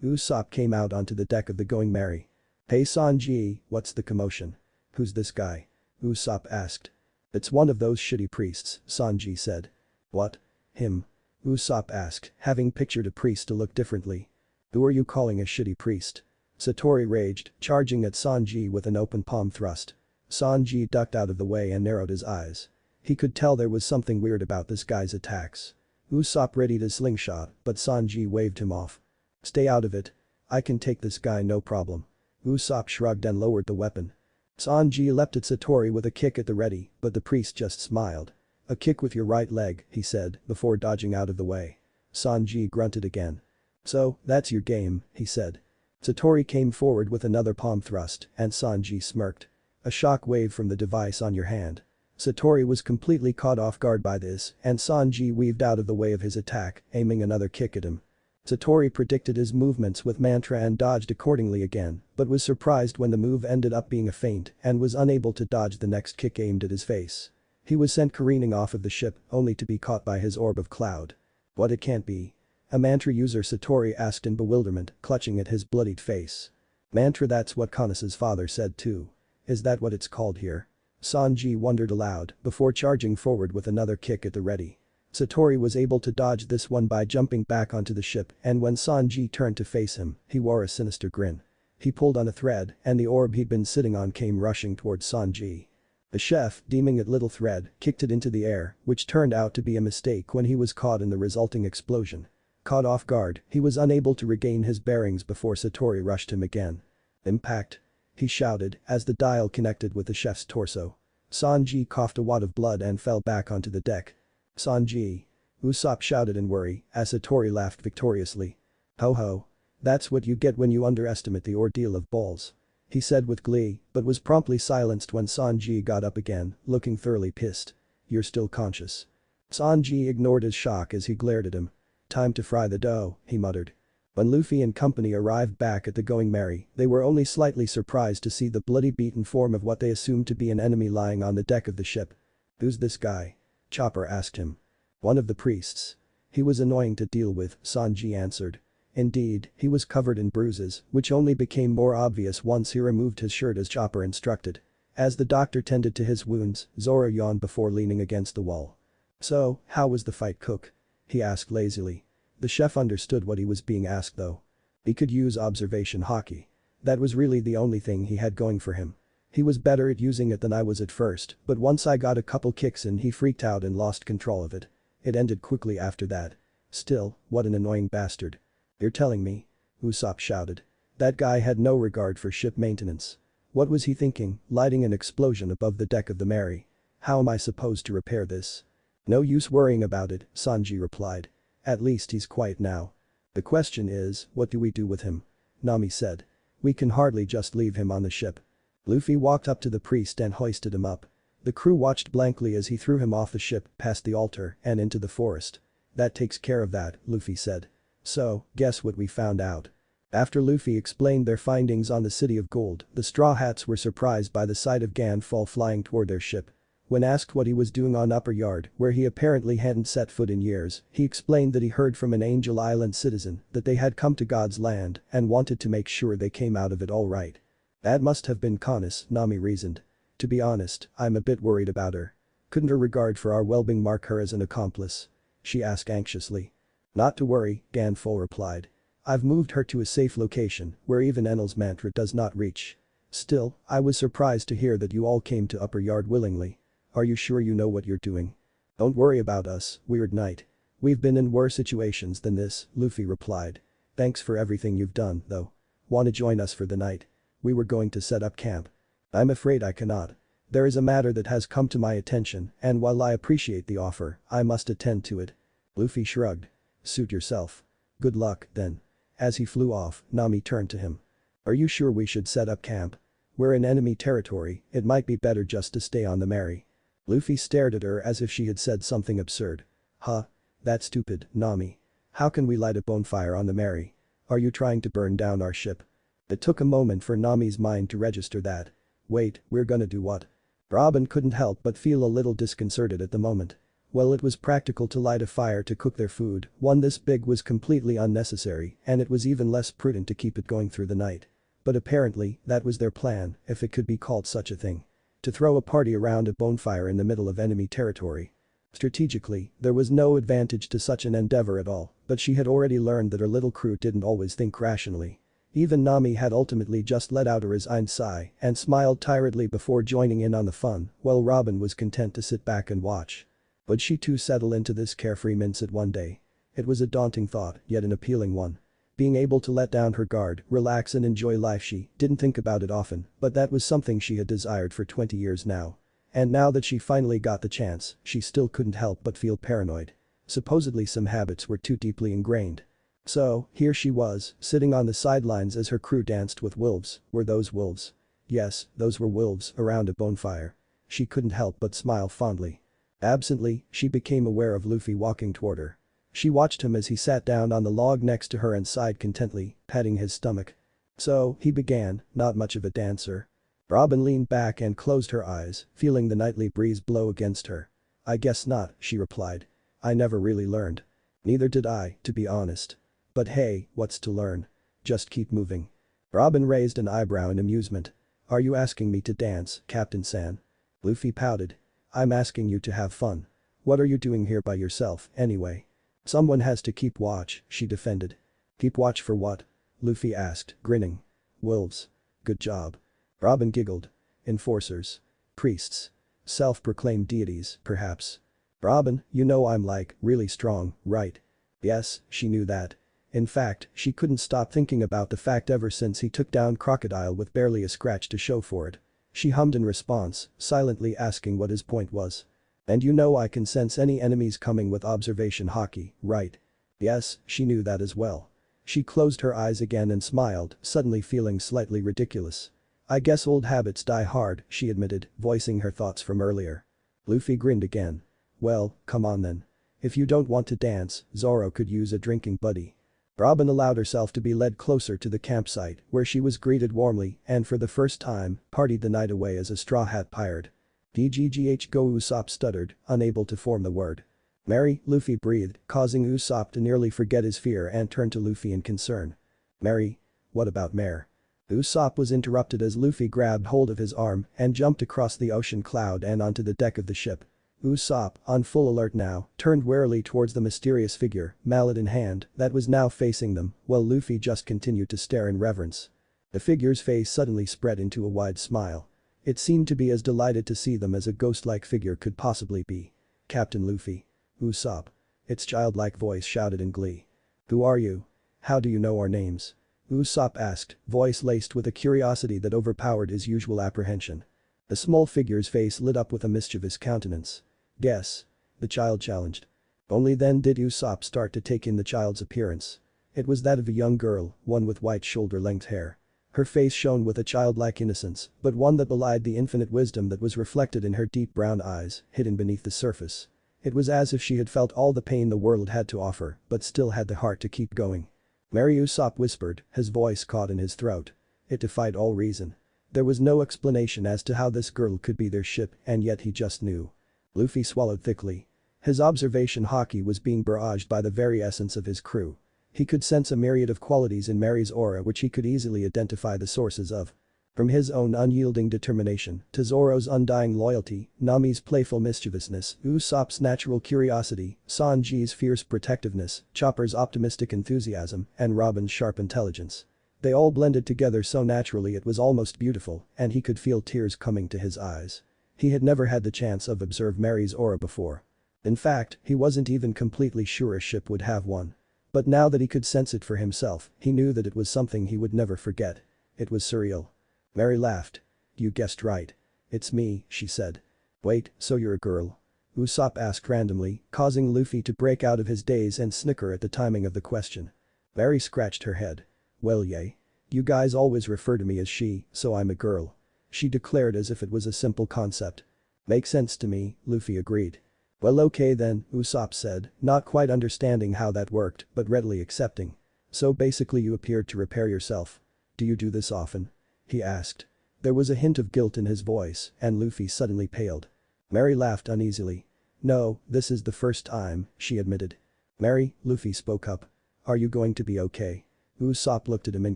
Usopp came out onto the deck of the Going Merry. "Hey Sanji, what's the commotion? Who's this guy?" Usopp asked. "It's one of those shitty priests," Sanji said. "What? Him?" Usopp asked, having pictured a priest to look differently. "Who are you calling a shitty priest?" Satori raged, charging at Sanji with an open palm thrust. Sanji ducked out of the way and narrowed his eyes. He could tell there was something weird about this guy's attacks. Usopp readied his slingshot, but Sanji waved him off. "Stay out of it. I can take this guy no problem." Usopp shrugged and lowered the weapon. Sanji leapt at Satori with a kick at the ready, but the priest just smiled. "A kick with your right leg," he said, before dodging out of the way. Sanji grunted again. "So, that's your game," he said. Satori came forward with another palm thrust, and Sanji smirked. "A shock wave from the device on your hand." Satori was completely caught off guard by this, and Sanji weaved out of the way of his attack, aiming another kick at him. Satori predicted his movements with mantra and dodged accordingly again, but was surprised when the move ended up being a feint and was unable to dodge the next kick aimed at his face. He was sent careening off of the ship, only to be caught by his orb of cloud. "What, it can't be?" a mantra user Satori asked in bewilderment, clutching at his bloodied face. "Mantra, that's what Kanos's father said too. Is that what it's called here?" Sanji wondered aloud, before charging forward with another kick at the ready. Satori was able to dodge this one by jumping back onto the ship, and when Sanji turned to face him, he wore a sinister grin. He pulled on a thread, and the orb he'd been sitting on came rushing towards Sanji. The chef, deeming it little thread, kicked it into the air, which turned out to be a mistake when he was caught in the resulting explosion. Caught off guard, he was unable to regain his bearings before Satori rushed him again. "Impact!" he shouted as the dial connected with the chef's torso. Sanji coughed a wad of blood and fell back onto the deck. "Sanji!" Usopp shouted in worry as Satori laughed victoriously. "Ho ho. That's what you get when you underestimate the ordeal of balls," he said with glee, but was promptly silenced when Sanji got up again, looking thoroughly pissed. "You're still conscious." Sanji ignored his shock as he glared at him. "Time to fry the dough," he muttered. When Luffy and company arrived back at the Going Merry, they were only slightly surprised to see the bloody beaten form of what they assumed to be an enemy lying on the deck of the ship. "Who's this guy?" Chopper asked him. "One of the priests. He was annoying to deal with," Sanji answered. Indeed, he was covered in bruises, which only became more obvious once he removed his shirt as Chopper instructed. As the doctor tended to his wounds, Zoro yawned before leaning against the wall. "So, how was the fight, cook?" he asked lazily. The chef understood what he was being asked though. He could use observation haki. That was really the only thing he had going for him. He was better at using it than I was at first, but once I got a couple kicks in he freaked out and lost control of it. It ended quickly after that. Still, what an annoying bastard. "You're telling me?" Usopp shouted. That guy had no regard for ship maintenance. What was he thinking, lighting an explosion above the deck of the Mary? "How am I supposed to repair this?" "No use worrying about it," Sanji replied. "At least he's quiet now. The question is, what do we do with him?" Nami said. "We can hardly just leave him on the ship." Luffy walked up to the priest and hoisted him up. The crew watched blankly as he threw him off the ship, past the altar, and into the forest. "That takes care of that," Luffy said. "So, guess what we found out?" After Luffy explained their findings on the City of Gold, the Straw Hats were surprised by the sight of Gan fall flying toward their ship. When asked what he was doing on Upper Yard, where he apparently hadn't set foot in years, he explained that he heard from an Angel Island citizen that they had come to God's land and wanted to make sure they came out of it all right. "That must have been Kanos," Nami reasoned. "To be honest, I'm a bit worried about her. Couldn't her regard for our well-being mark her as an accomplice?" she asked anxiously. "Not to worry," Ganfol replied. "I've moved her to a safe location where even Enel's mantra does not reach. Still, I was surprised to hear that you all came to Upper Yard willingly. Are you sure you know what you're doing?" "Don't worry about us, Weird Knight. We've been in worse situations than this," Luffy replied. "Thanks for everything you've done, though. Want to join us for the night? We were going to set up camp." "I'm afraid I cannot. There is a matter that has come to my attention, and while I appreciate the offer, I must attend to it." Luffy shrugged. "Suit yourself. Good luck, then." As he flew off, Nami turned to him. "Are you sure we should set up camp? We're in enemy territory, it might be better just to stay on the Mary." Luffy stared at her as if she had said something absurd. "Huh? That's stupid, Nami. How can we light a bonfire on the Mary? Are you trying to burn down our ship?" It took a moment for Nami's mind to register that. "Wait, we're gonna do what?" Robin couldn't help but feel a little disconcerted at the moment. Well, it was practical to light a fire to cook their food, one this big was completely unnecessary, and it was even less prudent to keep it going through the night. But apparently, that was their plan, if it could be called such a thing. To throw a party around a bonfire in the middle of enemy territory. Strategically, there was no advantage to such an endeavor at all, but she had already learned that her little crew didn't always think rationally. Even Nami had ultimately just let out a resigned sigh and smiled tiredly before joining in on the fun, while Robin was content to sit back and watch. Would she too settle into this carefree mindset one day? It was a daunting thought, yet an appealing one. Being able to let down her guard, relax and enjoy life. She didn't think about it often, but that was something she had desired for 20 years now. And now that she finally got the chance, she still couldn't help but feel paranoid. Supposedly some habits were too deeply ingrained. So, here she was, sitting on the sidelines as her crew danced with wolves. Were those wolves? Yes, those were wolves, around a bonfire. She couldn't help but smile fondly. Absently, she became aware of Luffy walking toward her. She watched him as he sat down on the log next to her and sighed contentedly, patting his stomach. So, he began, not much of a dancer. Robin leaned back and closed her eyes, feeling the nightly breeze blow against her. I guess not, she replied. I never really learned. Neither did I, to be honest. But hey, what's to learn? Just keep moving. Robin raised an eyebrow in amusement. Are you asking me to dance, Captain San? Luffy pouted. I'm asking you to have fun. What are you doing here by yourself, anyway? Someone has to keep watch, she defended. Keep watch for what? Luffy asked, grinning. Wolves. Good job. Robin giggled. Enforcers. Priests. Self-proclaimed deities, perhaps. Robin, you know I'm like, really strong, right? Yes, she knew that. In fact, she couldn't stop thinking about the fact ever since he took down Crocodile with barely a scratch to show for it. She hummed in response, silently asking what his point was. And you know I can sense any enemies coming with observation haki, right? Yes, she knew that as well. She closed her eyes again and smiled, suddenly feeling slightly ridiculous. I guess old habits die hard, she admitted, voicing her thoughts from earlier. Luffy grinned again. Well, come on then. If you don't want to dance, Zoro could use a drinking buddy. Robin allowed herself to be led closer to the campsite, where she was greeted warmly and for the first time, partied the night away as a Straw Hat Pirate. DGGH Go Usopp stuttered, unable to form the word. Mary, Luffy breathed, causing Usopp to nearly forget his fear and turn to Luffy in concern. Mary? What about Mare? Usopp was interrupted as Luffy grabbed hold of his arm and jumped across the ocean cloud and onto the deck of the ship. Usopp, on full alert now, turned warily towards the mysterious figure, mallet in hand, that was now facing them, while Luffy just continued to stare in reverence. The figure's face suddenly spread into a wide smile. It seemed to be as delighted to see them as a ghost-like figure could possibly be. Captain Luffy. Usopp. Its childlike voice shouted in glee. Who are you? How do you know our names? Usopp asked, voice laced with a curiosity that overpowered his usual apprehension. The small figure's face lit up with a mischievous countenance. Guess. The child challenged. Only then did Usopp start to take in the child's appearance. It was that of a young girl, one with white shoulder-length hair. Her face shone with a childlike innocence, but one that belied the infinite wisdom that was reflected in her deep brown eyes, hidden beneath the surface. It was as if she had felt all the pain the world had to offer, but still had the heart to keep going. Mary, Usopp whispered, his voice caught in his throat. It defied all reason. There was no explanation as to how this girl could be their ship, and yet he just knew. Luffy swallowed thickly. His observation haki was being barraged by the very essence of his crew. He could sense a myriad of qualities in Mary's aura which he could easily identify the sources of. From his own unyielding determination to Zoro's undying loyalty, Nami's playful mischievousness, Usopp's natural curiosity, Sanji's fierce protectiveness, Chopper's optimistic enthusiasm, and Robin's sharp intelligence. They all blended together so naturally it was almost beautiful, and he could feel tears coming to his eyes. He had never had the chance of observe Mary's aura before. In fact, he wasn't even completely sure a ship would have one. But now that he could sense it for himself, he knew that it was something he would never forget. It was surreal. Mary laughed. You guessed right. It's me, she said. Wait, so you're a girl? Usopp asked randomly, causing Luffy to break out of his daze and snicker at the timing of the question. Mary scratched her head. Well yay. You guys always refer to me as she, so I'm a girl. She declared as if it was a simple concept. Makes sense to me, Luffy agreed. Well okay then, Usopp said, not quite understanding how that worked, but readily accepting. So basically you appeared to repair yourself. Do you do this often? He asked. There was a hint of guilt in his voice, and Luffy suddenly paled. Mary laughed uneasily. No, this is the first time, she admitted. Mary, Luffy spoke up. Are you going to be okay? Usopp looked at him in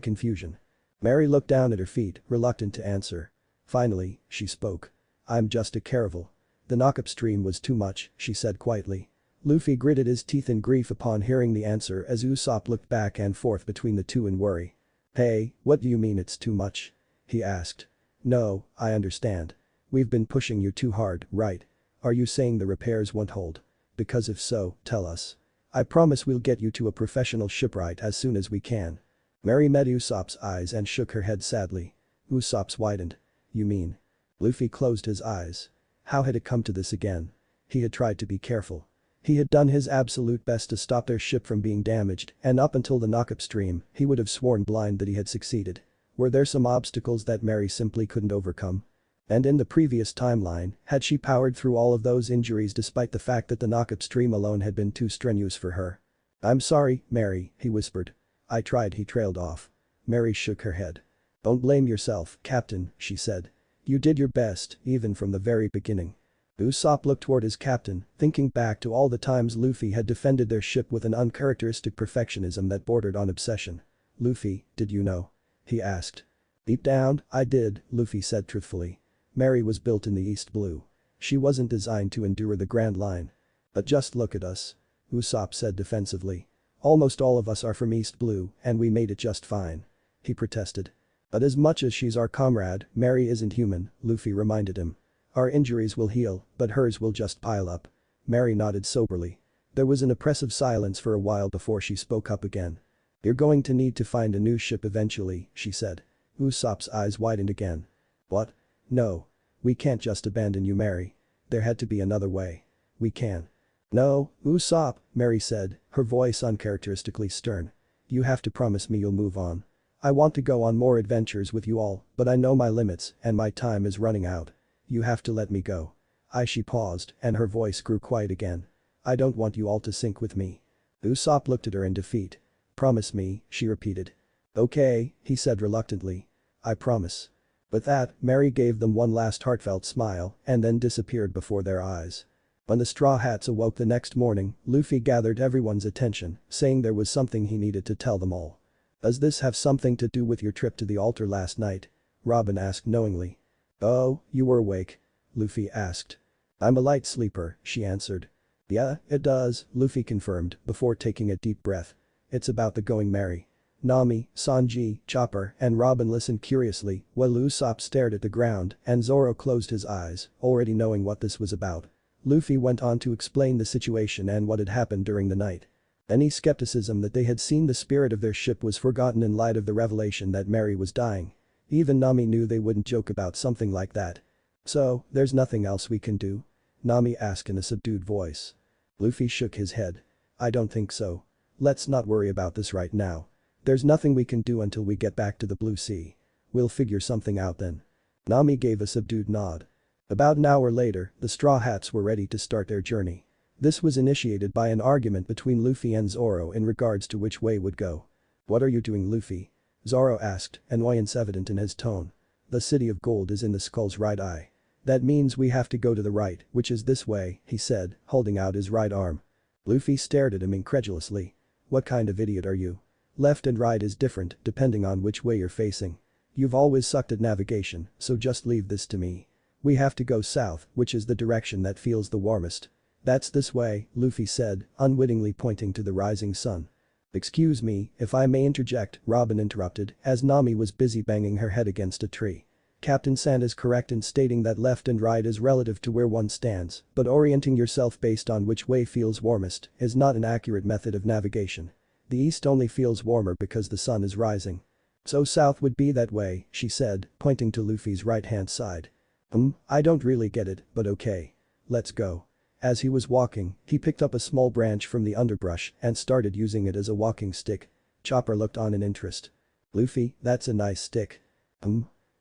confusion. Mary looked down at her feet, reluctant to answer. Finally, she spoke. I'm just a caravel. The knockup stream was too much, she said quietly. Luffy gritted his teeth in grief upon hearing the answer as Usopp looked back and forth between the two in worry. Hey, what do you mean it's too much? He asked. No, I understand. We've been pushing you too hard, right? Are you saying the repairs won't hold? Because if so, tell us. I promise we'll get you to a professional shipwright as soon as we can. Mary met Usopp's eyes and shook her head sadly. Usopp's widened. You mean? Luffy closed his eyes. How had it come to this again? He had tried to be careful. He had done his absolute best to stop their ship from being damaged, and up until the knockup stream, he would have sworn blind that he had succeeded. Were there some obstacles that Mary simply couldn't overcome? And in the previous timeline, had she powered through all of those injuries despite the fact that the knockup stream alone had been too strenuous for her? I'm sorry, Mary, he whispered. I tried, he trailed off. Mary shook her head. Don't blame yourself, Captain, she said. You did your best, even from the very beginning. Usopp looked toward his captain, thinking back to all the times Luffy had defended their ship with an uncharacteristic perfectionism that bordered on obsession. Luffy, did you know? He asked. Deep down, I did, Luffy said truthfully. Mary was built in the East Blue. She wasn't designed to endure the Grand Line. But just look at us. Usopp said defensively. Almost all of us are from East Blue, and we made it just fine. He protested. But as much as she's our comrade, Mary isn't human, Luffy reminded him. Our injuries will heal, but hers will just pile up. Mary nodded soberly. There was an oppressive silence for a while before she spoke up again. You're going to need to find a new ship eventually, she said. Usopp's eyes widened again. What? No. We can't just abandon you, Mary. There had to be another way. We can. No, Usopp, Mary said, her voice uncharacteristically stern. You have to promise me you'll move on. I want to go on more adventures with you all, but I know my limits and my time is running out. You have to let me go. She paused and her voice grew quiet again. I don't want you all to sink with me. Usopp looked at her in defeat. Promise me, she repeated. Okay, he said reluctantly. I promise. With that, Mary gave them one last heartfelt smile and then disappeared before their eyes. When the Straw Hats awoke the next morning, Luffy gathered everyone's attention, saying there was something he needed to tell them all. Does this have something to do with your trip to the altar last night? Robin asked knowingly. Oh, you were awake? Luffy asked. I'm a light sleeper, she answered. Yeah, it does, Luffy confirmed before taking a deep breath. It's about the Going Merry. Nami, Sanji, Chopper, and Robin listened curiously while Usopp stared at the ground and Zoro closed his eyes, already knowing what this was about. Luffy went on to explain the situation and what had happened during the night. Any skepticism that they had seen the spirit of their ship was forgotten in light of the revelation that Mary was dying. Even Nami knew they wouldn't joke about something like that. So, there's nothing else we can do? Nami asked in a subdued voice. Luffy shook his head. I don't think so. Let's not worry about this right now. There's nothing we can do until we get back to the Blue Sea. We'll figure something out then. Nami gave a subdued nod. About an hour later, the Straw Hats were ready to start their journey. This was initiated by an argument between Luffy and Zoro in regards to which way would go. What are you doing, Luffy? Zoro asked, annoyance evident in his tone. The city of gold is in the skull's right eye. That means we have to go to the right, which is this way, he said, holding out his right arm. Luffy stared at him incredulously. What kind of idiot are you? Left and right is different depending on which way you're facing. You've always sucked at navigation, so just leave this to me. We have to go south, which is the direction that feels the warmest. That's this way, Luffy said, unwittingly pointing to the rising sun. Excuse me, if I may interject, Robin interrupted, as Nami was busy banging her head against a tree. Captain Sand is correct in stating that left and right is relative to where one stands, but orienting yourself based on which way feels warmest is not an accurate method of navigation. The east only feels warmer because the sun is rising. So south would be that way, she said, pointing to Luffy's right-hand side. I don't really get it, but okay. Let's go. As he was walking, he picked up a small branch from the underbrush and started using it as a walking stick. Chopper looked on in interest. Luffy, that's a nice stick.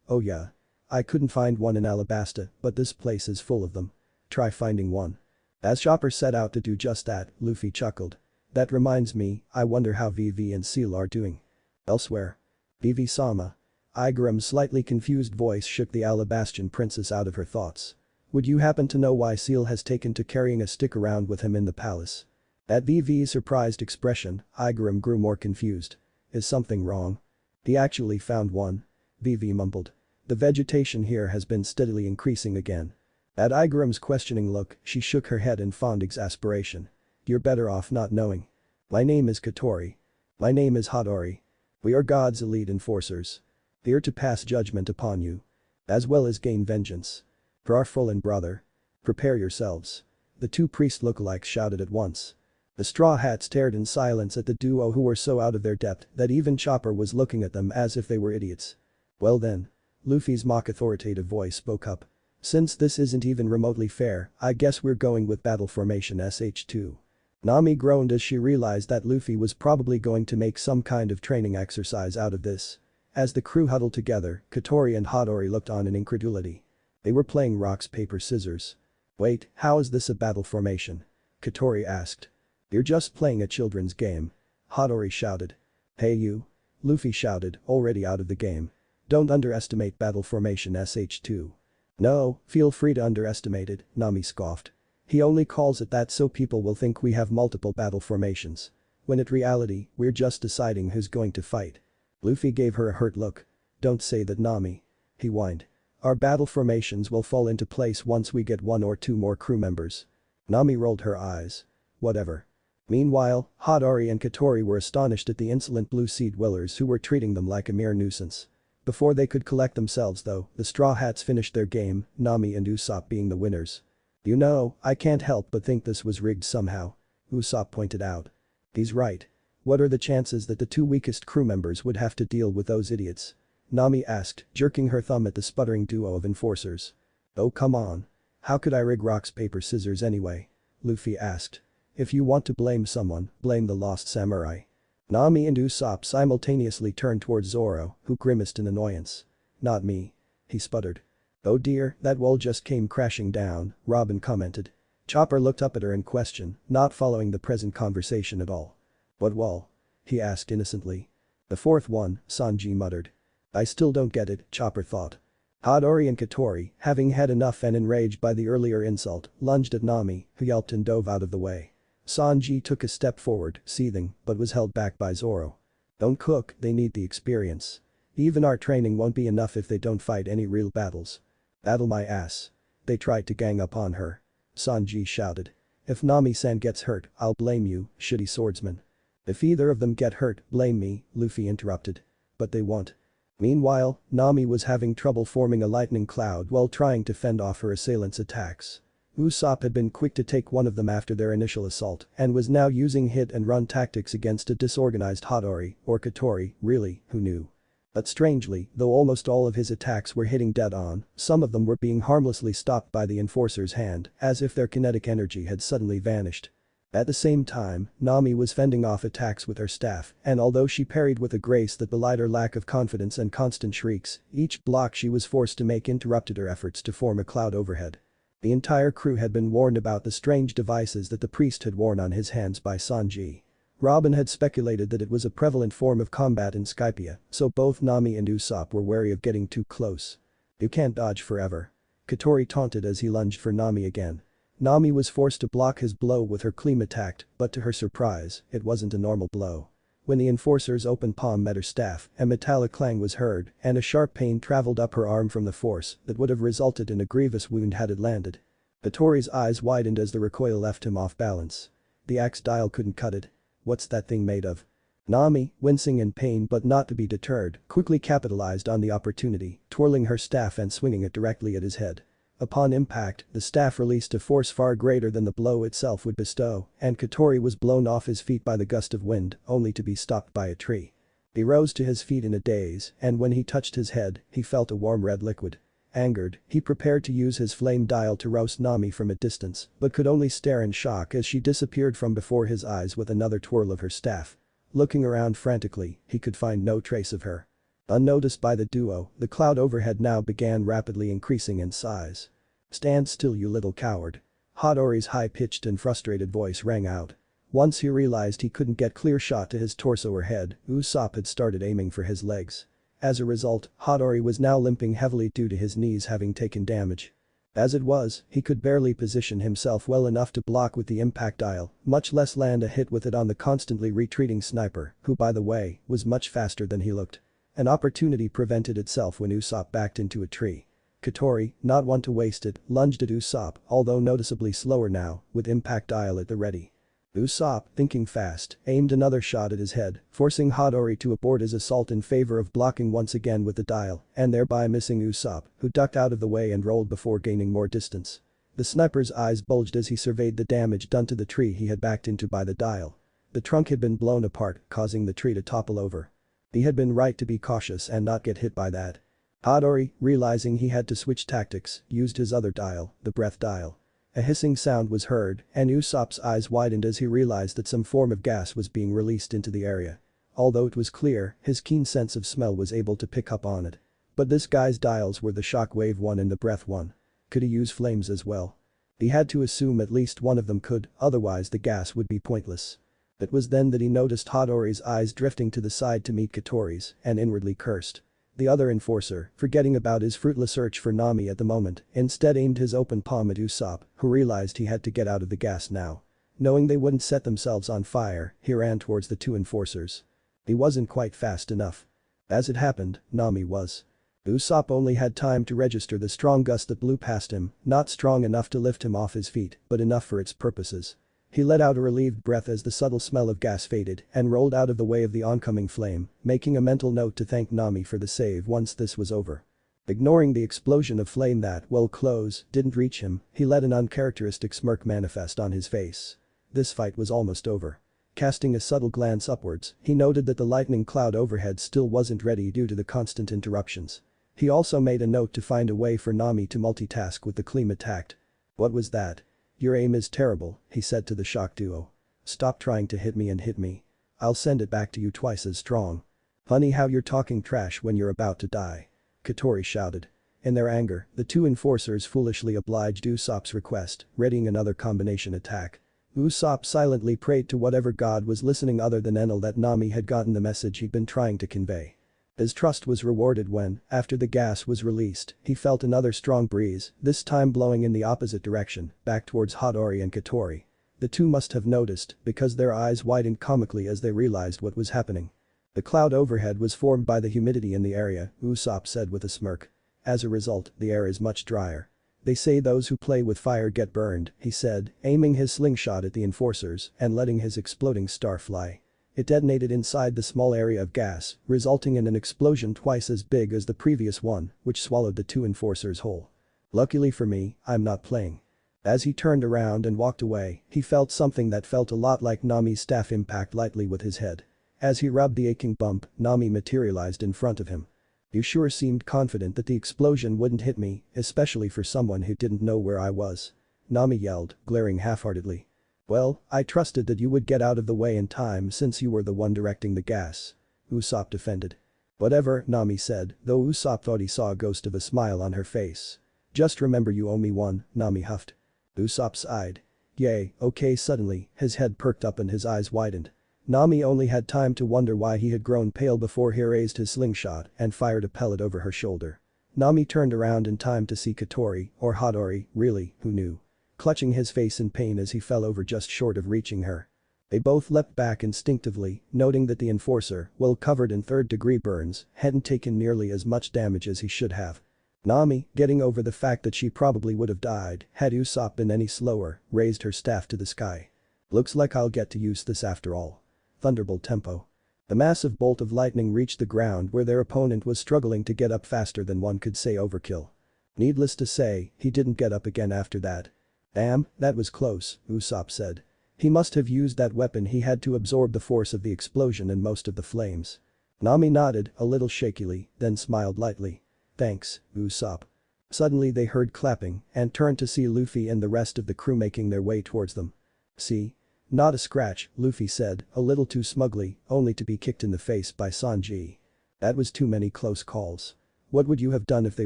Oh yeah. I couldn't find one in Alabasta, but this place is full of them. Try finding one. As Chopper set out to do just that, Luffy chuckled. That reminds me, I wonder how Vivi and Seal are doing. Elsewhere. Vivi-sama. Igaram's slightly confused voice shook the Alabastian princess out of her thoughts. Would you happen to know why Seal has taken to carrying a stick around with him in the palace? At Vivi's surprised expression, Igaram grew more confused. Is something wrong? He actually found one. Vivi mumbled. The vegetation here has been steadily increasing again. At Igaram's questioning look, she shook her head in fond exasperation. You're better off not knowing. My name is Katori. My name is Hattori. We are God's elite enforcers. Here to pass judgment upon you. As well as gain vengeance. For our fallen brother. Prepare yourselves. The two priest lookalikes shouted at once. The Straw Hats stared in silence at the duo who were so out of their depth that even Chopper was looking at them as if they were idiots. Well then. Luffy's mock authoritative voice spoke up. Since this isn't even remotely fair, I guess we're going with battle formation SH2. Nami groaned as she realized that Luffy was probably going to make some kind of training exercise out of this. As the crew huddled together, Katori and Hattori looked on in incredulity. They were playing rocks paper scissors. Wait, how is this a battle formation? Katori asked. You're just playing a children's game. Hattori shouted. Hey you. Luffy shouted, already out of the game. Don't underestimate battle formation SH2. No, feel free to underestimate it, Nami scoffed. He only calls it that so people will think we have multiple battle formations. When in reality, we're just deciding who's going to fight. Luffy gave her a hurt look. Don't say that, Nami. He whined. Our battle formations will fall into place once we get one or two more crew members. Nami rolled her eyes. Whatever. Meanwhile, Hattori and Katori were astonished at the insolent blue sea dwellers who were treating them like a mere nuisance. Before they could collect themselves though, the Straw Hats finished their game, Nami and Usopp being the winners. You know, I can't help but think this was rigged somehow. Usopp pointed out. He's right. What are the chances that the two weakest crew members would have to deal with those idiots? Nami asked, jerking her thumb at the sputtering duo of enforcers. Oh come on. How could I rig rocks paper scissors anyway? Luffy asked. If you want to blame someone, blame the lost samurai. Nami and Usopp simultaneously turned towards Zoro, who grimaced in annoyance. Not me. He sputtered. Oh dear, that wall just came crashing down, Robin commented. Chopper looked up at her in question, not following the present conversation at all. What wall? He asked innocently. The fourth one, Sanji muttered. I still don't get it, Chopper thought. Hattori and Katori, having had enough and enraged by the earlier insult, lunged at Nami, who yelped and dove out of the way. Sanji took a step forward, seething, but was held back by Zoro. Don't cook, they need the experience. Even our training won't be enough if they don't fight any real battles. Battle my ass. They tried to gang up on her. Sanji shouted. If Nami-san gets hurt, I'll blame you, shitty swordsman. If either of them get hurt, blame me, Luffy interrupted. But they won't. Meanwhile, Nami was having trouble forming a lightning cloud while trying to fend off her assailants' attacks. Usopp had been quick to take one of them after their initial assault and was now using hit-and-run tactics against a disorganized Hattori, or Katori, really, who knew. But strangely, though almost all of his attacks were hitting dead on, some of them were being harmlessly stopped by the enforcer's hand, as if their kinetic energy had suddenly vanished. At the same time, Nami was fending off attacks with her staff, and although she parried with a grace that belied her lack of confidence and constant shrieks, each block she was forced to make interrupted her efforts to form a cloud overhead. The entire crew had been warned about the strange devices that the priest had worn on his hands by Sanji. Robin had speculated that it was a prevalent form of combat in Skypia, so both Nami and Usopp were wary of getting too close. You can't dodge forever. Katori taunted as he lunged for Nami again. Nami was forced to block his blow with her clean attack, but to her surprise, it wasn't a normal blow. When the enforcer's open palm met her staff, a metallic clang was heard, and a sharp pain traveled up her arm from the force that would have resulted in a grievous wound had it landed. Katori's eyes widened as the recoil left him off balance. The axe dial couldn't cut it. What's that thing made of? Nami, wincing in pain but not to be deterred, quickly capitalized on the opportunity, twirling her staff and swinging it directly at his head. Upon impact, the staff released a force far greater than the blow itself would bestow, and Katori was blown off his feet by the gust of wind, only to be stopped by a tree. He rose to his feet in a daze, and when he touched his head, he felt a warm red liquid. Angered, he prepared to use his flame dial to roast Nami from a distance, but could only stare in shock as she disappeared from before his eyes with another twirl of her staff. Looking around frantically, he could find no trace of her. Unnoticed by the duo, the cloud overhead now began rapidly increasing in size. Stand still, you little coward. Hattori's high-pitched and frustrated voice rang out. Once he realized he couldn't get clear shot to his torso or head, Usopp had started aiming for his legs. As a result, Hattori was now limping heavily due to his knees having taken damage. As it was, he could barely position himself well enough to block with the impact dial, much less land a hit with it on the constantly retreating sniper, who by the way, was much faster than he looked. An opportunity presented itself when Usopp backed into a tree. Katori, not one to waste it, lunged at Usopp, although noticeably slower now, with impact dial at the ready. Usopp, thinking fast, aimed another shot at his head, forcing Hattori to abort his assault in favor of blocking once again with the dial, and thereby missing Usopp, who ducked out of the way and rolled before gaining more distance. The sniper's eyes bulged as he surveyed the damage done to the tree he had backed into by the dial. The trunk had been blown apart, causing the tree to topple over. He had been right to be cautious and not get hit by that. Hattori, realizing he had to switch tactics, used his other dial, the breath dial. A hissing sound was heard, and Usopp's eyes widened as he realized that some form of gas was being released into the area. Although it was clear, his keen sense of smell was able to pick up on it. But this guy's dials were the shockwave one and the breath one. Could he use flames as well? He had to assume at least one of them could, otherwise the gas would be pointless. It was then that he noticed Hattori's eyes drifting to the side to meet Katori's, and inwardly cursed. The other enforcer, forgetting about his fruitless search for Nami at the moment, instead aimed his open palm at Usopp, who realized he had to get out of the gas now. Knowing they wouldn't set themselves on fire, he ran towards the two enforcers. He wasn't quite fast enough. As it happened, Nami was. Usopp only had time to register the strong gust that blew past him, not strong enough to lift him off his feet, but enough for its purposes. He let out a relieved breath as the subtle smell of gas faded and rolled out of the way of the oncoming flame, making a mental note to thank Nami for the save once this was over. Ignoring the explosion of flame that, while close, didn't reach him, he let an uncharacteristic smirk manifest on his face. This fight was almost over. Casting a subtle glance upwards, he noted that the lightning cloud overhead still wasn't ready due to the constant interruptions. He also made a note to find a way for Nami to multitask with the Kleem attacked. What was that? Your aim is terrible, he said to the shock duo. Stop trying to hit me and hit me. I'll send it back to you twice as strong. Funny how you're talking trash when you're about to die. Katori shouted. In their anger, the two enforcers foolishly obliged Usopp's request, readying another combination attack. Usopp silently prayed to whatever god was listening other than Enel that Nami had gotten the message he'd been trying to convey. His trust was rewarded when, after the gas was released, he felt another strong breeze, this time blowing in the opposite direction, back towards Hattori and Katori. The two must have noticed, because their eyes widened comically as they realized what was happening. The cloud overhead was formed by the humidity in the area, Usopp said with a smirk. As a result, the air is much drier. They say those who play with fire get burned, he said, aiming his slingshot at the enforcers and letting his exploding star fly. It detonated inside the small area of gas, resulting in an explosion twice as big as the previous one, which swallowed the two enforcers whole. Luckily for me, I'm not playing. As he turned around and walked away, he felt something that felt a lot like Nami's staff impact lightly with his head. As he rubbed the aching bump, Nami materialized in front of him. You sure seemed confident that the explosion wouldn't hit me, especially for someone who didn't know where I was. Nami yelled, glaring half-heartedly. Well, I trusted that you would get out of the way in time since you were the one directing the gas. Usopp defended. Whatever, Nami said, though Usopp thought he saw a ghost of a smile on her face. Just remember you owe me one, Nami huffed. Usopp sighed. Yay, okay. Suddenly, his head perked up and his eyes widened. Nami only had time to wonder why he had grown pale before he raised his slingshot and fired a pellet over her shoulder. Nami turned around in time to see Katori, or Hattori, really, who knew. Clutching his face in pain as he fell over just short of reaching her. They both leapt back instinctively, noting that the enforcer, well covered in third-degree burns, hadn't taken nearly as much damage as he should have. Nami, getting over the fact that she probably would have died had Usopp been any slower, raised her staff to the sky. Looks like I'll get to use this after all. Thunderbolt tempo. The massive bolt of lightning reached the ground where their opponent was struggling to get up faster than one could say overkill. Needless to say, he didn't get up again after that. Damn, that was close, Usopp said. He must have used that weapon. He had to absorb the force of the explosion and most of the flames. Nami nodded, a little shakily, then smiled lightly. Thanks, Usopp. Suddenly they heard clapping and turned to see Luffy and the rest of the crew making their way towards them. See? Not a scratch, Luffy said, a little too smugly, only to be kicked in the face by Sanji. That was too many close calls. What would you have done if they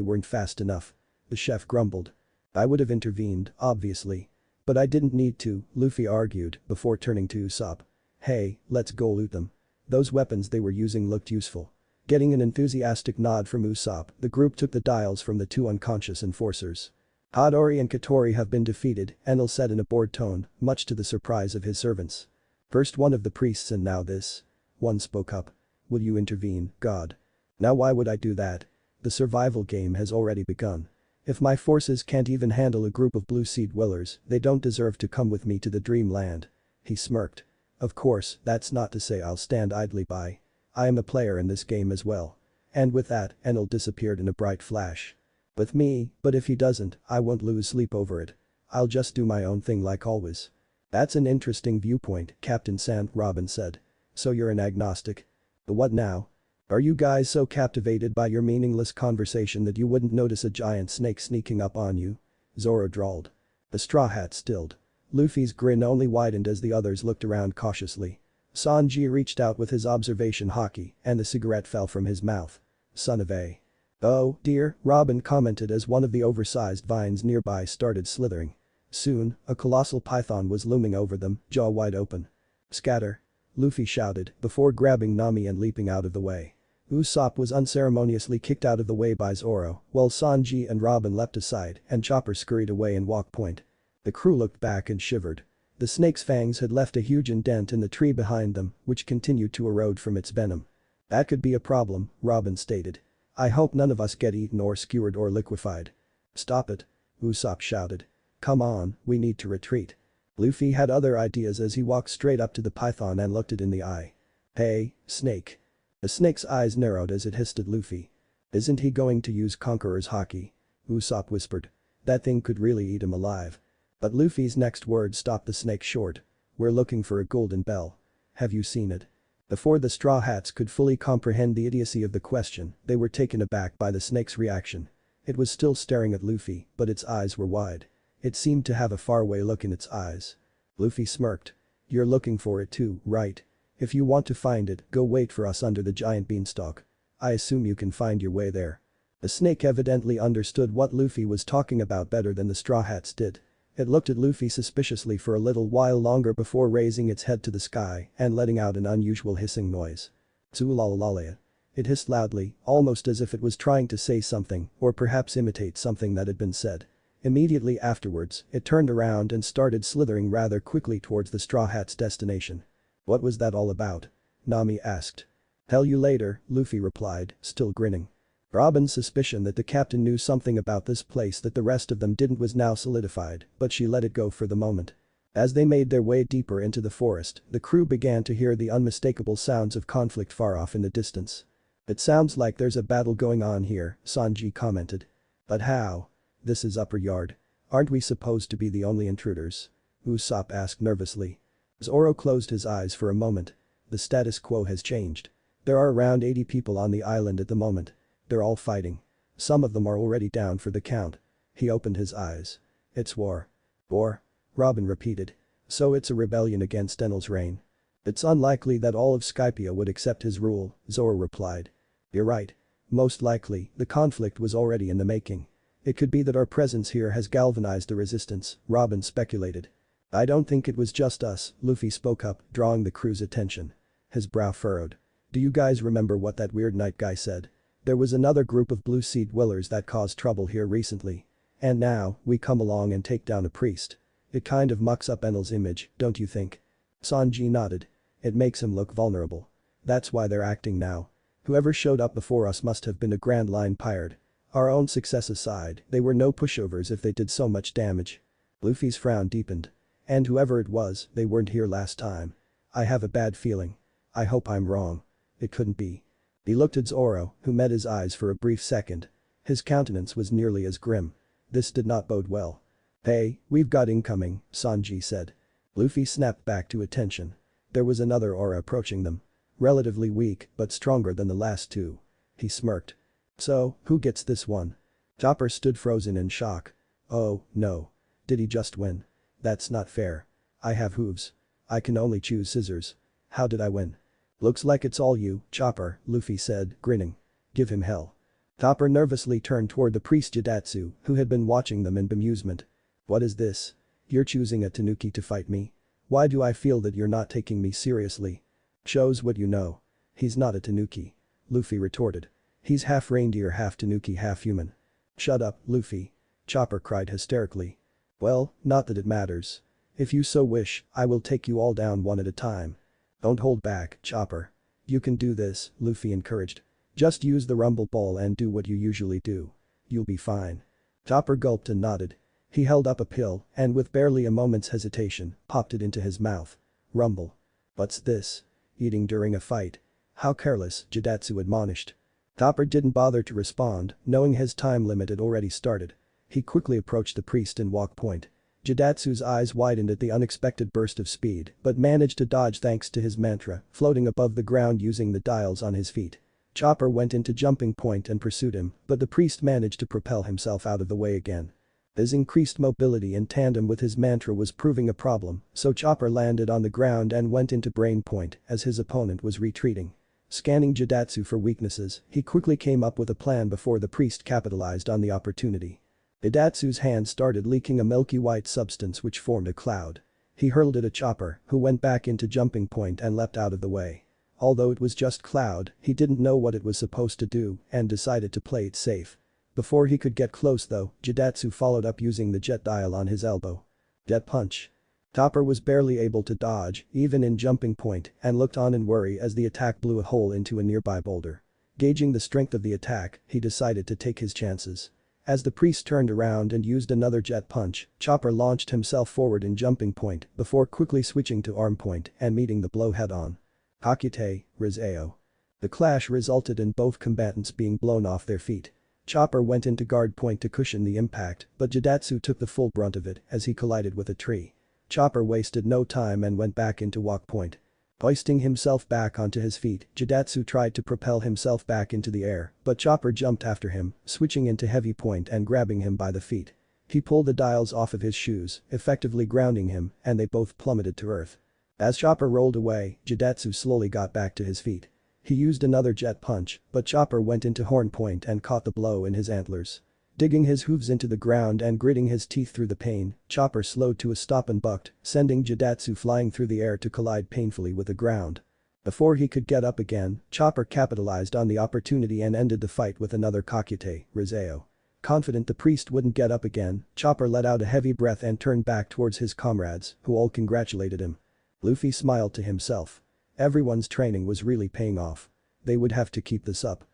weren't fast enough? The chef grumbled. I would have intervened, obviously. But I didn't need to, Luffy argued, before turning to Usopp. Hey, let's go loot them. Those weapons they were using looked useful. Getting an enthusiastic nod from Usopp, the group took the dials from the two unconscious enforcers. Hattori and Katori have been defeated, Enel said in a bored tone, much to the surprise of his servants. First one of the priests and now this. One spoke up. Will you intervene, God? Now why would I do that? The survival game has already begun. If my forces can't even handle a group of blue sea dwellers, they don't deserve to come with me to the dreamland. He smirked. Of course, that's not to say I'll stand idly by. I am a player in this game as well. And with that, Enel disappeared in a bright flash. With me, but if he doesn't, I won't lose sleep over it. I'll just do my own thing like always. That's an interesting viewpoint, Captain Sand, Robin said. So you're an agnostic? What now? Are you guys so captivated by your meaningless conversation that you wouldn't notice a giant snake sneaking up on you? Zoro drawled. The Straw Hat stilled. Luffy's grin only widened as the others looked around cautiously. Sanji reached out with his observation haki and the cigarette fell from his mouth. Son of a. Oh, dear, Robin commented as one of the oversized vines nearby started slithering. Soon, a colossal python was looming over them, jaw wide open. Scatter! Luffy shouted before grabbing Nami and leaping out of the way. Usopp was unceremoniously kicked out of the way by Zoro, while Sanji and Robin leapt aside and Chopper scurried away in walk point. The crew looked back and shivered. The snake's fangs had left a huge indent in the tree behind them, which continued to erode from its venom. That could be a problem, Robin stated. I hope none of us get eaten or skewered or liquefied. Stop it. Usopp shouted. Come on, we need to retreat. Luffy had other ideas as he walked straight up to the python and looked it in the eye. Hey, snake. The snake's eyes narrowed as it hissed at Luffy. Isn't he going to use Conqueror's haki? Usopp whispered. That thing could really eat him alive. But Luffy's next words stopped the snake short. We're looking for a golden bell. Have you seen it? Before the Straw Hats could fully comprehend the idiocy of the question, they were taken aback by the snake's reaction. It was still staring at Luffy, but its eyes were wide. It seemed to have a faraway look in its eyes. Luffy smirked. You're looking for it too, right? If you want to find it, go wait for us under the giant beanstalk. I assume you can find your way there. The snake evidently understood what Luffy was talking about better than the Straw Hats did. It looked at Luffy suspiciously for a little while longer before raising its head to the sky and letting out an unusual hissing noise. Zulalalaya. It hissed loudly, almost as if it was trying to say something or perhaps imitate something that had been said. Immediately afterwards, it turned around and started slithering rather quickly towards the Straw Hat's destination. What was that all about? Nami asked. Tell you later, Luffy replied, still grinning. Robin's suspicion that the captain knew something about this place that the rest of them didn't was now solidified, but she let it go for the moment. As they made their way deeper into the forest, the crew began to hear the unmistakable sounds of conflict far off in the distance. It sounds like there's a battle going on here, Sanji commented. But how? This is Upper Yard. Aren't we supposed to be the only intruders? Usopp asked nervously. Zoro closed his eyes for a moment. The status quo has changed. There are around 80 people on the island at the moment. They're all fighting. Some of them are already down for the count. He opened his eyes. It's war. War? Robin repeated. So it's a rebellion against Enel's reign. It's unlikely that all of Skypia would accept his rule, Zoro replied. You're right. Most likely, the conflict was already in the making. It could be that our presence here has galvanized the resistance, Robin speculated. I don't think it was just us, Luffy spoke up, drawing the crew's attention. His brow furrowed. Do you guys remember what that weird night guy said? There was another group of Blue Sea dwellers that caused trouble here recently. And now, we come along and take down a priest. It kind of mucks up Enel's image, don't you think? Sanji nodded. It makes him look vulnerable. That's why they're acting now. Whoever showed up before us must have been a Grand Line pirate. Our own success aside, they were no pushovers if they did so much damage. Luffy's frown deepened. And whoever it was, they weren't here last time. I have a bad feeling. I hope I'm wrong. It couldn't be. He looked at Zoro, who met his eyes for a brief second. His countenance was nearly as grim. This did not bode well. Hey, we've got incoming, Sanji said. Luffy snapped back to attention. There was another aura approaching them. Relatively weak, but stronger than the last two. He smirked. So, who gets this one? Chopper stood frozen in shock. Oh, no. Did he just win? That's not fair. I have hooves. I can only choose scissors. How did I win? Looks like it's all you, Chopper, Luffy said, grinning. Give him hell. Chopper nervously turned toward the priest Jidatsu, who had been watching them in bemusement. What is this? You're choosing a tanuki to fight me? Why do I feel that you're not taking me seriously? Shows what you know. He's not a tanuki. Luffy retorted. He's half reindeer, half tanuki, half human. Shut up, Luffy. Chopper cried hysterically. Well, not that it matters. If you so wish, I will take you all down one at a time. Don't hold back, Chopper. You can do this, Luffy encouraged. Just use the rumble ball and do what you usually do. You'll be fine. Chopper gulped and nodded. He held up a pill and with barely a moment's hesitation, popped it into his mouth. Rumble. What's this? Eating during a fight. How careless, Jidatsu admonished. Topper didn't bother to respond, knowing his time limit had already started. He quickly approached the priest in walk point. Jidatsu's eyes widened at the unexpected burst of speed, but managed to dodge thanks to his mantra, floating above the ground using the dials on his feet. Chopper went into jumping point and pursued him, but the priest managed to propel himself out of the way again. His increased mobility in tandem with his mantra was proving a problem, so Chopper landed on the ground and went into brain point as his opponent was retreating. Scanning Jidatsu for weaknesses, he quickly came up with a plan before the priest capitalized on the opportunity. Jidatsu's hand started leaking a milky white substance which formed a cloud. He hurled it at Chopper, who went back into jumping point and leapt out of the way. Although it was just cloud, he didn't know what it was supposed to do and decided to play it safe. Before he could get close though, Jidatsu followed up using the jet dial on his elbow. Jet punch. Topper was barely able to dodge, even in jumping point, and looked on in worry as the attack blew a hole into a nearby boulder. Gauging the strength of the attack, he decided to take his chances. As the priest turned around and used another jet punch, Chopper launched himself forward in jumping point before quickly switching to arm point and meeting the blow head-on. Hakite, Rizeo. The clash resulted in both combatants being blown off their feet. Chopper went into guard point to cushion the impact, but Jidatsu took the full brunt of it as he collided with a tree. Chopper wasted no time and went back into walk point. Hoisting himself back onto his feet, Jidatsu tried to propel himself back into the air, but Chopper jumped after him, switching into heavy point and grabbing him by the feet. He pulled the dials off of his shoes, effectively grounding him, and they both plummeted to earth. As Chopper rolled away, Jidatsu slowly got back to his feet. He used another jet punch, but Chopper went into horn point and caught the blow in his antlers. Digging his hooves into the ground and gritting his teeth through the pain, Chopper slowed to a stop and bucked, sending Jidatsu flying through the air to collide painfully with the ground. Before he could get up again, Chopper capitalized on the opportunity and ended the fight with another Kakute, Rizeo. Confident the priest wouldn't get up again, Chopper let out a heavy breath and turned back towards his comrades, who all congratulated him. Luffy smiled to himself. Everyone's training was really paying off. They would have to keep this up.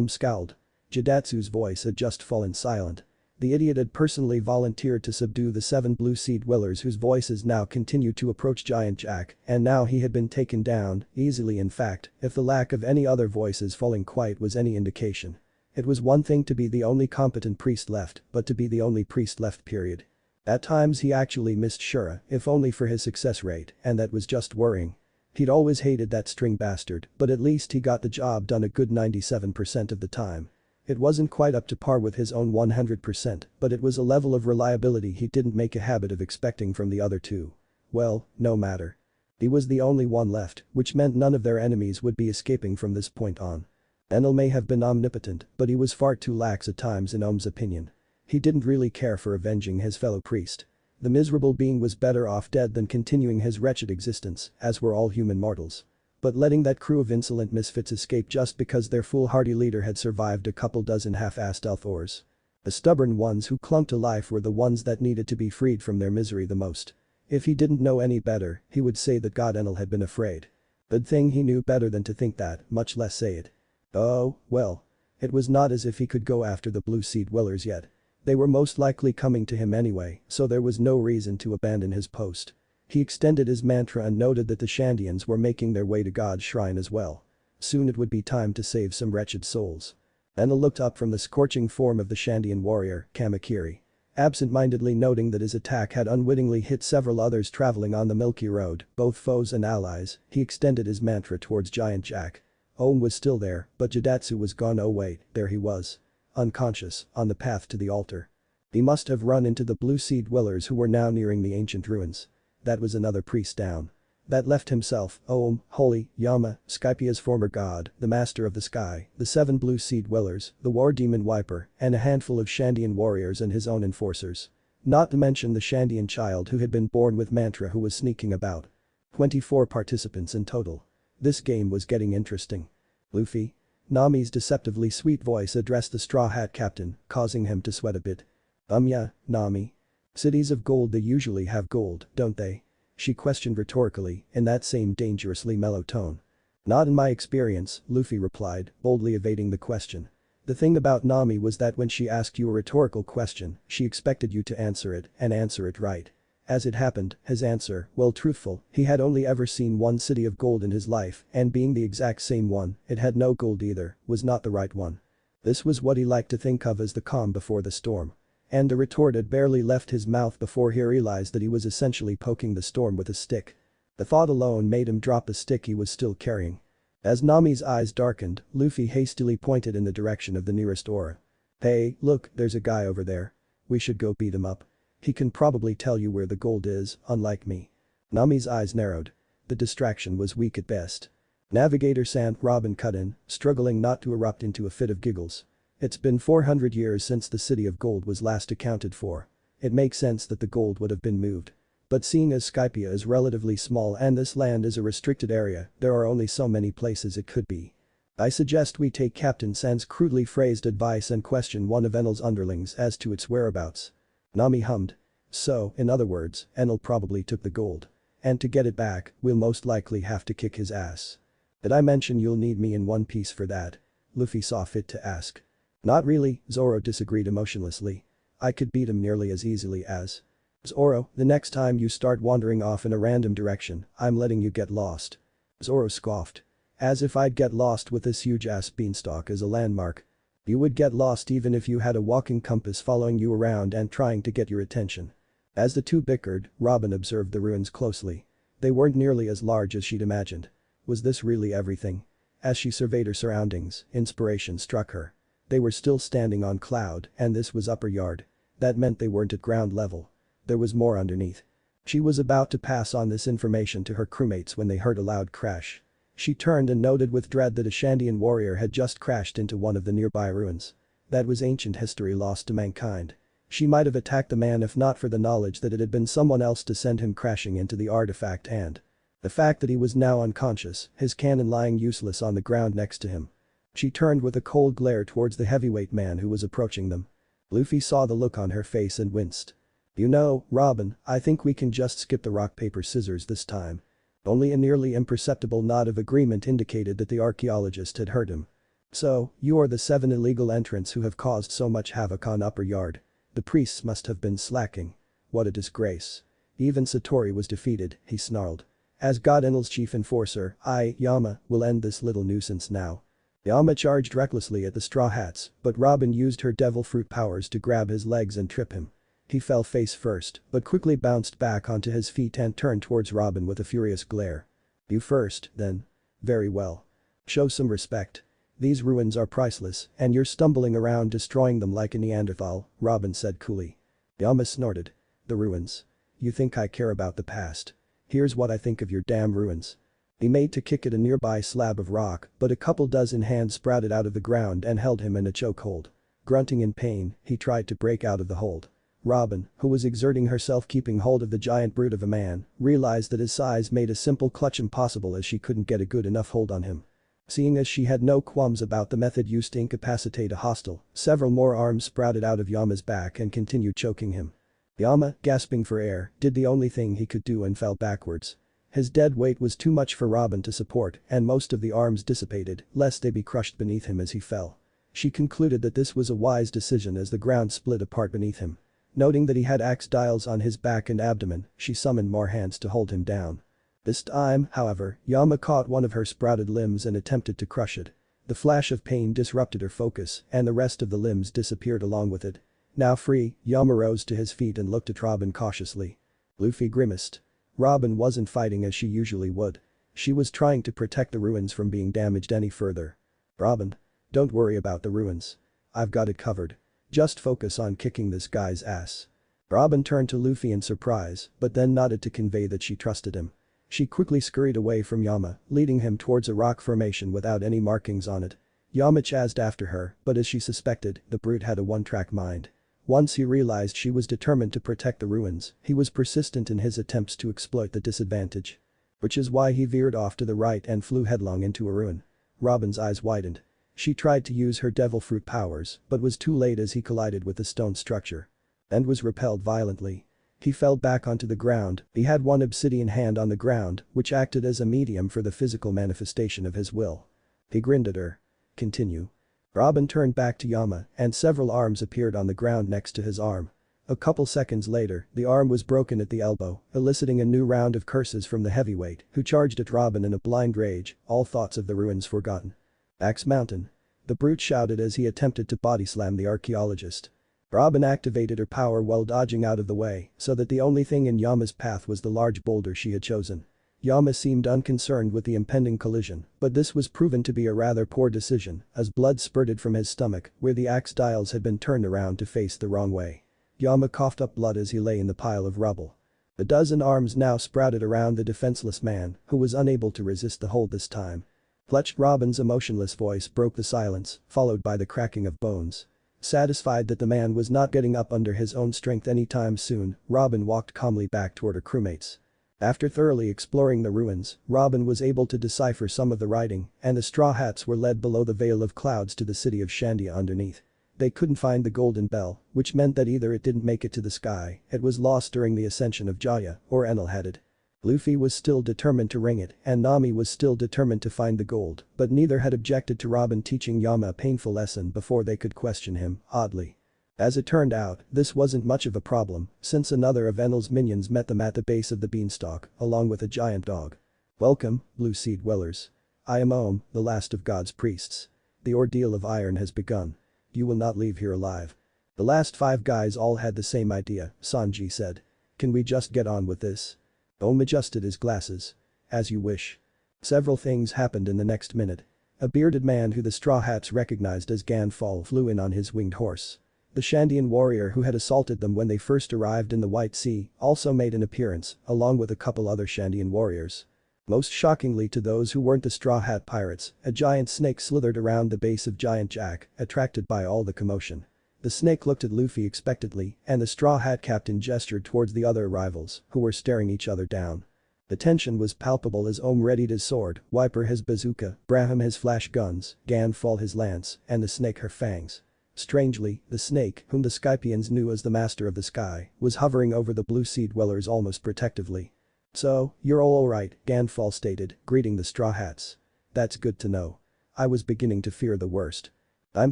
Scowled. Jidatsu's voice had just fallen silent. The idiot had personally volunteered to subdue the 7 blue sea dwellers whose voices now continued to approach Giant Jack, and now he had been taken down, easily in fact, if the lack of any other voices falling quiet was any indication. It was one thing to be the only competent priest left, but to be the only priest left period. At times he actually missed Shura, if only for his success rate, and that was just worrying. He'd always hated that string bastard, but at least he got the job done a good 97% of the time. It wasn't quite up to par with his own 100%, but it was a level of reliability he didn't make a habit of expecting from the other two. Well, no matter. He was the only one left, which meant none of their enemies would be escaping from this point on. Enel may have been omnipotent, but he was far too lax at times in Ohm's opinion. He didn't really care for avenging his fellow priest. The miserable being was better off dead than continuing his wretched existence, as were all human mortals. But letting that crew of insolent misfits escape just because their foolhardy leader had survived a couple dozen half-assed Elthors. The stubborn ones who clung to life were the ones that needed to be freed from their misery the most. If he didn't know any better, he would say that God Enel had been afraid. Good thing he knew better than to think that, much less say it. Oh, well. It was not as if he could go after the blue sea dwellers yet. They were most likely coming to him anyway, so there was no reason to abandon his post. He extended his mantra and noted that the Shandians were making their way to God's shrine as well. Soon it would be time to save some wretched souls. Enel looked up from the scorching form of the Shandian warrior, Kamakiri. Absent-mindedly noting that his attack had unwittingly hit several others traveling on the Milky Road, both foes and allies, he extended his mantra towards Giant Jack. Ohm was still there, but Jidatsu was gone. Oh wait, there he was. Unconscious, on the path to the altar. He must have run into the blue sea dwellers who were now nearing the ancient ruins. That was another priest down. That left himself, Ohm, Holy, Yama, Skypia's former god, the master of the sky, the 7 blue sea dwellers, the war demon Wiper, and a handful of Shandian warriors and his own enforcers. Not to mention the Shandian child who had been born with mantra who was sneaking about. 24 participants in total. This game was getting interesting. Luffy? Nami's deceptively sweet voice addressed the Straw Hat Captain, causing him to sweat a bit. Yeah, Nami. Cities of gold, they usually have gold, don't they? She questioned rhetorically, in that same dangerously mellow tone. Not in my experience, Luffy replied, boldly evading the question. The thing about Nami was that when she asked you a rhetorical question, she expected you to answer it, and answer it right. As it happened, his answer, well truthful, he had only ever seen one city of gold in his life, and being the exact same one, it had no gold either, was not the right one. This was what he liked to think of as the calm before the storm. And the retort had barely left his mouth before he realized that he was essentially poking the storm with a stick. The thought alone made him drop the stick he was still carrying. As Nami's eyes darkened, Luffy hastily pointed in the direction of the nearest aura. Hey, look, there's a guy over there. We should go beat him up. He can probably tell you where the gold is, unlike me. Nami's eyes narrowed. The distraction was weak at best. Navigator-san, Robin cut in, struggling not to erupt into a fit of giggles. It's been 400 years since the city of gold was last accounted for. It makes sense that the gold would have been moved. But seeing as Skypia is relatively small and this land is a restricted area, there are only so many places it could be. I suggest we take Captain San's crudely phrased advice and question one of Enel's underlings as to its whereabouts. Nami hummed. So, in other words, Enel probably took the gold. And to get it back, we'll most likely have to kick his ass. Did I mention you'll need me in One Piece for that? Luffy saw fit to ask. Not really, Zoro disagreed emotionlessly. I could beat him nearly as easily as. Zoro, the next time you start wandering off in a random direction, I'm letting you get lost. Zoro scoffed. As if I'd get lost with this huge-ass beanstalk as a landmark. You would get lost even if you had a walking compass following you around and trying to get your attention. As the two bickered, Robin observed the ruins closely. They weren't nearly as large as she'd imagined. Was this really everything? As she surveyed her surroundings, inspiration struck her. They were still standing on cloud, and this was upper yard. That meant they weren't at ground level. There was more underneath. She was about to pass on this information to her crewmates when they heard a loud crash. She turned and noted with dread that a Shandian warrior had just crashed into one of the nearby ruins. That was ancient history lost to mankind. She might have attacked the man if not for the knowledge that it had been someone else to send him crashing into the artifact and the fact that he was now unconscious, his cannon lying useless on the ground next to him. She turned with a cold glare towards the heavyweight man who was approaching them. Luffy saw the look on her face and winced. You know, Robin, I think we can just skip the rock paper scissors this time. Only a nearly imperceptible nod of agreement indicated that the archaeologist had heard him. So, you are the 7 illegal entrants who have caused so much havoc on Upper Yard. The priests must have been slacking. What a disgrace. Even Satori was defeated, he snarled. As God Enel's chief enforcer, I, Yama, will end this little nuisance now. Yama charged recklessly at the Straw Hats, but Robin used her devil fruit powers to grab his legs and trip him. He fell face first, but quickly bounced back onto his feet and turned towards Robin with a furious glare. You first, then. Very well. Show some respect. These ruins are priceless, and you're stumbling around destroying them like a Neanderthal, Robin said coolly. Yama snorted. The ruins. You think I care about the past? Here's what I think of your damn ruins. He made to kick at a nearby slab of rock, but a couple dozen hands sprouted out of the ground and held him in a chokehold. Grunting in pain, he tried to break out of the hold. Robin, who was exerting herself keeping hold of the giant brute of a man, realized that his size made a simple clutch impossible as she couldn't get a good enough hold on him. Seeing as she had no qualms about the method used to incapacitate a hostile, several more arms sprouted out of Yama's back and continued choking him. Yama, gasping for air, did the only thing he could do and fell backwards. His dead weight was too much for Robin to support and most of the arms dissipated, lest they be crushed beneath him as he fell. She concluded that this was a wise decision as the ground split apart beneath him. Noting that he had axe dials on his back and abdomen, she summoned more hands to hold him down. This time, however, Yama caught one of her sprouted limbs and attempted to crush it. The flash of pain disrupted her focus, and the rest of the limbs disappeared along with it. Now free, Yama rose to his feet and looked at Robin cautiously. Luffy grimaced. Robin wasn't fighting as she usually would. She was trying to protect the ruins from being damaged any further. Robin. Don't worry about the ruins. I've got it covered. Just focus on kicking this guy's ass. Robin turned to Luffy in surprise, but then nodded to convey that she trusted him. She quickly scurried away from Yama, leading him towards a rock formation without any markings on it. Yama chased after her, but as she suspected, the brute had a one-track mind. Once he realized she was determined to protect the ruins, he was persistent in his attempts to exploit the disadvantage. Which is why he veered off to the right and flew headlong into a ruin. Robin's eyes widened. She tried to use her devil fruit powers, but was too late as he collided with the stone structure. And was repelled violently. He fell back onto the ground. He had one obsidian hand on the ground, which acted as a medium for the physical manifestation of his will. He grinned at her. Continue. Robin turned back to Yama, and several arms appeared on the ground next to his arm. A couple seconds later, the arm was broken at the elbow, eliciting a new round of curses from the heavyweight, who charged at Robin in a blind rage, all thoughts of the ruins forgotten. Axe Mountain. The brute shouted as he attempted to body slam the archaeologist. Robin activated her power while dodging out of the way, so that the only thing in Yama's path was the large boulder she had chosen. Yama seemed unconcerned with the impending collision, but this was proven to be a rather poor decision, as blood spurted from his stomach, where the axe dials had been turned around to face the wrong way. Yama coughed up blood as he lay in the pile of rubble. A dozen arms now sprouted around the defenseless man, who was unable to resist the hold this time. Fletched Robin's emotionless voice broke the silence, followed by the cracking of bones. Satisfied that the man was not getting up under his own strength anytime soon, Robin walked calmly back toward her crewmates. After thoroughly exploring the ruins, Robin was able to decipher some of the writing, and the Straw Hats were led below the veil of clouds to the city of Shandia underneath. They couldn't find the golden bell, which meant that either it didn't make it to the sky, it was lost during the ascension of Jaya, or Enel had it. Luffy was still determined to ring it, and Nami was still determined to find the gold, but neither had objected to Robin teaching Yama a painful lesson before they could question him, oddly. As it turned out, this wasn't much of a problem, since another of Enel's minions met them at the base of the beanstalk, along with a giant dog. "Welcome, Blue Sea Dwellers. I am Om, the last of God's priests. The ordeal of iron has begun. You will not leave here alive." The last 5 guys all had the same idea, Sanji said. "Can we just get on with this?" Om adjusted his glasses. "As you wish." Several things happened in the next minute. A bearded man who the Straw Hats recognized as Ganfall flew in on his winged horse. The Shandian warrior who had assaulted them when they first arrived in the White Sea also made an appearance, along with a couple other Shandian warriors. Most shockingly to those who weren't the Straw Hat pirates, a giant snake slithered around the base of Giant Jack, attracted by all the commotion. The snake looked at Luffy expectantly, and the Straw Hat captain gestured towards the other arrivals, who were staring each other down. The tension was palpable as Om readied his sword, Wiper his bazooka, Braham his flash guns, Ganfall his lance, and the snake her fangs. Strangely, the snake, whom the Skypians knew as the Master of the Sky, was hovering over the Blue Sea Dwellers almost protectively. "So, you're all alright," Ganfall stated, greeting the Straw Hats. "That's good to know. I was beginning to fear the worst." "I'm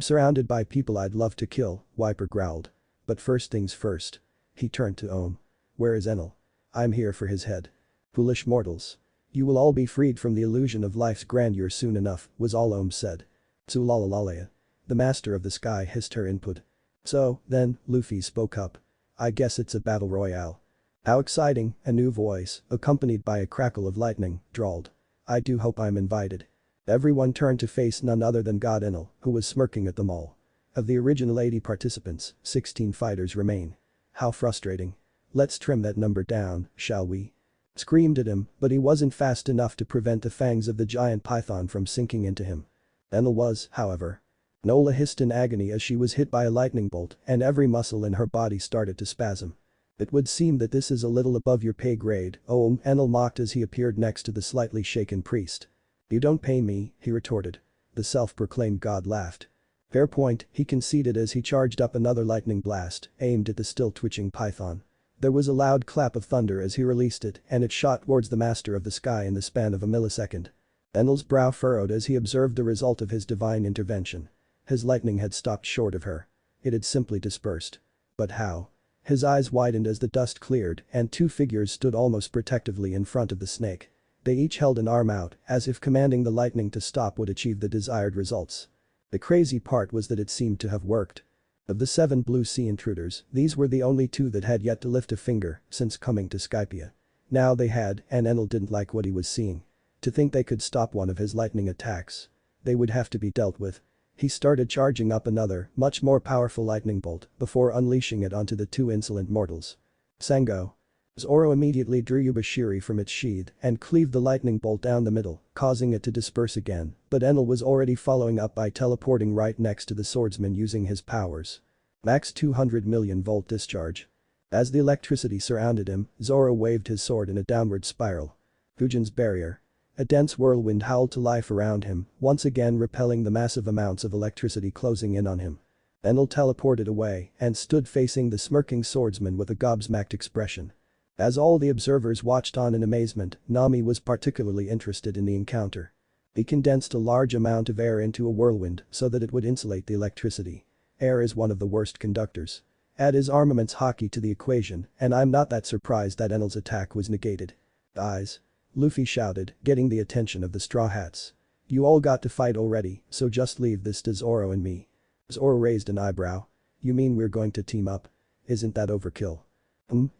surrounded by people I'd love to kill," Wiper growled. "But first things first." He turned to Om. "Where is Enel? I'm here for his head." "Foolish mortals. You will all be freed from the illusion of life's grandeur soon enough," was all Om said. "Tsulalalaya." The Master of the Sky hissed her input. "So, then," Luffy spoke up. "I guess it's a battle royale." "How exciting," a new voice, accompanied by a crackle of lightning, drawled. "I do hope I'm invited." Everyone turned to face none other than God Enel, who was smirking at them all. Of the original 80 participants, 16 fighters remain. How frustrating. "Let's trim that number down, shall we?" Screamed at him, but he wasn't fast enough to prevent the fangs of the giant python from sinking into him. Enel was, however. Nola hissed in agony as she was hit by a lightning bolt, and every muscle in her body started to spasm. "It would seem that this is a little above your pay grade," Enel mocked as he appeared next to the slightly shaken priest. "You don't pay me," he retorted. The self-proclaimed god laughed. "Fair point," he conceded as he charged up another lightning blast, aimed at the still twitching python. There was a loud clap of thunder as he released it, and it shot towards the Master of the Sky in the span of a millisecond. Enel's brow furrowed as he observed the result of his divine intervention. His lightning had stopped short of her. It had simply dispersed. But how? His eyes widened as the dust cleared, and 2 figures stood almost protectively in front of the snake. They each held an arm out, as if commanding the lightning to stop would achieve the desired results. The crazy part was that it seemed to have worked. Of the 7 Blue Sea intruders, these were the only 2 that had yet to lift a finger since coming to Skypia. Now they had, and Enel didn't like what he was seeing. To think they could stop one of his lightning attacks. They would have to be dealt with. He started charging up another, much more powerful lightning bolt before unleashing it onto the 2 insolent mortals. Sango. Zoro immediately drew Yubashiri from its sheath and cleaved the lightning bolt down the middle, causing it to disperse again, but Enel was already following up by teleporting right next to the swordsman using his powers. Max 200 million volt discharge. As the electricity surrounded him, Zoro waved his sword in a downward spiral. Fujin's barrier. A dense whirlwind howled to life around him, once again repelling the massive amounts of electricity closing in on him. Enel teleported away and stood facing the smirking swordsman with a gobsmacked expression. As all the observers watched on in amazement, Nami was particularly interested in the encounter. He condensed a large amount of air into a whirlwind so that it would insulate the electricity. Air is one of the worst conductors. Add his armaments haki to the equation, and I'm not that surprised that Enel's attack was negated. Eyes. Luffy shouted, getting the attention of the Straw Hats. You all got to fight already, so just leave this to Zoro and me. Zoro raised an eyebrow. You mean we're going to team up? Isn't that overkill?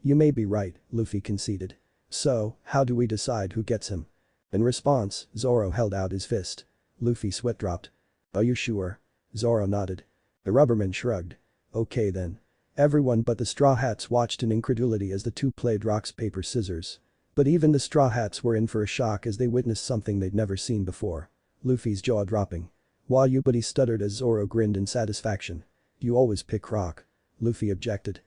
You may be right, Luffy conceded. So, how do we decide who gets him? In response, Zoro held out his fist. Luffy sweat dropped. Are you sure? Zoro nodded. The rubberman shrugged. Okay then. Everyone but the Straw Hats watched in incredulity as the two played rock, paper, scissors. But even the Straw Hats were in for a shock as they witnessed something they'd never seen before. Luffy's jaw dropping. Why you, but he stuttered as Zoro grinned in satisfaction. You always pick rock. Luffy objected.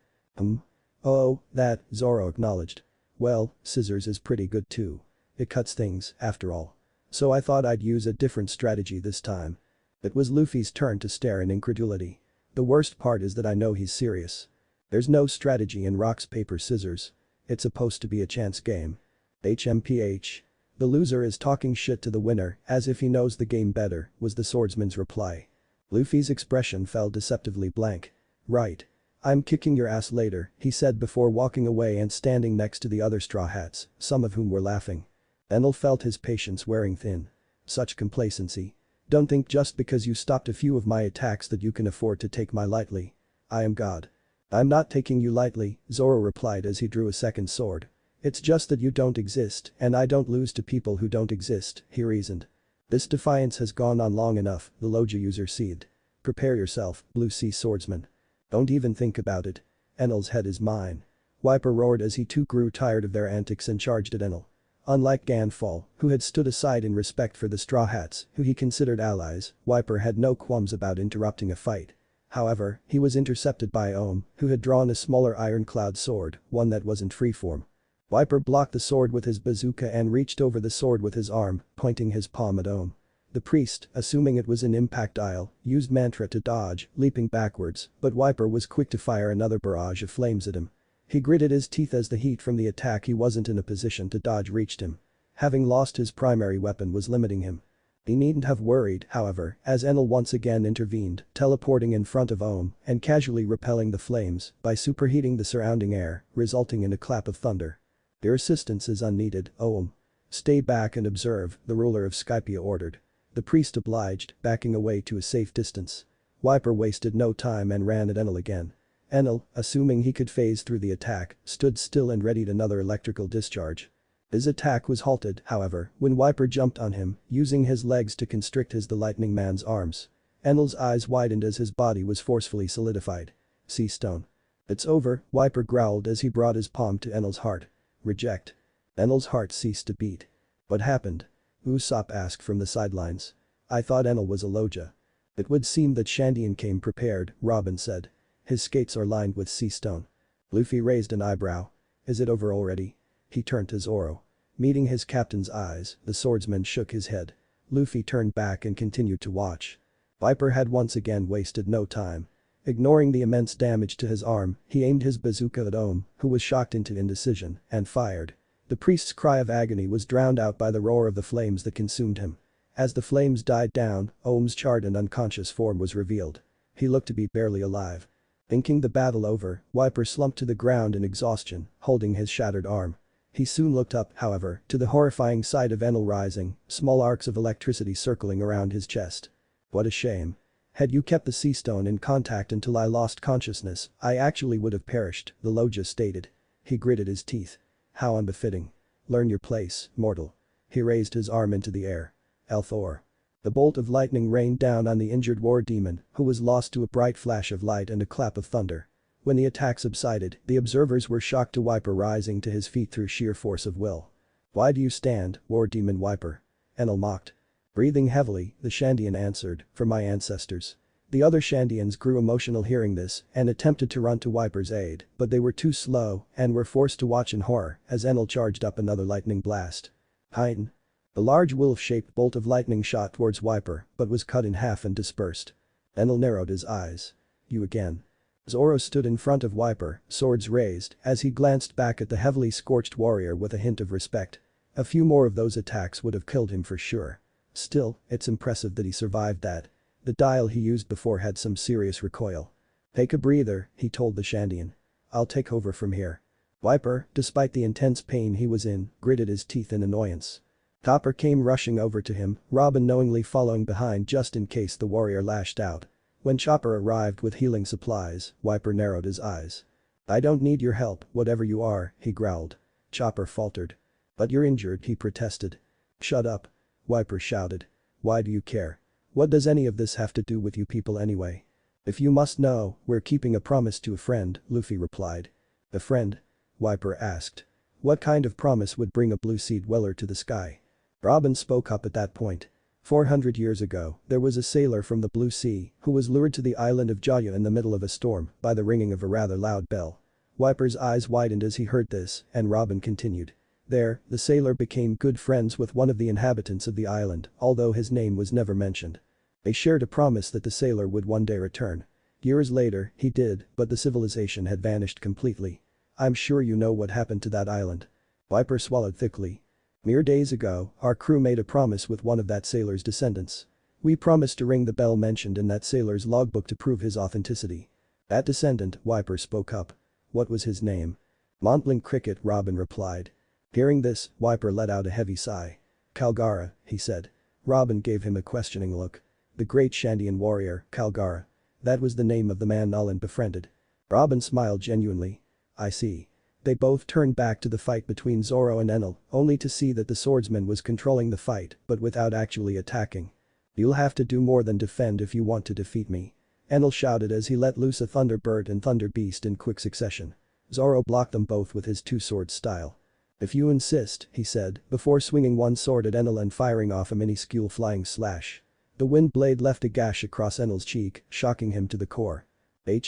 Oh, that, Zoro acknowledged. Well, scissors is pretty good too. It cuts things, after all. So I thought I'd use a different strategy this time. It was Luffy's turn to stare in incredulity. The worst part is that I know he's serious. There's no strategy in rock, paper, scissors. It's supposed to be a chance game. HMPH. The loser is talking shit to the winner as if he knows the game better, was the swordsman's reply. Luffy's expression fell deceptively blank. Right. I'm kicking your ass later, he said before walking away and standing next to the other Straw Hats, some of whom were laughing. Enel felt his patience wearing thin. Such complacency. Don't think just because you stopped a few of my attacks that you can afford to take my lightly. I am God. I'm not taking you lightly, Zoro replied as he drew a second sword. It's just that you don't exist and I don't lose to people who don't exist, he reasoned. This defiance has gone on long enough, the Loja user seethed. Prepare yourself, Blue Sea Swordsman. Don't even think about it. Enel's head is mine. Wiper roared as he too grew tired of their antics and charged at Enel. Unlike Ganfall, who had stood aside in respect for the Straw Hats, who he considered allies, Wiper had no qualms about interrupting a fight. However, he was intercepted by Ohm, who had drawn a smaller ironclad sword, one that wasn't freeform. Wiper blocked the sword with his bazooka and reached over the sword with his arm, pointing his palm at Ohm. The priest, assuming it was an impact dial, used mantra to dodge, leaping backwards, but Wiper was quick to fire another barrage of flames at him. He gritted his teeth as the heat from the attack he wasn't in a position to dodge reached him. Having lost his primary weapon was limiting him. He needn't have worried, however, as Enel once again intervened, teleporting in front of Ohm and casually repelling the flames by superheating the surrounding air, resulting in a clap of thunder. Your assistance is unneeded, Ohm. Stay back and observe, the ruler of Skypia ordered. The priest obliged, backing away to a safe distance. Wiper wasted no time and ran at Enel again. Enel, assuming he could phase through the attack, stood still and readied another electrical discharge. His attack was halted, however, when Wiper jumped on him, using his legs to constrict the lightning man's arms. Enel's eyes widened as his body was forcefully solidified. Sea stone. It's over, Wiper growled as he brought his palm to Enel's heart. Reject. Enel's heart ceased to beat. What happened? Usopp asked from the sidelines. I thought Enel was a Loja. It would seem that Shandian came prepared, Robin said. His skates are lined with sea stone. Luffy raised an eyebrow. Is it over already? He turned to Zoro. Meeting his captain's eyes, the swordsman shook his head. Luffy turned back and continued to watch. Viper had once again wasted no time. Ignoring the immense damage to his arm, he aimed his bazooka at Ohm, who was shocked into indecision, and fired. The priest's cry of agony was drowned out by the roar of the flames that consumed him. As the flames died down, Ohm's charred and unconscious form was revealed. He looked to be barely alive. Thinking the battle over, Wiper slumped to the ground in exhaustion, holding his shattered arm. He soon looked up, however, to the horrifying sight of Enel rising, small arcs of electricity circling around his chest. What a shame. Had you kept the sea stone in contact until I lost consciousness, I actually would have perished, the Loja stated. He gritted his teeth. How unbefitting. Learn your place, mortal. He raised his arm into the air. Althor. The bolt of lightning rained down on the injured war demon, who was lost to a bright flash of light and a clap of thunder. When the attack subsided, the observers were shocked to Wiper rising to his feet through sheer force of will. Why do you stand, war demon Wiper? Enel mocked. Breathing heavily, the Shandian answered, for my ancestors. The other Shandians grew emotional hearing this and attempted to run to Wiper's aid, but they were too slow and were forced to watch in horror as Enel charged up another lightning blast. Hein. The large wolf-shaped bolt of lightning shot towards Wiper but was cut in half and dispersed. Enel narrowed his eyes. You again. Zoro stood in front of Wiper, swords raised, as he glanced back at the heavily scorched warrior with a hint of respect. A few more of those attacks would have killed him for sure. Still, it's impressive that he survived that. The dial he used before had some serious recoil. "Take a breather," he told the Shandian. "I'll take over from here." Wiper, despite the intense pain he was in, gritted his teeth in annoyance. Topper came rushing over to him, Robin knowingly following behind just in case the warrior lashed out. When Chopper arrived with healing supplies, Wiper narrowed his eyes. "I don't need your help, whatever you are," he growled. Chopper faltered. "But you're injured," he protested. "Shut up," Wiper shouted. "Why do you care? What does any of this have to do with you people anyway?" "If you must know, we're keeping a promise to a friend," Luffy replied. "A friend?" Wiper asked. "What kind of promise would bring a blue sea dweller to the sky?" Robin spoke up at that point. 400 years ago, there was a sailor from the Blue Sea who was lured to the island of Jaya in the middle of a storm by the ringing of a rather loud bell. Wiper's eyes widened as he heard this, and Robin continued. There, the sailor became good friends with one of the inhabitants of the island, although his name was never mentioned. They shared a promise that the sailor would one day return. Years later, he did, but the civilization had vanished completely. I'm sure you know what happened to that island. Wiper swallowed thickly. Mere days ago, our crew made a promise with one of that sailor's descendants. We promised to ring the bell mentioned in that sailor's logbook to prove his authenticity. That descendant, Wiper spoke up. What was his name? Montling Cricket, Robin replied. Hearing this, Wiper let out a heavy sigh. Kalgara, he said. Robin gave him a questioning look. The great Shandian warrior, Kalgara. That was the name of the man Norland befriended. Robin smiled genuinely. I see. They both turned back to the fight between Zoro and Enel, only to see that the swordsman was controlling the fight but without actually attacking. You'll have to do more than defend if you want to defeat me. Enel shouted as he let loose a Thunderbird and Thunder Beast in quick succession. Zoro blocked them both with his two-sword style. If you insist, he said, before swinging one sword at Enel and firing off a minuscule flying slash. The wind blade left a gash across Enel's cheek, shocking him to the core.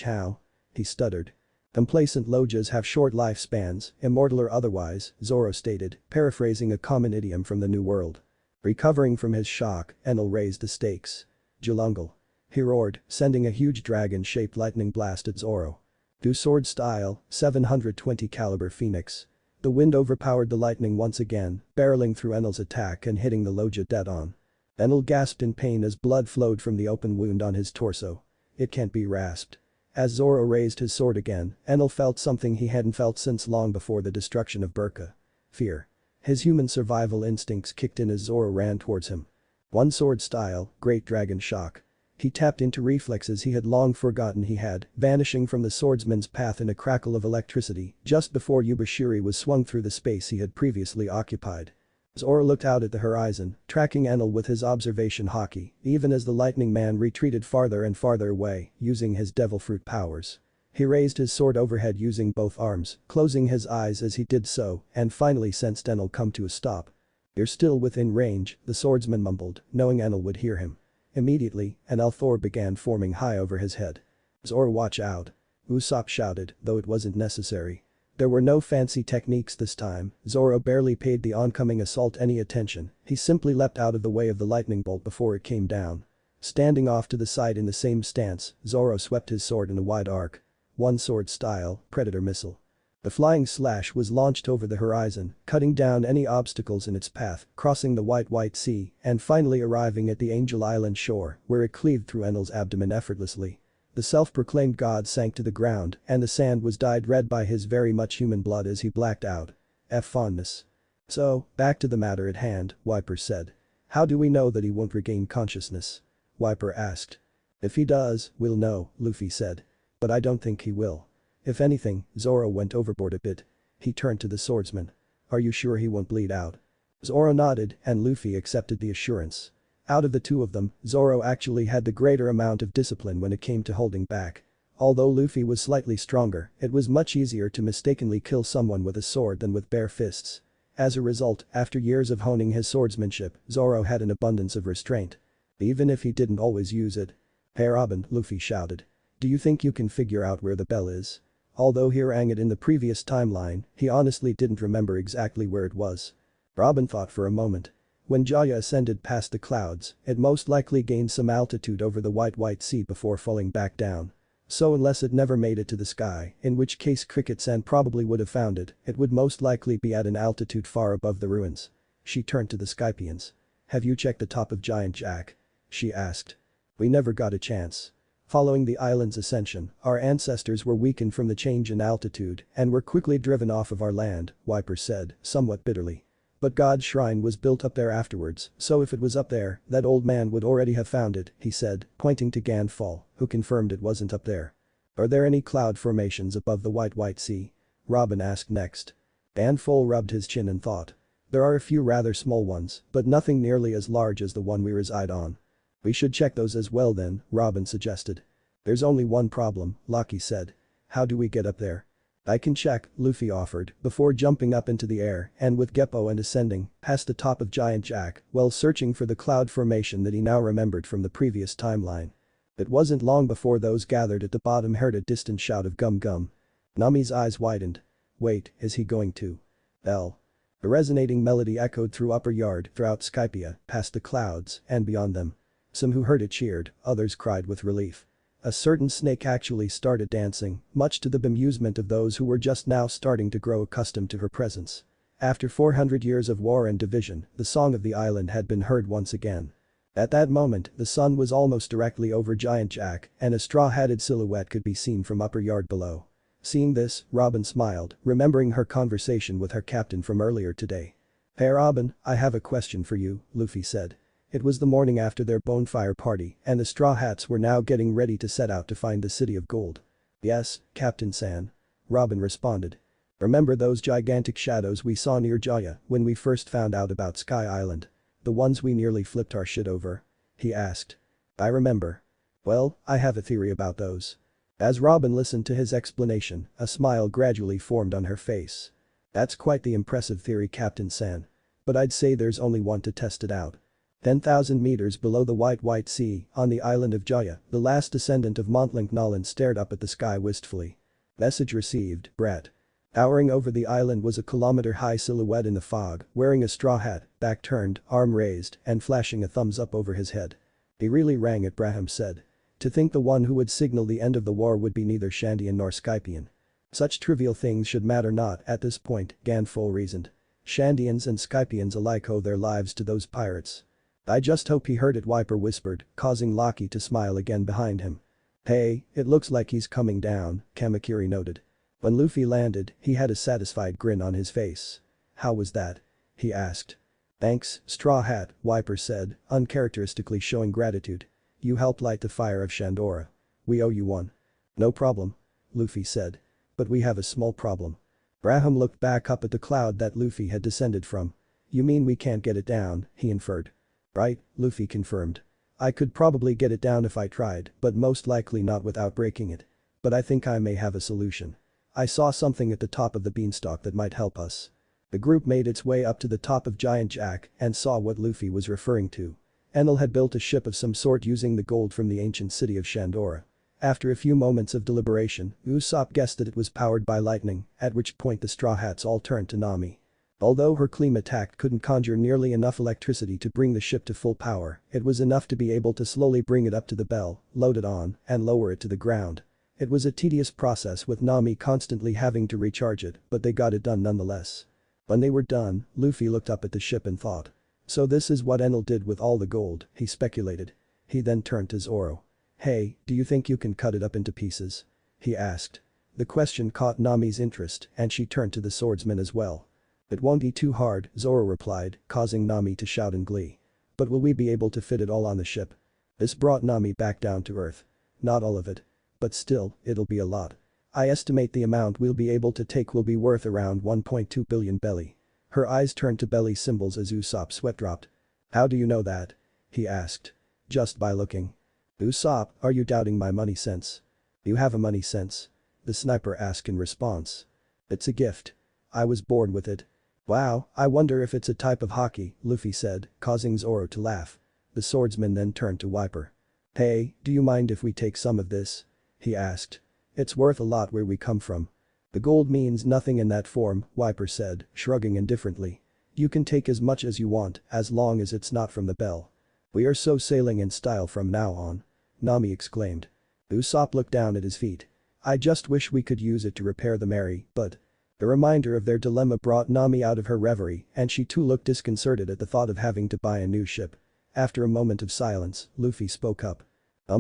How? He stuttered. Complacent Lojas have short lifespans, immortal or otherwise, Zoro stated, paraphrasing a common idiom from the New World. Recovering from his shock, Enel raised the stakes. Julungle. He roared, sending a huge dragon-shaped lightning blast at Zoro. Two-sword style, 720 caliber Phoenix. The wind overpowered the lightning once again, barreling through Enel's attack and hitting the Loja dead on. Enel gasped in pain as blood flowed from the open wound on his torso. It can't be rasped. As Zoro raised his sword again, Enel felt something he hadn't felt since long before the destruction of Burka. Fear. His human survival instincts kicked in as Zoro ran towards him. One sword style, Great Dragon Shock. He tapped into reflexes he had long forgotten he had, vanishing from the swordsman's path in a crackle of electricity just before Yubashiri was swung through the space he had previously occupied. Zoro looked out at the horizon, tracking Enel with his observation haki, even as the lightning man retreated farther and farther away, using his devil fruit powers. He raised his sword overhead using both arms, closing his eyes as he did so, and finally sensed Enel come to a stop. You're still within range, the swordsman mumbled, knowing Enel would hear him. Immediately, an Althor began forming high over his head. Zoro, watch out. Usopp shouted, though it wasn't necessary. There were no fancy techniques this time, Zoro barely paid the oncoming assault any attention, he simply leapt out of the way of the lightning bolt before it came down. Standing off to the side in the same stance, Zoro swept his sword in a wide arc. One sword style, Predator Missile. The flying slash was launched over the horizon, cutting down any obstacles in its path, crossing the white sea, and finally arriving at the Angel Island shore, where it cleaved through Enel's abdomen effortlessly. The self-proclaimed god sank to the ground, and the sand was dyed red by his very much human blood as he blacked out. Fondness. So, back to the matter at hand, Wiper said. How do we know that he won't regain consciousness? Wiper asked. If he does, we'll know, Luffy said. But I don't think he will. If anything, Zoro went overboard a bit. He turned to the swordsman. Are you sure he won't bleed out? Zoro nodded, and Luffy accepted the assurance. Out of the two of them, Zoro actually had the greater amount of discipline when it came to holding back. Although Luffy was slightly stronger, it was much easier to mistakenly kill someone with a sword than with bare fists. As a result, after years of honing his swordsmanship, Zoro had an abundance of restraint. Even if he didn't always use it. Hey Robin, Luffy shouted. Do you think you can figure out where the bell is? Although he rang it in the previous timeline, he honestly didn't remember exactly where it was. Robin thought for a moment. When Jaya ascended past the clouds, it most likely gained some altitude over the white sea before falling back down. So unless it never made it to the sky, in which case Cricket-san probably would have found it, it would most likely be at an altitude far above the ruins. She turned to the Skypians. Have you checked the top of Giant Jack? She asked. We never got a chance. Following the island's ascension, our ancestors were weakened from the change in altitude and were quickly driven off of our land, Wiper said, somewhat bitterly. But God's shrine was built up there afterwards, so if it was up there, that old man would already have found it, he said, pointing to Ganfall, who confirmed it wasn't up there. Are there any cloud formations above the White Sea? Robin asked next. Ganfall rubbed his chin and thought. There are a few rather small ones, but nothing nearly as large as the one we reside on. We should check those as well then, Robin suggested. There's only one problem, Loki said. How do we get up there? I can check, Luffy offered, before jumping up into the air and with Geppo and ascending past the top of Giant Jack while searching for the cloud formation that he now remembered from the previous timeline. It wasn't long before those gathered at the bottom heard a distant shout of gum gum. Nami's eyes widened. Wait, is he going to? L. A resonating melody echoed through Upper Yard, throughout Skypia, past the clouds, and beyond them. Some who heard it cheered, others cried with relief. A certain snake actually started dancing, much to the bemusement of those who were just now starting to grow accustomed to her presence. After 400 years of war and division, the song of the island had been heard once again. At that moment, the sun was almost directly over Giant Jack, and a straw-hatted silhouette could be seen from Upper Yard below. Seeing this, Robin smiled, remembering her conversation with her captain from earlier today. Hey Robin, I have a question for you, Luffy said. It was the morning after their bonfire party, and the Straw Hats were now getting ready to set out to find the City of Gold. Yes, Captain San. Robin responded. Remember those gigantic shadows we saw near Jaya when we first found out about Sky Island? The ones we nearly flipped our shit over? He asked. I remember. Well, I have a theory about those. As Robin listened to his explanation, a smile gradually formed on her face. That's quite the impressive theory, Captain San. But I'd say there's only one to test it out. 10,000 meters below the White Sea, on the island of Jaya, the last descendant of Montlink Norland stared up at the sky wistfully. Message received, Brett. Towering over the island was a kilometer-high silhouette in the fog, wearing a straw hat, back turned, arm raised, and flashing a thumbs up over his head. He really rang it, Braham said. To think the one who would signal the end of the war would be neither Shandian nor Skypian. Such trivial things should matter not at this point, Ganfol reasoned. Shandians and Skypians alike owe their lives to those pirates. I just hope he heard it, Wiper whispered, causing Loki to smile again behind him. Hey, it looks like he's coming down, Kamakiri noted. When Luffy landed, he had a satisfied grin on his face. How was that? He asked. Thanks, Straw Hat, Wiper said, uncharacteristically showing gratitude. You helped light the fire of Shandora. We owe you one. No problem, Luffy said. But we have a small problem. Braham looked back up at the cloud that Luffy had descended from. You mean we can't get it down, he inferred. Right, Luffy confirmed. I could probably get it down if I tried, but most likely not without breaking it. But I think I may have a solution. I saw something at the top of the beanstalk that might help us. The group made its way up to the top of Giant Jack and saw what Luffy was referring to. Enel had built a ship of some sort using the gold from the ancient city of Shandora. After a few moments of deliberation, Usopp guessed that it was powered by lightning, at which point the Straw Hats all turned to Nami. Although her Kleem attack couldn't conjure nearly enough electricity to bring the ship to full power, it was enough to be able to slowly bring it up to the bell, load it on, and lower it to the ground. It was a tedious process with Nami constantly having to recharge it, but they got it done nonetheless. When they were done, Luffy looked up at the ship and thought. So this is what Enel did with all the gold, he speculated. He then turned to Zoro. Hey, do you think you can cut it up into pieces? He asked. The question caught Nami's interest and she turned to the swordsman as well. It won't be too hard, Zoro replied, causing Nami to shout in glee. But will we be able to fit it all on the ship? This brought Nami back down to earth. Not all of it. But still, it'll be a lot. I estimate the amount we'll be able to take will be worth around 1.2 billion belly. Her eyes turned to belly symbols as Usopp's sweat dropped. How do you know that? He asked. Just by looking. Usopp, are you doubting my money sense? You have a money sense? The sniper asked in response. It's a gift. I was born with it. Wow, I wonder if it's a type of haki, Luffy said, causing Zoro to laugh. The swordsman then turned to Wiper. Hey, do you mind if we take some of this? He asked. It's worth a lot where we come from. The gold means nothing in that form, Wiper said, shrugging indifferently. You can take as much as you want, as long as it's not from the bell. We are so sailing in style from now on. Nami exclaimed. Usopp looked down at his feet. I just wish we could use it to repair the Mary, but. The reminder of their dilemma brought Nami out of her reverie and she too looked disconcerted at the thought of having to buy a new ship. After a moment of silence, Luffy spoke up.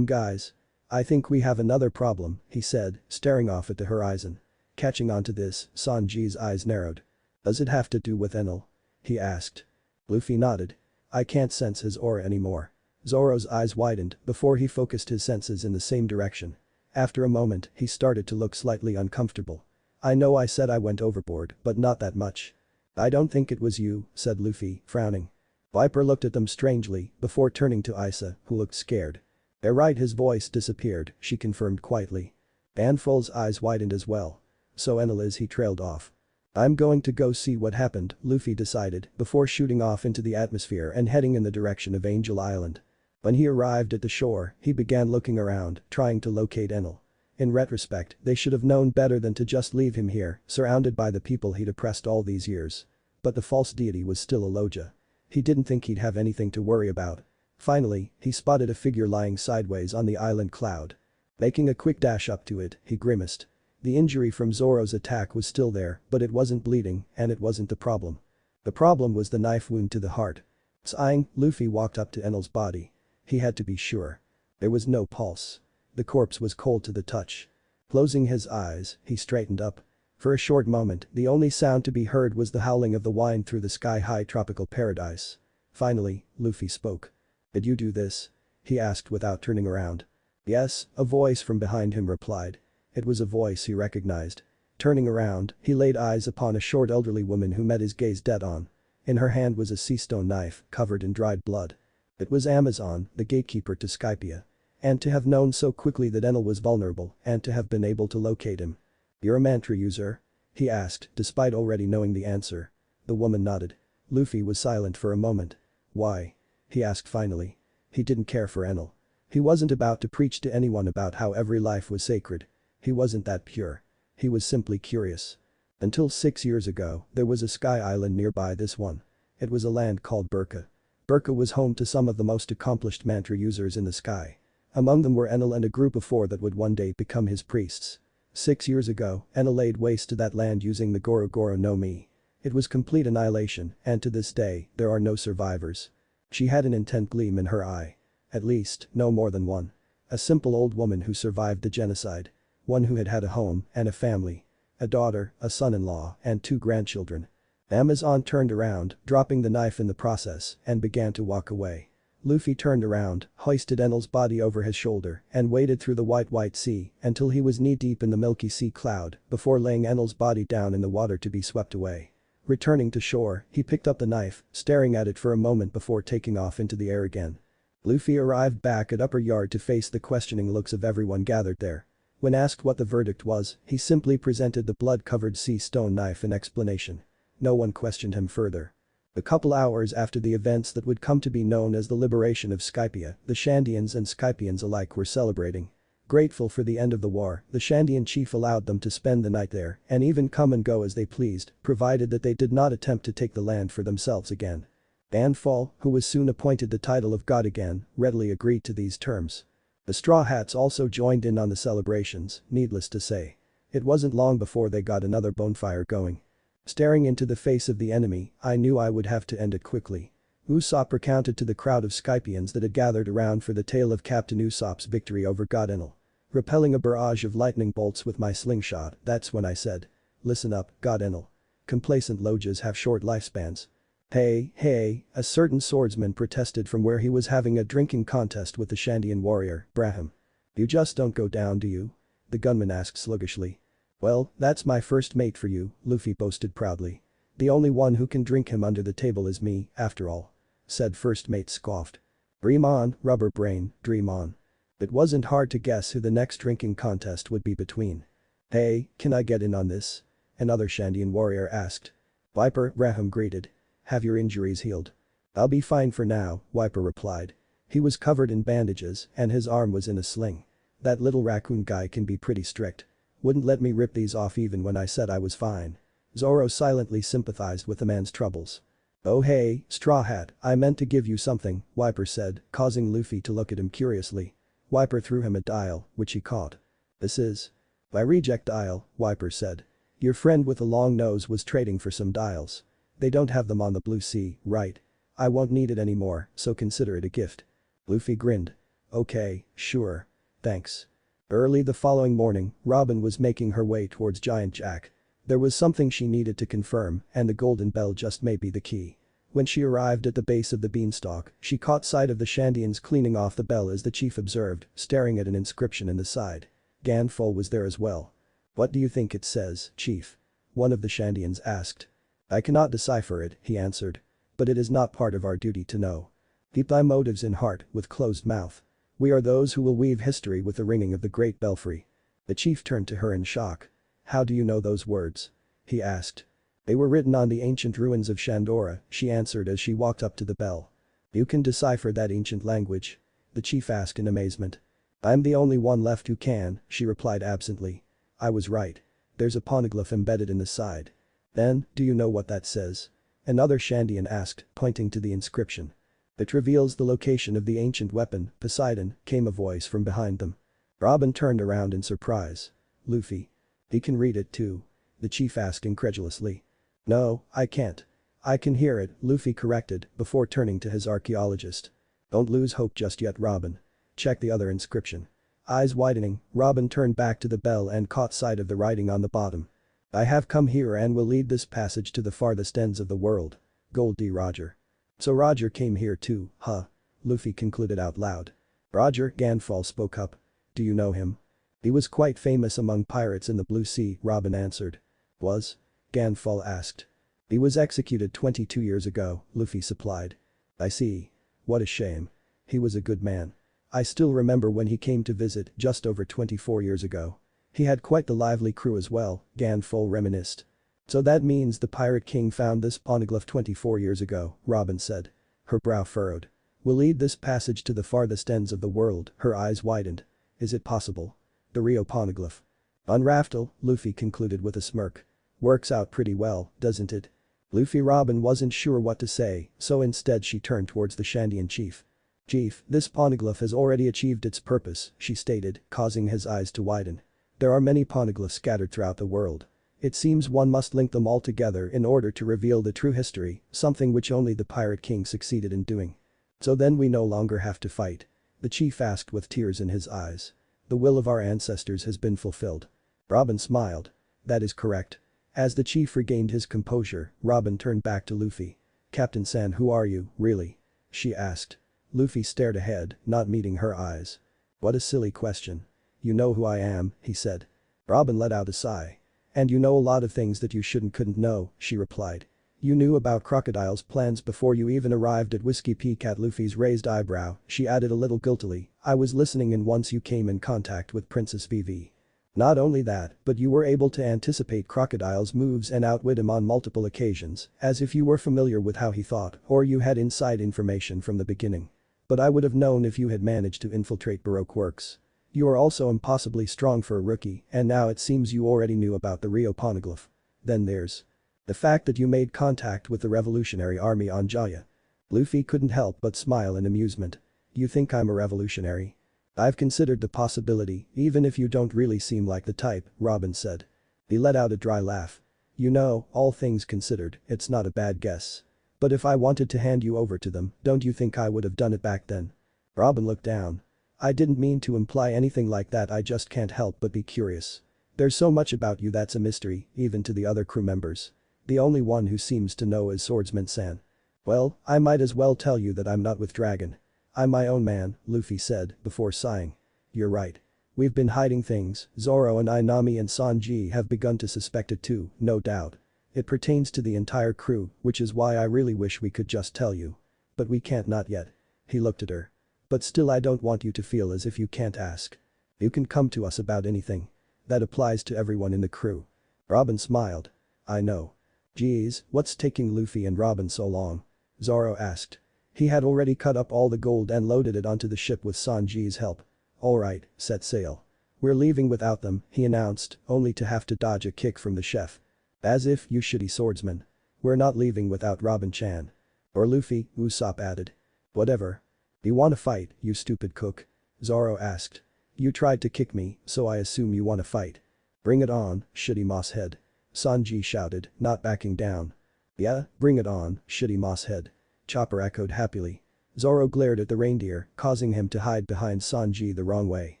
Guys. "I think we have another problem," he said, staring off at the horizon. Catching on to this, Sanji's eyes narrowed. "Does it have to do with Enel?" he asked. Luffy nodded. "I can't sense his aura anymore." Zoro's eyes widened before he focused his senses in the same direction. After a moment, he started to look slightly uncomfortable. "I know I said I went overboard, but not that much." "I don't think it was you," said Luffy, frowning. Viper looked at them strangely before turning to Isa, who looked scared. "They're right." His voice disappeared, she confirmed quietly. Banfull's eyes widened as well. "So Enel is," he trailed off. "I'm going to go see what happened," Luffy decided before shooting off into the atmosphere and heading in the direction of Angel Island. When he arrived at the shore, he began looking around, trying to locate Enel. In retrospect, they should have known better than to just leave him here, surrounded by the people he'd oppressed all these years. But the false deity was still a Loja. He didn't think he'd have anything to worry about. Finally, he spotted a figure lying sideways on the island cloud. Making a quick dash up to it, he grimaced. The injury from Zoro's attack was still there, but it wasn't bleeding, and it wasn't the problem. The problem was the knife wound to the heart. Sighing, Luffy walked up to Enel's body. He had to be sure. There was no pulse. The corpse was cold to the touch. Closing his eyes, he straightened up. For a short moment, the only sound to be heard was the howling of the wind through the sky-high tropical paradise. Finally, Luffy spoke. "Did you do this?" he asked without turning around. "Yes," a voice from behind him replied. It was a voice he recognized. Turning around, he laid eyes upon a short elderly woman who met his gaze dead on. In her hand was a sea stone knife, covered in dried blood. It was Amazon, the gatekeeper to Skypia. And to have known so quickly that Enel was vulnerable, and to have been able to locate him. "You're a mantra user?" he asked, despite already knowing the answer. The woman nodded. Luffy was silent for a moment. "Why?" he asked finally. He didn't care for Enel. He wasn't about to preach to anyone about how every life was sacred. He wasn't that pure. He was simply curious. Until 6 years ago, there was a sky island nearby this one. It was a land called Burka. Burka was home to some of the most accomplished mantra users in the sky. Among them were Enel and a group of 4 that would one day become his priests. 6 years ago, Enel laid waste to that land using the Goro Goro no Mi. It was complete annihilation, and to this day, there are no survivors. She had an intent gleam in her eye. At least, no more than one. A simple old woman who survived the genocide. One who had had a home and a family. A daughter, a son-in-law, and 2 grandchildren. Amazon turned around, dropping the knife in the process, and began to walk away. Luffy turned around, hoisted Enel's body over his shoulder, and waded through the white sea until he was knee-deep in the milky sea cloud before laying Enel's body down in the water to be swept away. Returning to shore, he picked up the knife, staring at it for a moment before taking off into the air again. Luffy arrived back at Upper Yard to face the questioning looks of everyone gathered there. When asked what the verdict was, he simply presented the blood-covered sea stone knife in explanation. No one questioned him further. A couple hours after the events that would come to be known as the liberation of Skypia, the Shandians and Skypians alike were celebrating. Grateful for the end of the war, the Shandian chief allowed them to spend the night there and even come and go as they pleased, provided that they did not attempt to take the land for themselves again. Banfull, who was soon appointed the title of god again, readily agreed to these terms. The Straw Hats also joined in on the celebrations, needless to say. It wasn't long before they got another bonfire going. Staring into the face of the enemy, I knew I would have to end it quickly. Usopp recounted to the crowd of Skypians that had gathered around for the tale of Captain Usopp's victory over God Enel. Repelling a barrage of lightning bolts with my slingshot, that's when I said. "Listen up, God Enel. Complacent Lojas have short lifespans." Hey, a certain swordsman protested from where he was having a drinking contest with the Shandian warrior, Brahim. "You just don't go down, do you?" the gunman asked sluggishly. "Well, that's my first mate for you," Luffy boasted proudly. "The only one who can drink him under the table is me, after all," said first mate scoffed. "Dream on, rubber brain, dream on." It wasn't hard to guess who the next drinking contest would be between. "Hey, can I get in on this?" another Shandian warrior asked. "Viper," Brahim greeted. "Have your injuries healed?" "I'll be fine for now," Viper replied. He was covered in bandages and his arm was in a sling. "That little raccoon guy can be pretty strict. Wouldn't let me rip these off even when I said I was fine." Zoro silently sympathized with the man's troubles. "Oh hey, Straw Hat, I meant to give you something," Viper said, causing Luffy to look at him curiously. Viper threw him a dial, which he caught. "This is?" "My reject dial," Viper said. "Your friend with the long nose was trading for some dials. They don't have them on the Blue Sea, right? I won't need it anymore, so consider it a gift." Luffy grinned. "Okay, sure. thanks. Early the following morning, Robin was making her way towards Giant Jack. There was something she needed to confirm, and the golden bell just may be the key. When she arrived at the base of the beanstalk, she caught sight of the Shandians cleaning off the bell as the chief observed, staring at an inscription in the side. Ganfol was there as well. "What do you think it says, chief?" one of the Shandians asked. "I cannot decipher it," he answered. "But it is not part of our duty to know. Keep thy motives in heart, with closed mouth. We are those who will weave history with the ringing of the great belfry." The chief turned to her in shock. "How do you know those words?" he asked. "They were written on the ancient ruins of Shandora," she answered as she walked up to the bell. "You can decipher that ancient language?" the chief asked in amazement. "I'm the only one left who can," she replied absently. "I was right. There's a poneglyph embedded in the side." "Then, do you know what that says?" another Shandian asked, pointing to the inscription. "It reveals the location of the ancient weapon, Poseidon," came a voice from behind them. Robin turned around in surprise. "Luffy. He can read it too?" the chief asked incredulously. "No, I can't. I can hear it," Luffy corrected before turning to his archaeologist. "Don't lose hope just yet, Robin. Check the other inscription." Eyes widening, Robin turned back to the bell and caught sight of the writing on the bottom. "I have come here and will lead this passage to the farthest ends of the world. Gold D. Roger." "So Roger came here too, huh?" Luffy concluded out loud. "Roger," Ganfol spoke up. "Do you know him?" "He was quite famous among pirates in the Blue Sea," Robin answered. "Was?" Ganfol asked. "He was executed 22 years ago," Luffy supplied. "I see. What a shame. He was a good man. I still remember when he came to visit just over 24 years ago. He had quite the lively crew as well," Ganfol reminisced. "So that means the Pirate King found this poneglyph 24 years ago," Robin said. Her brow furrowed. "We'll lead this passage to the farthest ends of the world," her eyes widened. "Is it possible? The Rio poneglyph." "On Raftel," Luffy concluded with a smirk. "Works out pretty well, doesn't it?" Robin wasn't sure what to say, so instead she turned towards the Shandian chief. "Chief, this poneglyph has already achieved its purpose," she stated, causing his eyes to widen. "There are many poneglyphs scattered throughout the world. It seems one must link them all together in order to reveal the true history, something which only the Pirate King succeeded in doing." "So then we no longer have to fight?" the chief asked with tears in his eyes. "The will of our ancestors has been fulfilled." Robin smiled. "That is correct." As the chief regained his composure, Robin turned back to Luffy. "Captain San, who are you, really?" she asked. Luffy stared ahead, not meeting her eyes. "What a silly question. You know who I am," he said. Robin let out a sigh. "And you know a lot of things that you couldn't know," she replied. "You knew about Crocodile's plans before you even arrived at Whiskey Peak." At Luffy's raised eyebrow, she added a little guiltily, "I was listening in once you came in contact with Princess Vivi. Not only that, but you were able to anticipate Crocodile's moves and outwit him on multiple occasions, as if you were familiar with how he thought or you had inside information from the beginning. But I would have known if you had managed to infiltrate Baroque Works. You are also impossibly strong for a rookie, and now it seems you already knew about the Rio poneglyph. Then there's the fact that you made contact with the Revolutionary Army on Jaya." Luffy couldn't help but smile in amusement. "You think I'm a revolutionary?" "I've considered the possibility, even if you don't really seem like the type," Robin said. He let out a dry laugh. "You know, all things considered, it's not a bad guess. But if I wanted to hand you over to them, don't you think I would have done it back then?" Robin looked down. "I didn't mean to imply anything like that, I just can't help but be curious. There's so much about you that's a mystery, even to the other crew members. The only one who seems to know is Swordsman San." "Well, I might as well tell you that I'm not with Dragon. I'm my own man," Luffy said before sighing. "You're right. We've been hiding things, Zoro and I, Nami and Sanji have begun to suspect it too, no doubt. It pertains to the entire crew, which is why I really wish we could just tell you. But we can't, not yet." He looked at her. "But still, I don't want you to feel as if you can't ask. You can come to us about anything. That applies to everyone in the crew." Robin smiled. "I know. Geez, what's taking Luffy and Robin so long?" Zoro asked. He had already cut up all the gold and loaded it onto the ship with Sanji's help. "Alright, set sail. We're leaving without them," he announced, only to have to dodge a kick from the chef. "As if, you shitty swordsman. We're not leaving without Robin-chan." "Or Luffy," Usopp added. "Whatever. You wanna fight, you stupid cook?" Zoro asked. "You tried to kick me, so I assume you wanna fight." "Bring it on, shitty mosshead," Sanji shouted, not backing down. "Yeah, bring it on, shitty mosshead," Chopper echoed happily. Zoro glared at the reindeer, causing him to hide behind Sanji the wrong way.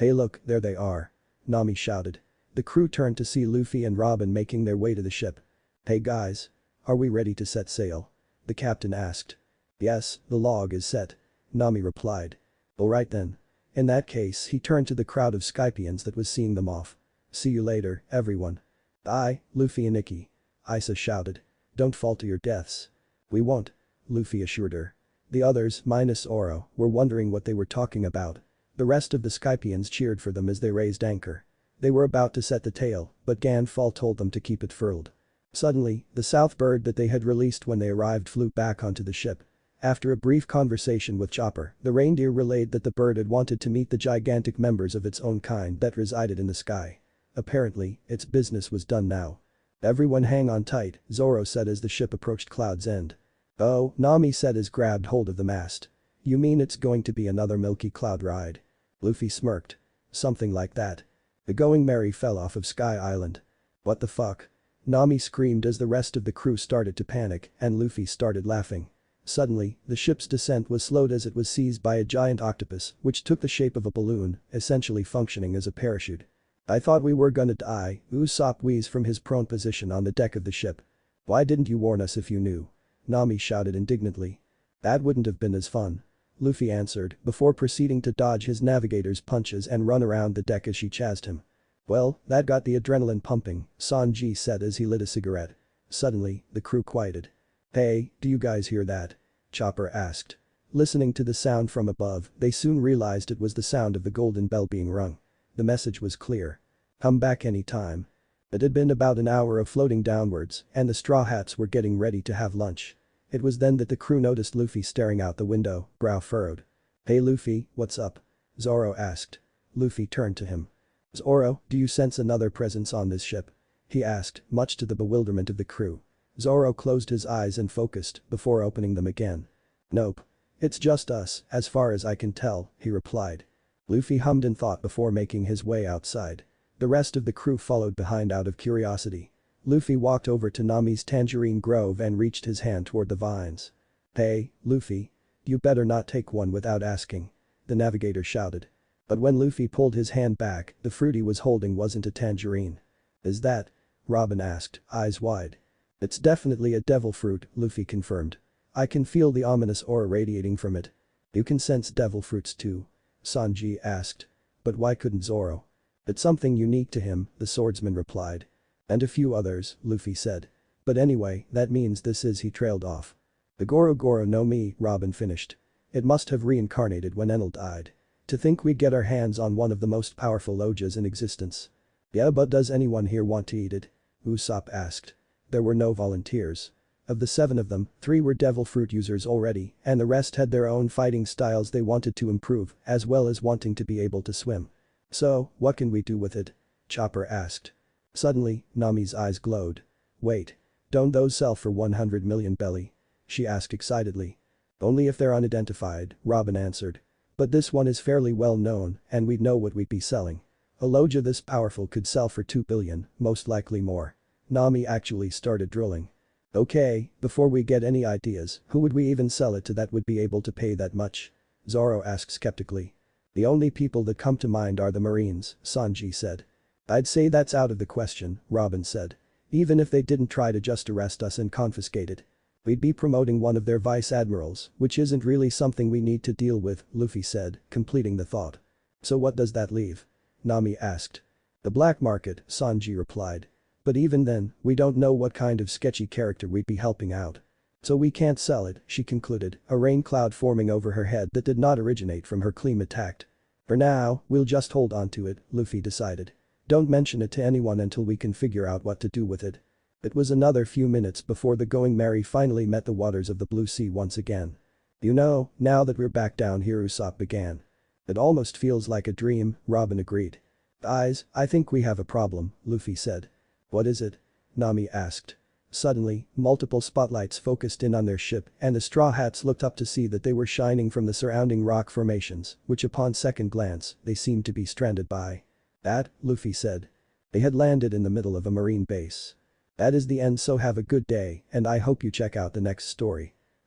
"Hey look, there they are," Nami shouted. The crew turned to see Luffy and Robin making their way to the ship. "Hey guys. Are we ready to set sail?" the captain asked. "Yes, the log is set," Nami replied. "Alright then. In that case," he turned to the crowd of Skypians that was seeing them off. "See you later, everyone." "Aye, Luffy and Ikki," Isa shouted. "Don't fall to your deaths." "We won't," Luffy assured her. The others, minus Zoro, were wondering what they were talking about. The rest of the Skypians cheered for them as they raised anchor. They were about to set the tail, but Ganfall told them to keep it furled. Suddenly, the south bird that they had released when they arrived flew back onto the ship. After a brief conversation with Chopper, the reindeer relayed that the bird had wanted to meet the gigantic members of its own kind that resided in the sky. Apparently, its business was done now. "Everyone hang on tight," Zoro said as the ship approached Cloud's End. "Oh," Nami said as grabbed hold of the mast. "You mean it's going to be another Milky Cloud ride?" Luffy smirked. "Something like that." The Going Merry fell off of Sky Island. "What the fuck?" Nami screamed as the rest of the crew started to panic and Luffy started laughing. Suddenly, the ship's descent was slowed as it was seized by a giant octopus which took the shape of a balloon, essentially functioning as a parachute. "I thought we were gonna die," Usopp wheezed from his prone position on the deck of the ship. "Why didn't you warn us if you knew?" Nami shouted indignantly. "That wouldn't have been as fun," Luffy answered before proceeding to dodge his navigator's punches and run around the deck as she chased him. "Well, that got the adrenaline pumping," Sanji said as he lit a cigarette. Suddenly, the crew quieted. "Hey, do you guys hear that?" Chopper asked. Listening to the sound from above, they soon realized it was the sound of the golden bell being rung. The message was clear. "Come back anytime." It had been about an hour of floating downwards and the Straw Hats were getting ready to have lunch. It was then that the crew noticed Luffy staring out the window, brow furrowed. "Hey Luffy, what's up?" Zoro asked. Luffy turned to him. "Zoro, do you sense another presence on this ship?" he asked, much to the bewilderment of the crew. Zoro closed his eyes and focused before opening them again. "Nope. It's just us, as far as I can tell," he replied. Luffy hummed in thought before making his way outside. The rest of the crew followed behind out of curiosity. Luffy walked over to Nami's tangerine grove and reached his hand toward the vines. "Hey, Luffy. You better not take one without asking," the navigator shouted. But when Luffy pulled his hand back, the fruit he was holding wasn't a tangerine. "Is that?" Robin asked, eyes wide. "It's definitely a devil fruit," Luffy confirmed. "I can feel the ominous aura radiating from it." "You can sense devil fruits too?" Sanji asked. "But why couldn't Zoro?" "It's something unique to him," the swordsman replied. "And a few others," Luffy said. "But anyway, that means this is," he trailed off. "The Goro Goro no Mi," Robin finished. "It must have reincarnated when Enel died. To think we'd get our hands on one of the most powerful lojas in existence." "Yeah, but does anyone here want to eat it?" Usopp asked. There were no volunteers. Of the 7 of them, 3 were devil fruit users already and the rest had their own fighting styles they wanted to improve as well as wanting to be able to swim. "So, what can we do with it?" Chopper asked. Suddenly, Nami's eyes glowed. "Wait. Don't those sell for 100 million belly?" she asked excitedly. "Only if they're unidentified," Robin answered. "But this one is fairly well known and we'd know what we'd be selling. A loja this powerful could sell for 2 billion, most likely more." Nami actually started drooling. "Okay, before we get any ideas, who would we even sell it to that would be able to pay that much?" Zoro asked skeptically. "The only people that come to mind are the Marines," Sanji said. "I'd say that's out of the question," Robin said. "Even if they didn't try to just arrest us and confiscate it. We'd be promoting one of their vice admirals, which isn't really something we need to deal with," Luffy said, completing the thought. "So what does that leave?" Nami asked. "The black market," Sanji replied. "But even then, we don't know what kind of sketchy character we'd be helping out. So we can't sell it," she concluded, a rain cloud forming over her head that did not originate from her claim attacked. "For now, we'll just hold on to it," Luffy decided. "Don't mention it to anyone until we can figure out what to do with it." It was another few minutes before the Going Merry finally met the waters of the Blue Sea once again. "You know, now that we're back down here," Usopp began. "It almost feels like a dream," Robin agreed. I think we have a problem," Luffy said. "What is it?" Nami asked. Suddenly, multiple spotlights focused in on their ship and the Straw Hats looked up to see that they were shining from the surrounding rock formations, which upon second glance, they seemed to be stranded by. "That," Luffy said. They had landed in the middle of a marine base. That is the end, so have a good day and I hope you check out the next story.